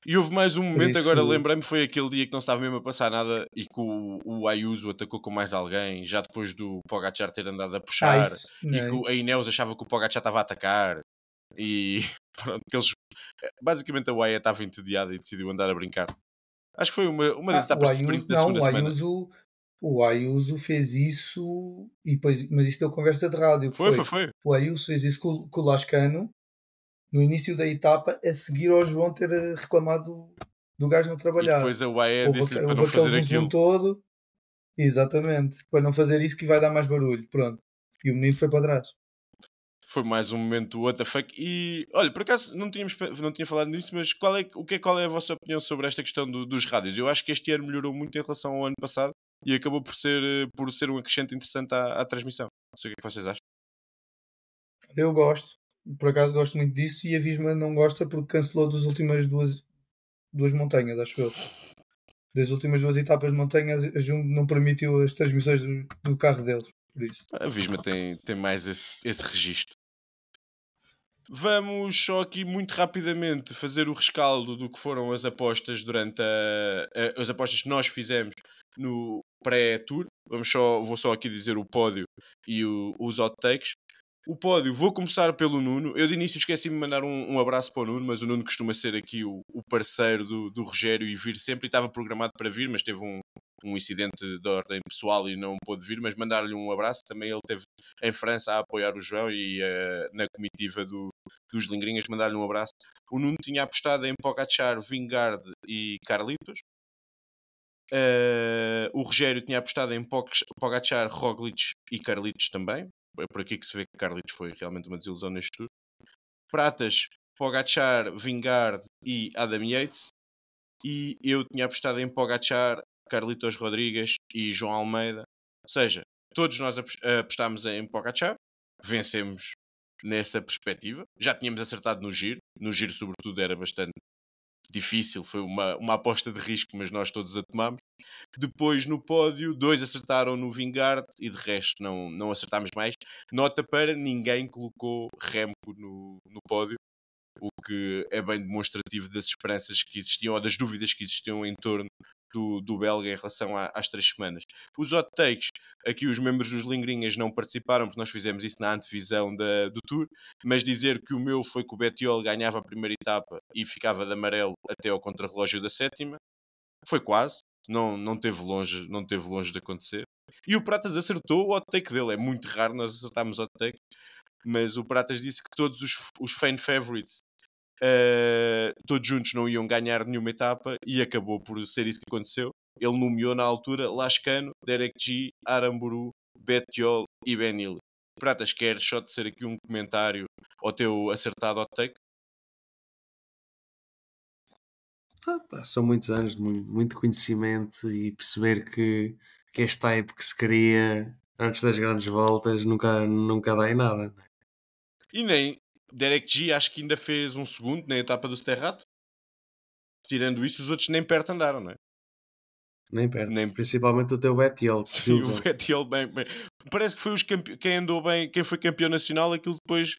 E houve mais um momento,
isso-
agora lembrei-me, foi aquele dia que não estava mesmo a passar nada e que o Ayuso atacou com mais alguém, já depois do Pogacar ter andado a puxar,
isso.
e que a Ineos achava que o Pogacar estava a atacar, e pronto, que eles... Basicamente a UAE estava entediada e decidiu andar a brincar. Acho que foi uma das
O
etapas de
Ayuso,
sprint da
não,
segunda semana.
O Ayuso fez isso e depois, mas isto deu conversa de rádio. Que
Foi.
O Ayuso fez isso com o Lascano no início da etapa, a seguir ao João ter reclamado do gajo não
E
trabalhar.
depois a UAE
Houve
disse-lhe para não
aquele
fazer
zoom
aquilo.
todo, exatamente, para não fazer isso que vai dar mais barulho. Pronto. E o menino foi para trás.
Foi mais um momento what the fuck. E olha, por acaso não tinha falado nisso, mas qual é a vossa opinião sobre esta questão dos rádios? Eu acho que este ano melhorou muito em relação ao ano passado e acabou por ser um acrescente interessante à transmissão. Não sei o que é que vocês acham.
Eu gosto, por acaso gosto muito disso e a Visma não gosta porque cancelou das últimas duas montanhas, acho eu. Das últimas duas etapas de montanhas, a Jumbo não permitiu as transmissões do carro deles, por isso.
A Visma tem mais esse registro. Vamos só aqui muito rapidamente fazer o rescaldo do que foram as apostas durante as apostas que nós fizemos no pré-tour. Vou só aqui dizer o pódio e os hot takes. O pódio, vou começar pelo Nuno. Eu de início esqueci-me de mandar um abraço para o Nuno, mas o Nuno costuma ser aqui o parceiro do Rogério e vir sempre. E estava programado para vir, mas teve um incidente de ordem pessoal e não pôde vir. Mas mandar-lhe um abraço. Também ele esteve em França a apoiar o João e na comitiva dos Lingrinhas, mandar-lhe um abraço. O Nuno tinha apostado em Pogacar, Vingegaard e Carlitos. O Rogério tinha apostado em Pogacar, Roglic e Carlitos também. É por aqui que se vê que Carlitos foi realmente uma desilusão neste tour. Pratas, Pogacar, Vingegaard e Adam Yates. E eu tinha apostado em Pogacar, Carlitos Rodrigues e João Almeida. Ou seja, todos nós apostámos em Pogacar. Vencemos nessa perspectiva. Já tínhamos acertado no giro. No giro, sobretudo, era bastante difícil. Foi uma aposta de risco, mas nós todos a tomámos. Depois, no pódio, 2 acertaram no Vingard e de resto não acertámos mais. Nota para ninguém colocou Remco no pódio, o que é bem demonstrativo das esperanças que existiam ou das dúvidas que existiam em torno do belga em relação às 3 semanas. Os hot takes, aqui os membros dos Lingrinhas não participaram porque nós fizemos isso na antevisão do Tour, mas dizer que o meu foi que o Bettiol ganhava a primeira etapa e ficava de amarelo até ao contrarrelógio da 7ª, foi quase, não teve longe de acontecer. E o Pratas acertou o hot take dele, é muito raro nós acertarmos hot take, mas o Pratas disse que todos os fan favorites todos juntos não iam ganhar nenhuma etapa e acabou por ser isso que aconteceu. Ele nomeou na altura Lascano, Derek G, Aramburu, Bettiol e Benil. Pratas, queres só tecer aqui um comentário ao teu acertado hot take?
São muitos anos de muito conhecimento e perceber que este type que se cria antes das grandes voltas nunca dá em nada.
E nem Derek G acho que ainda fez um segundo na etapa do Sterrato. Tirando isso, os outros nem perto andaram, não é?
Nem perto. Principalmente o teu Bettiol.
Sim, o Bettiol bem. Parece que foi quem andou bem, quem foi campeão nacional, aquilo depois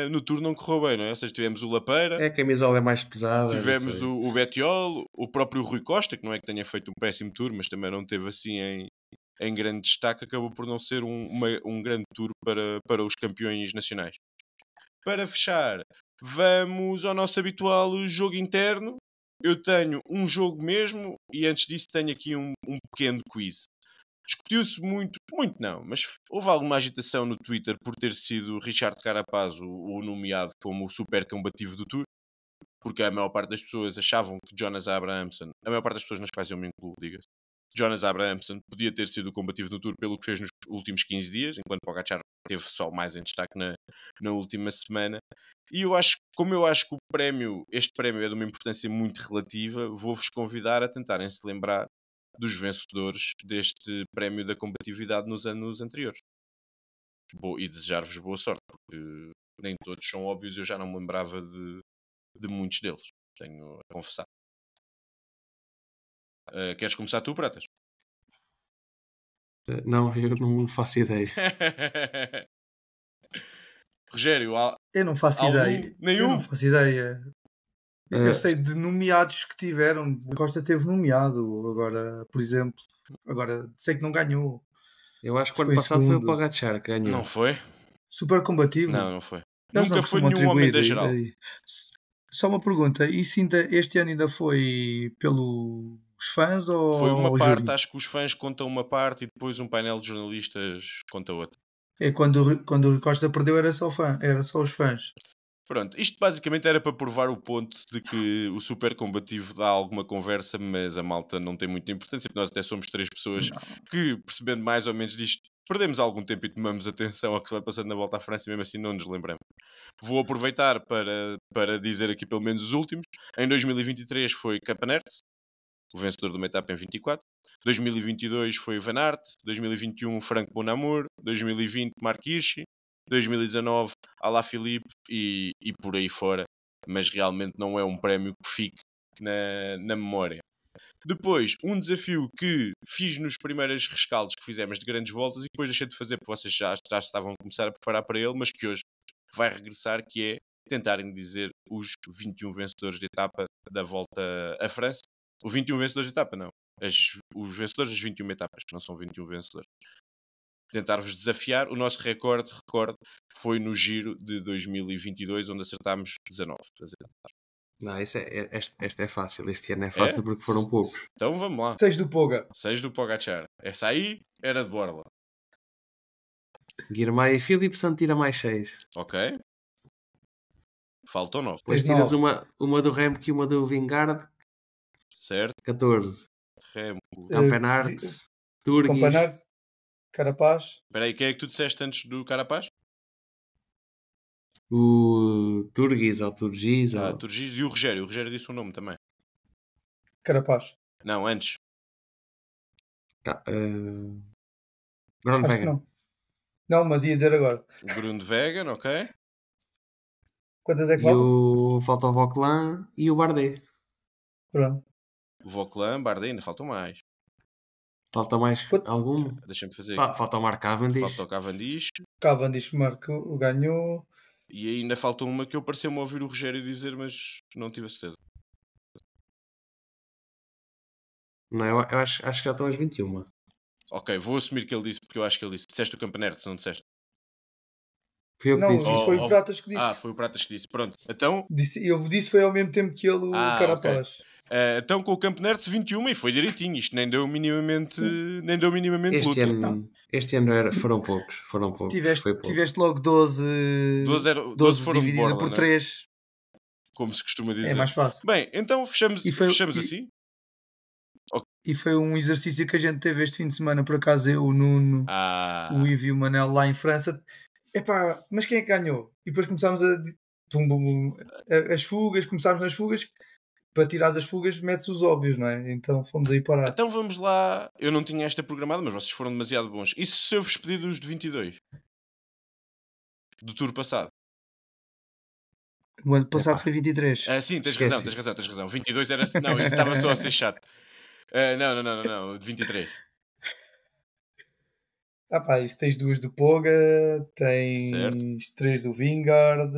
no Tour não correu bem, não é? Ou seja, tivemos o Lapeira,
a camisola é mais pesada.
tivemos o Bettiol, o próprio Rui Costa, que não é que tenha feito um péssimo Tour, mas também não teve assim em grande destaque, acabou por não ser um grande Tour para os campeões nacionais. Para fechar, vamos ao nosso habitual jogo interno. Eu tenho um jogo mesmo e antes disso tenho aqui um pequeno quiz. Discutiu-se muito não, mas houve alguma agitação no Twitter por ter sido Richard Carapaz o nomeado como o super combativo do Tour, porque a maior parte das pessoas achavam que Jonas Abrahamsen, a maior parte das pessoas nas quais eu me incluo, diga-se, Jonas Abrahamsen podia ter sido o combativo do Tour pelo que fez nos últimos 15 dias, enquanto Pogačar teve só mais em destaque na última semana. E como eu acho que este prémio é de uma importância muito relativa, vou-vos convidar a tentarem se lembrar dos vencedores deste prémio da combatividade nos anos anteriores. E desejar-vos boa sorte, porque nem todos são óbvios, eu já não me lembrava de muitos deles, tenho a confessar. Queres começar tu, Pratas?
Não, eu não faço ideia.
Rogério,
eu não faço ideia.
Nenhum?
Eu não faço ideia. Eu sei de nomeados que tiveram. O Costa teve nomeado. Agora, por exemplo, sei que não ganhou.
Eu acho que o ano passado foi o Pogačar que ganhou.
Não foi?
Super combativo?
Não foi.
Eles
Nunca foi nenhum homem da geral.
Só uma pergunta, isso este ano ainda foi pelos fãs ou
foi uma parte,
júri?
acho que os fãs contam uma parte e depois um painel de jornalistas conta outra.
Quando o Rui Costa perdeu era só os fãs.
Pronto, isto basicamente era para provar o ponto de que o super combativo dá alguma conversa, mas a malta não tem muita importância, porque nós até somos 3 pessoas que, percebendo mais ou menos disto, perdemos algum tempo e tomamos atenção ao que se vai passando na Volta à França e mesmo assim não nos lembramos. Vou aproveitar para dizer aqui pelo menos os últimos. Em 2023 foi Campenertz, o vencedor de uma etapa em 24. 2022 foi Van Aert. 2021 Frank Bonamour. 2020 Mark Hirschi. 2019 Alaphilippe e por aí fora. Mas realmente não é um prémio que fique na memória. Depois, um desafio que fiz nos primeiros rescaldos que fizemos de grandes voltas e depois deixei de fazer porque vocês já estavam a começar a preparar para ele, mas que hoje vai regressar, que é tentarem dizer os 21 vencedores de etapa da Volta à França. O 21 vencedores de etapa, não. Os vencedores das 21 etapas, que não são 21 vencedores. Tentar-vos desafiar. O nosso recorde, foi no Giro de 2022, onde acertámos 19.
Não, este é fácil. Este ano é fácil porque foram poucos.
Então vamos lá.
6 do Poga.
6 do Pogačar. Essa aí era de Borla.
Girmay e Philips tira mais 6.
Ok. Faltam 9.
Depois tiras uma do Remco e uma do Vingard.
Certo.
14.
Remco.
Campenaerts. Turgis.
Carapaz.
Espera aí, quem é que tu disseste antes do Carapaz?
O Turgis ou Turgis.
Turgis e o Rogério. O Rogério disse o nome também.
Carapaz.
Não, antes.
Acho que não. Não, mas ia dizer agora.
O Bruno Vegan, ok.
Quantas é que
E
faltam?
falta o Vauquelin e o Bardet.
Pronto.
O Vauquelin, Bardet, ainda faltam mais.
Falta mais
Quanto?
algum?
Deixa-me fazer aqui.
Falta o Mark Cavendish.
Falta o Cavendish.
Cavendish marcou, ganhou.
E ainda falta uma que eu pareceu-me ouvir o Rogério dizer, mas não tive a certeza.
Não, eu acho que já estão as 21.
Ok, vou assumir que ele disse, porque eu acho que ele disse. Disseste o Campanerte, não disseste?
Fui eu que
Não,
disse.
isso foi o Pratas que disse.
Foi o Pratas que disse. Pronto, então...
Eu disse foi ao mesmo tempo que ele, o Carapaz.
Ok. Então com o Campanerte 21 e foi direitinho. Isto nem deu minimamente
Este
luta.
ano foram poucos.
Tiveste logo 12.
12 foram de
dividida
borla,
por
né?
3.
Como se costuma dizer.
É mais fácil.
Bem, então fechamos assim.
E foi um exercício que a gente teve este fim de semana, por acaso eu, o Nuno, o Ivo e o Manel lá em França. Epá, mas quem é que ganhou? E depois começámos as fugas, começámos nas fugas. Para tirar as fugas, metes os óbvios, não é? Então fomos aí parar.
Então vamos lá. Eu não tinha esta programada, mas vocês foram demasiado bons. E se eu vos pedir os de 22? Do tour passado?
O ano passado foi 23.
Sim, tens razão. 22 era... Não, isso estava só a ser chato. Não. De 23.
Isso tens 2 do Poga, tens
certo.
3 do Vingard.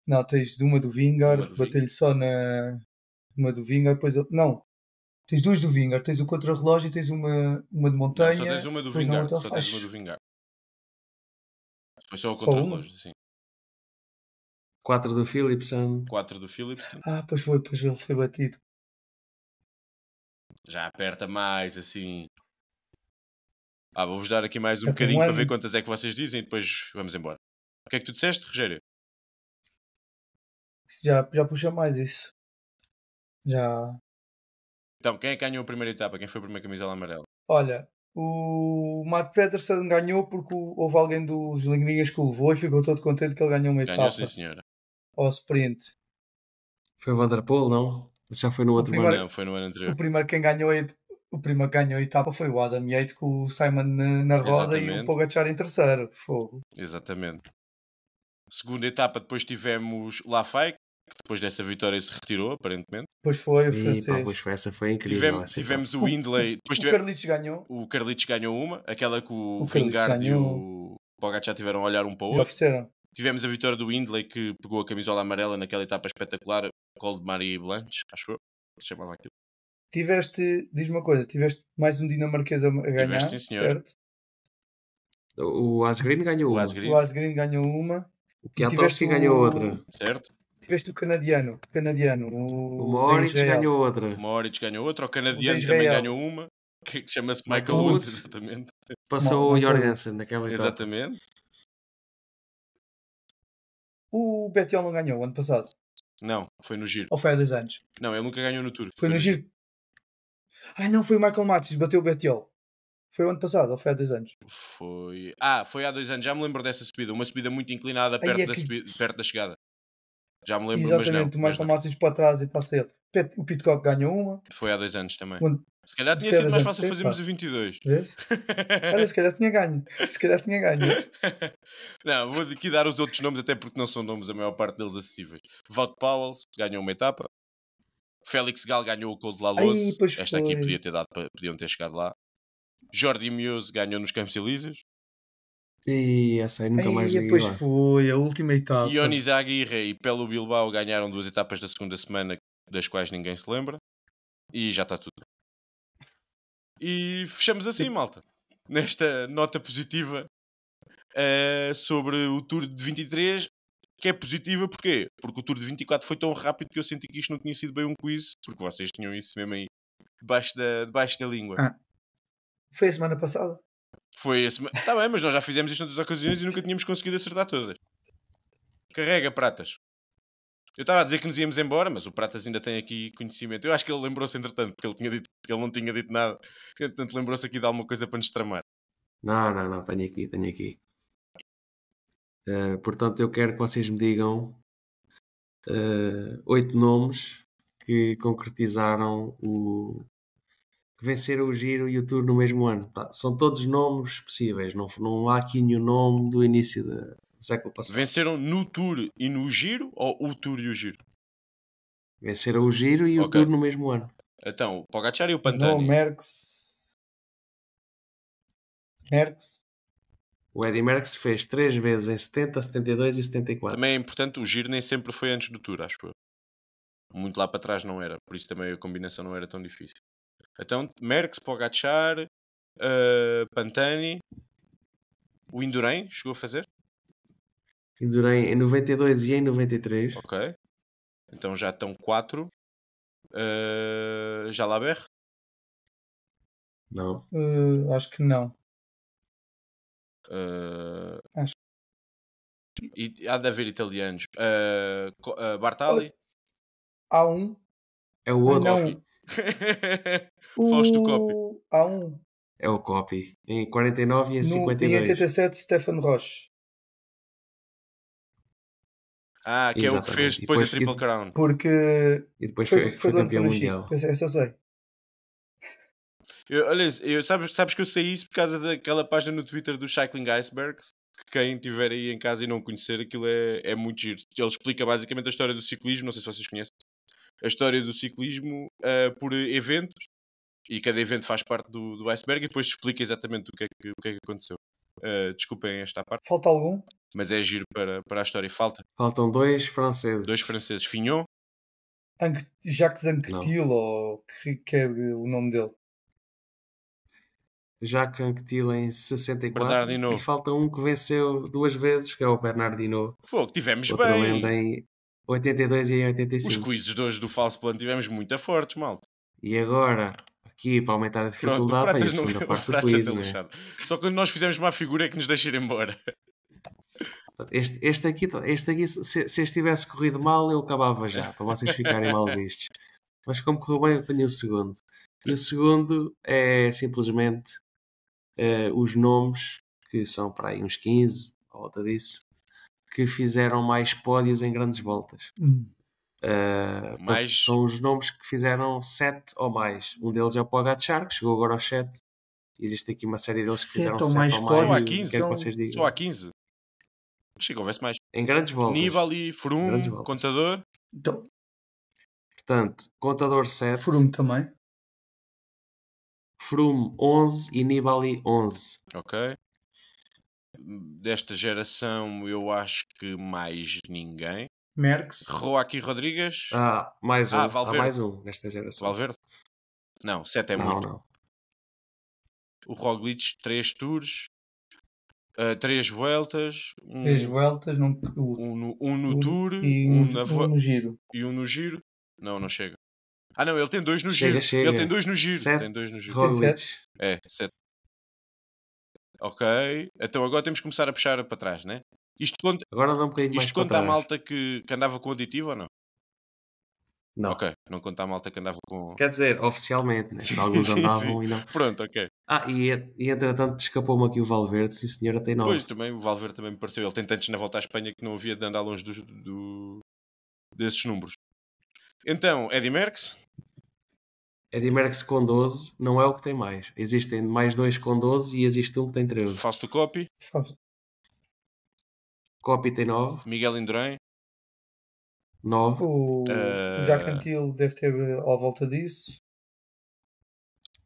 Não, tens uma do Vingard, bateu-lhe só na uma do Vingard, depois não. Tens 2 do Vingard, tens o contrarrelógio e tens uma de montanha.
Não, só tens uma do Vingard. Foi só o contrarrelógio, sim.
4 do Philipsen.
Pois ele foi batido.
Já aperta mais, assim. Vou-vos dar aqui mais um bocadinho para ver quantas é que vocês dizem e depois vamos embora. O que é que tu disseste, Rogério?
Já puxa mais isso. Já.
Então, quem é que ganhou a primeira etapa? Quem foi a primeira camisola amarela?
Olha, o Matt Pedersen ganhou porque houve alguém dos Lingrinhas que o levou e ficou todo contente que ele ganhou uma etapa.
Ganhou, sim, senhora.
Ao sprint.
Foi o Van der Poel, não? Já foi no outro ano.
Não, foi no ano anterior.
O primeiro que ganhou a etapa foi o Adam Yates com o Simon na roda. Exatamente. E o Pogacar em terceiro. Fogo.
Exatamente. Segunda etapa depois tivemos Lafay, que depois dessa vitória se retirou, aparentemente.
Pois foi o francês.
Pois foi, essa foi incrível.
Tivemos o Windley.
O Carlitos ganhou.
O Carlitos ganhou uma, aquela que o Vingard e o Pogacar tiveram a olhar um para o outro.
Ofereceram.
Tivemos a vitória do Windley, que pegou a camisola amarela naquela etapa espetacular, Col de Marie Blanche, acho eu, se chamava aquilo.
Diz-me uma coisa, tiveste mais um dinamarquês a ganhar, sim, certo?
O Asgreen ganhou uma.
O Asgreen ganhou uma.
O Kwiatkowski ganhou outra.
Certo.
Tiveste o canadiano.
O Moritz ganhou outra.
O canadiano também ganhou uma, que chama-se Michael Woods, exatamente.
Passou o Jorgensen naquela etapa.
Exatamente.
O Bettiol não ganhou o ano passado?
Não, foi no Giro.
Ou foi há 2 anos?
Não, ele nunca ganhou no Tour.
Foi no Giro. Não, foi o Michael Matthews, bateu o Bettiol. Foi o ano passado ou foi há 2 anos?
Foi há 2 anos. Já me lembro dessa subida. Uma subida muito inclinada perto da chegada. Já me lembro,
exatamente,
mas não.
O Michael Matthews para trás e passa ele. O Pitcock ganhou uma.
Foi há 2 anos também. Se calhar tinha sido mais fácil fazermos o 22.
Olha, se calhar tinha ganho.
Não, vou aqui dar os outros nomes, até porque não são nomes, a maior parte deles acessíveis. Wout Powell ganhou uma etapa. Félix Gal ganhou o Col de la Loze. Esta aqui podiam ter chegado lá. Jordi Meuse ganhou nos Campos Elíseos.
E essa aí nunca mais
depois lá. Foi a última etapa.
Ionis Aguirre e Pello Bilbao ganharam 2 etapas da segunda semana, das quais ninguém se lembra. E já está tudo. E fechamos assim, malta. Nesta nota positiva sobre o Tour de 23, que é positiva porquê? Porque o Tour de 24 foi tão rápido que eu senti que isto não tinha sido bem um quiz, porque vocês tinham isso mesmo aí debaixo da língua.
Foi a semana passada.
Foi a semana... Está bem, mas nós já fizemos isto em 2 ocasiões e nunca tínhamos conseguido acertar todas. Carrega, Pratas. Eu estava a dizer que nos íamos embora, mas o Pratas ainda tem aqui conhecimento. Eu acho que ele lembrou-se entretanto, porque ele tinha dito que ele não tinha dito nada. Entretanto, lembrou-se aqui de alguma coisa para nos tramar.
Não, tenho aqui. Portanto, eu quero que vocês me digam 8 nomes que concretizaram venceram o Giro e o Tour no mesmo ano. Pá, são todos nomes possíveis, não há aqui nenhum nome do início do século passado.
Venceram no Tour e no Giro ou o Tour e o Giro?
Venceram o Giro e o
Ok.
Tour no mesmo ano.
Então, o Pogacar e o
Não,
Pantani.
Merckx.
O Eddy Merckx fez 3 vezes em 70, 72 e 74.
Também é importante, o Giro nem sempre foi antes do Tour, acho eu. Muito lá para trás não era, por isso também a combinação não era tão difícil. Então, Merckx, Pogacar, Pantani, o Indurain chegou a fazer?
Indurain em 92 e em 93.
Ok. Então já estão 4. Jalabert?
Não.
Acho que não. Acho.
E há de haver italianos. Bartali?
Há um.
É o outro.
Não.
Fausto Coppi.
Há um.
É o Coppi. Em 49 e em
Em
52.
87, Stefan Roche.
Que é o que fez
Exatamente.
depois a Triple Crown.
Porque
E depois
foi
foi
do ano que
campeão
eu nasci.
mundial.
Essa eu sei.
Sabes que eu sei isso por causa daquela página no Twitter do Cycling Icebergs. Que quem estiver aí em casa e não conhecer, aquilo é muito giro. Ele explica basicamente a história do ciclismo. Não sei se vocês conhecem. A história do ciclismo por eventos. E cada evento faz parte do iceberg e depois explica exatamente o que é que aconteceu. Desculpem esta parte.
Falta algum?
Mas é giro para a história.
Faltam 2 franceses.
2 franceses. Fignon.
Jacques Anquetil, ou que é o nome dele.
Jacques Anquetil em 64.
Bernardino.
E falta um que venceu 2 vezes, que é o Bernardino.
Fogo, tivemos
Outra
bem.
lenda em 82 e em 85.
Os quizzes de hoje do Falso Plano tivemos muito fortes, malta.
E agora, aqui para aumentar a
Pronto,
dificuldade, tem a segunda parte do quiz, né?
Só quando nós fizemos uma figura é que nos deixa ir embora.
Este aqui, se este tivesse corrido mal, eu acabava já, para vocês ficarem mal vistos. Mas como correu bem, eu tenho o segundo. E o segundo é simplesmente os nomes, que são para aí uns 15, à volta disso, que fizeram mais pódios em grandes voltas. São os nomes que fizeram 7 ou mais. Um deles é o Pogacar, que chegou agora aos 7. Existe aqui uma série deles que fizeram 7 ou mais.
Só há 15.
Quero que vocês digam.
Só há 15. Achei que houvesse mais.
Em grandes voltas.
Nibali, Froome, Contador.
Então,
portanto, Contador 7.
Froome também.
Froome 11 e Nibali 11.
Ok. Desta geração eu acho que mais ninguém.
Merckx.
Joaquim Rodrigues.
Mais um.
Valverde.
Há mais um nesta geração.
Valverde? Não, 7 é muito.
Não.
O Roglic 3 tours. 3 voltas.
3 voltas.
Um no Tour.
E um no Giro.
E um no Giro. Não chega. Não, ele tem 2 no
Giro.
Ele tem 2 no Giro.
7
tem 2 no Giro.
Roglic.
7. Ok. Então agora temos que começar a puxar para trás, né? Isto conta,
agora dá um bocadinho mais
isto conta a malta que andava com aditivo ou não?
Não.
Ok, não conta a malta que andava com...
Quer dizer, oficialmente, né? Alguns andavam e não.
Pronto, ok.
E entretanto escapou-me aqui o Valverde, sim senhora, tem 9.
Pois, também, o Valverde também me pareceu. Ele tem tantos na volta à Espanha que não havia de andar longe desses números. Então, Eddy Merckx?
Eddy Merckx com 12 não é o que tem mais. Existem mais 2 com 12 e existe um que tem 13.
Fausto Coppi?
Coppi tem 9.
Miguel Indurain?
9.
O Jacques Anquetil deve ter à volta disso.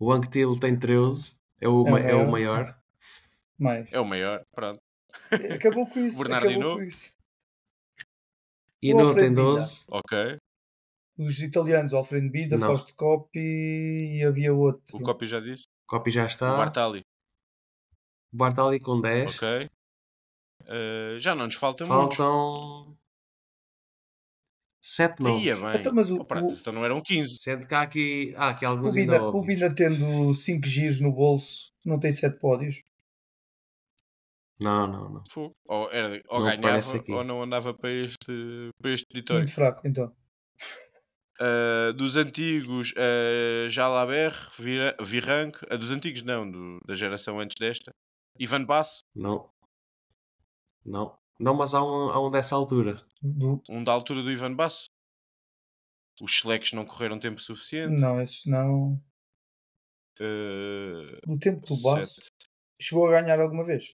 O Anquetil tem 13. É o maior.
Mais.
É o maior, pronto.
Acabou com isso.
Bernardino?
E não tem 12.
Ok.
Os italianos, Alfredo Bida, Fausto Coppi e havia outro.
O Coppi já disse?
Coppi já está.
O Bartali?
O Bartali com 10.
Ok. Já não nos faltam muitos.
Faltam 7 nomes.
Ia bem. Então não eram 15.
Sendo que há aqui alguns ainda óbvios.
O Bida tendo 5 giros no bolso, não tem 7 pódios?
Não.
Ou ganhava ou não andava para este editório.
Muito fraco, então.
Dos antigos, Jalabert, Virenque. Dos antigos não, da geração antes desta. Ivan Basso?
Não, mas há um dessa altura.
Um da altura do Ivan Basso? Os Schlecks não correram tempo suficiente?
Não, esses não. No tempo do Baço,
7.
chegou a ganhar alguma vez?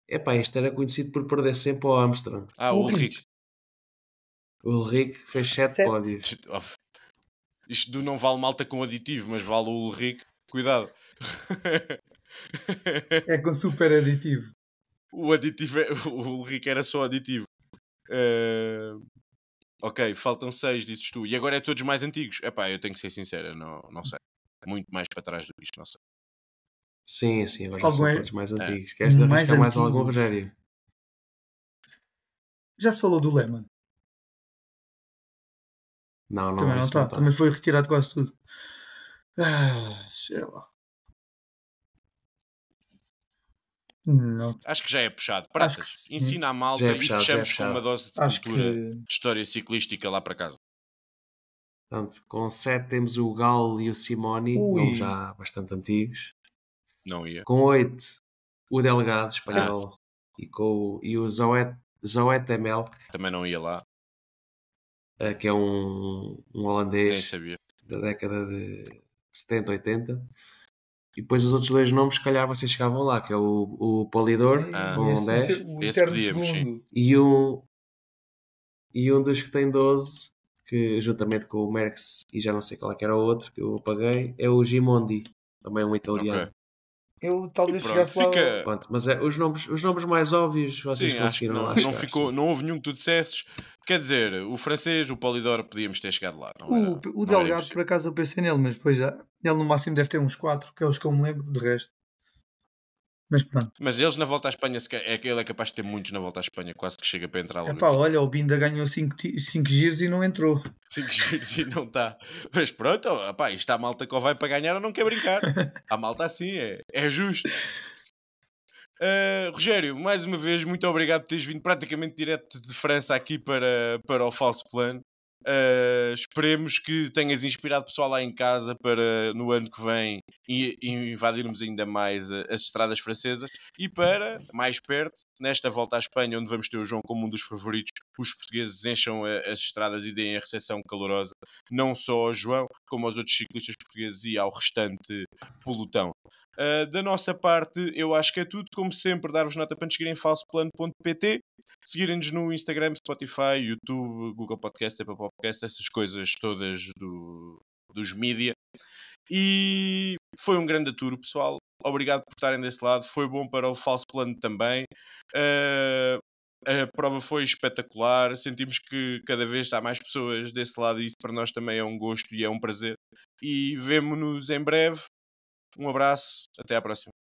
Epá, este era conhecido por perder sempre ao Armstrong.
O
O Rick.
Rich,
O Henrique fez 7
7.
pódios.
Isto do não vale malta com aditivo, mas vale o Rick. Cuidado.
É com super aditivo.
O aditivo o Rick era só aditivo. Ok, faltam 6, dizes tu. E agora é todos mais antigos. Epá, eu tenho que ser sincero, não sei. Muito mais para trás do que isto, não sei.
Sim, sim, agora já
Algum
são
é
todos mais antigos. Queres
mais
arriscar mais algum,
antigos.
Rogério?
Já se falou do Lehmann.
Não,
Também não
esse não
está.
está.
Também foi retirado quase tudo. Sei lá. Não.
Acho que já é puxado.
Acho que
Pratas,
sim.
ensina a malta
Já é
e
puxado, já é
fechamos com uma
puxado.
dose de
Acho
cultura,
que
de história ciclística lá para casa.
Portanto, com 7 temos o Gal e o Simoni,
Ui.
nomes já bastante antigos.
Não ia.
Com 8, o Delgado, espanhol. E o Zoet Temel,
Também não ia lá.
que é um
Nem
holandês
sabia.
da década de 70, 80. E depois os outros dois nomes, se calhar vocês chegavam lá, que é o Polidor, com
esse,
10,
o
Esse
eterno
podíamos, sim.
segundo.
e um dos que tem 12, que juntamente com o Merckx, e já não sei qual é que era o outro, que eu apaguei, é o Gimondi, também um italiano.
Ok.
Eu
E
talvez
pronto,
chegasse lá.
fica...
Pronto, mas os nomes mais óbvios vocês
Sim, acho que
conseguiram lá
não
chegar.
ficou,
Sim.
não houve nenhum que tu dissesses. Quer dizer, o francês, o Polidor, podíamos ter chegado lá. Não era,
O
não era
Delgado,
impossível.
por acaso, eu pensei nele, mas depois já. Ele no máximo deve ter uns 4, que é os que eu me lembro, de resto. Mas pronto.
Mas eles na volta à Espanha, ele é capaz de ter muitos na volta à Espanha, quase que chega para entrar logo
Epá,
aqui.
olha, o Binda ganhou 5 giros e não entrou.
5 giros e não está. Mas pronto, opá, isto há malta que ou vai para ganhar ou não quer brincar. Há malta assim, é justo. Rogério, mais uma vez, muito obrigado por teres vindo praticamente direto de França aqui para o Falso Plano. Esperemos que tenhas inspirado pessoal lá em casa para no ano que vem invadirmos ainda mais as estradas francesas e para, mais perto, nesta volta à Espanha, onde vamos ter o João como um dos favoritos, os portugueses encham as estradas e deem a recepção calorosa, não só ao João, como aos outros ciclistas portugueses e ao restante pelotão. Da nossa parte, eu acho que é tudo. Como sempre, dar-vos nota para nos seguirem em falsoplano.pt, seguirem-nos no Instagram, Spotify, YouTube, Google Podcast, Apple Podcast, essas coisas todas dos mídia. E foi um grande tour, pessoal. Obrigado por estarem desse lado. Foi bom para o Falso Plano também. A prova foi espetacular. Sentimos que cada vez há mais pessoas desse lado e isso para nós também é um gosto e é um prazer. E vemo-nos em breve. Um abraço, até à próxima.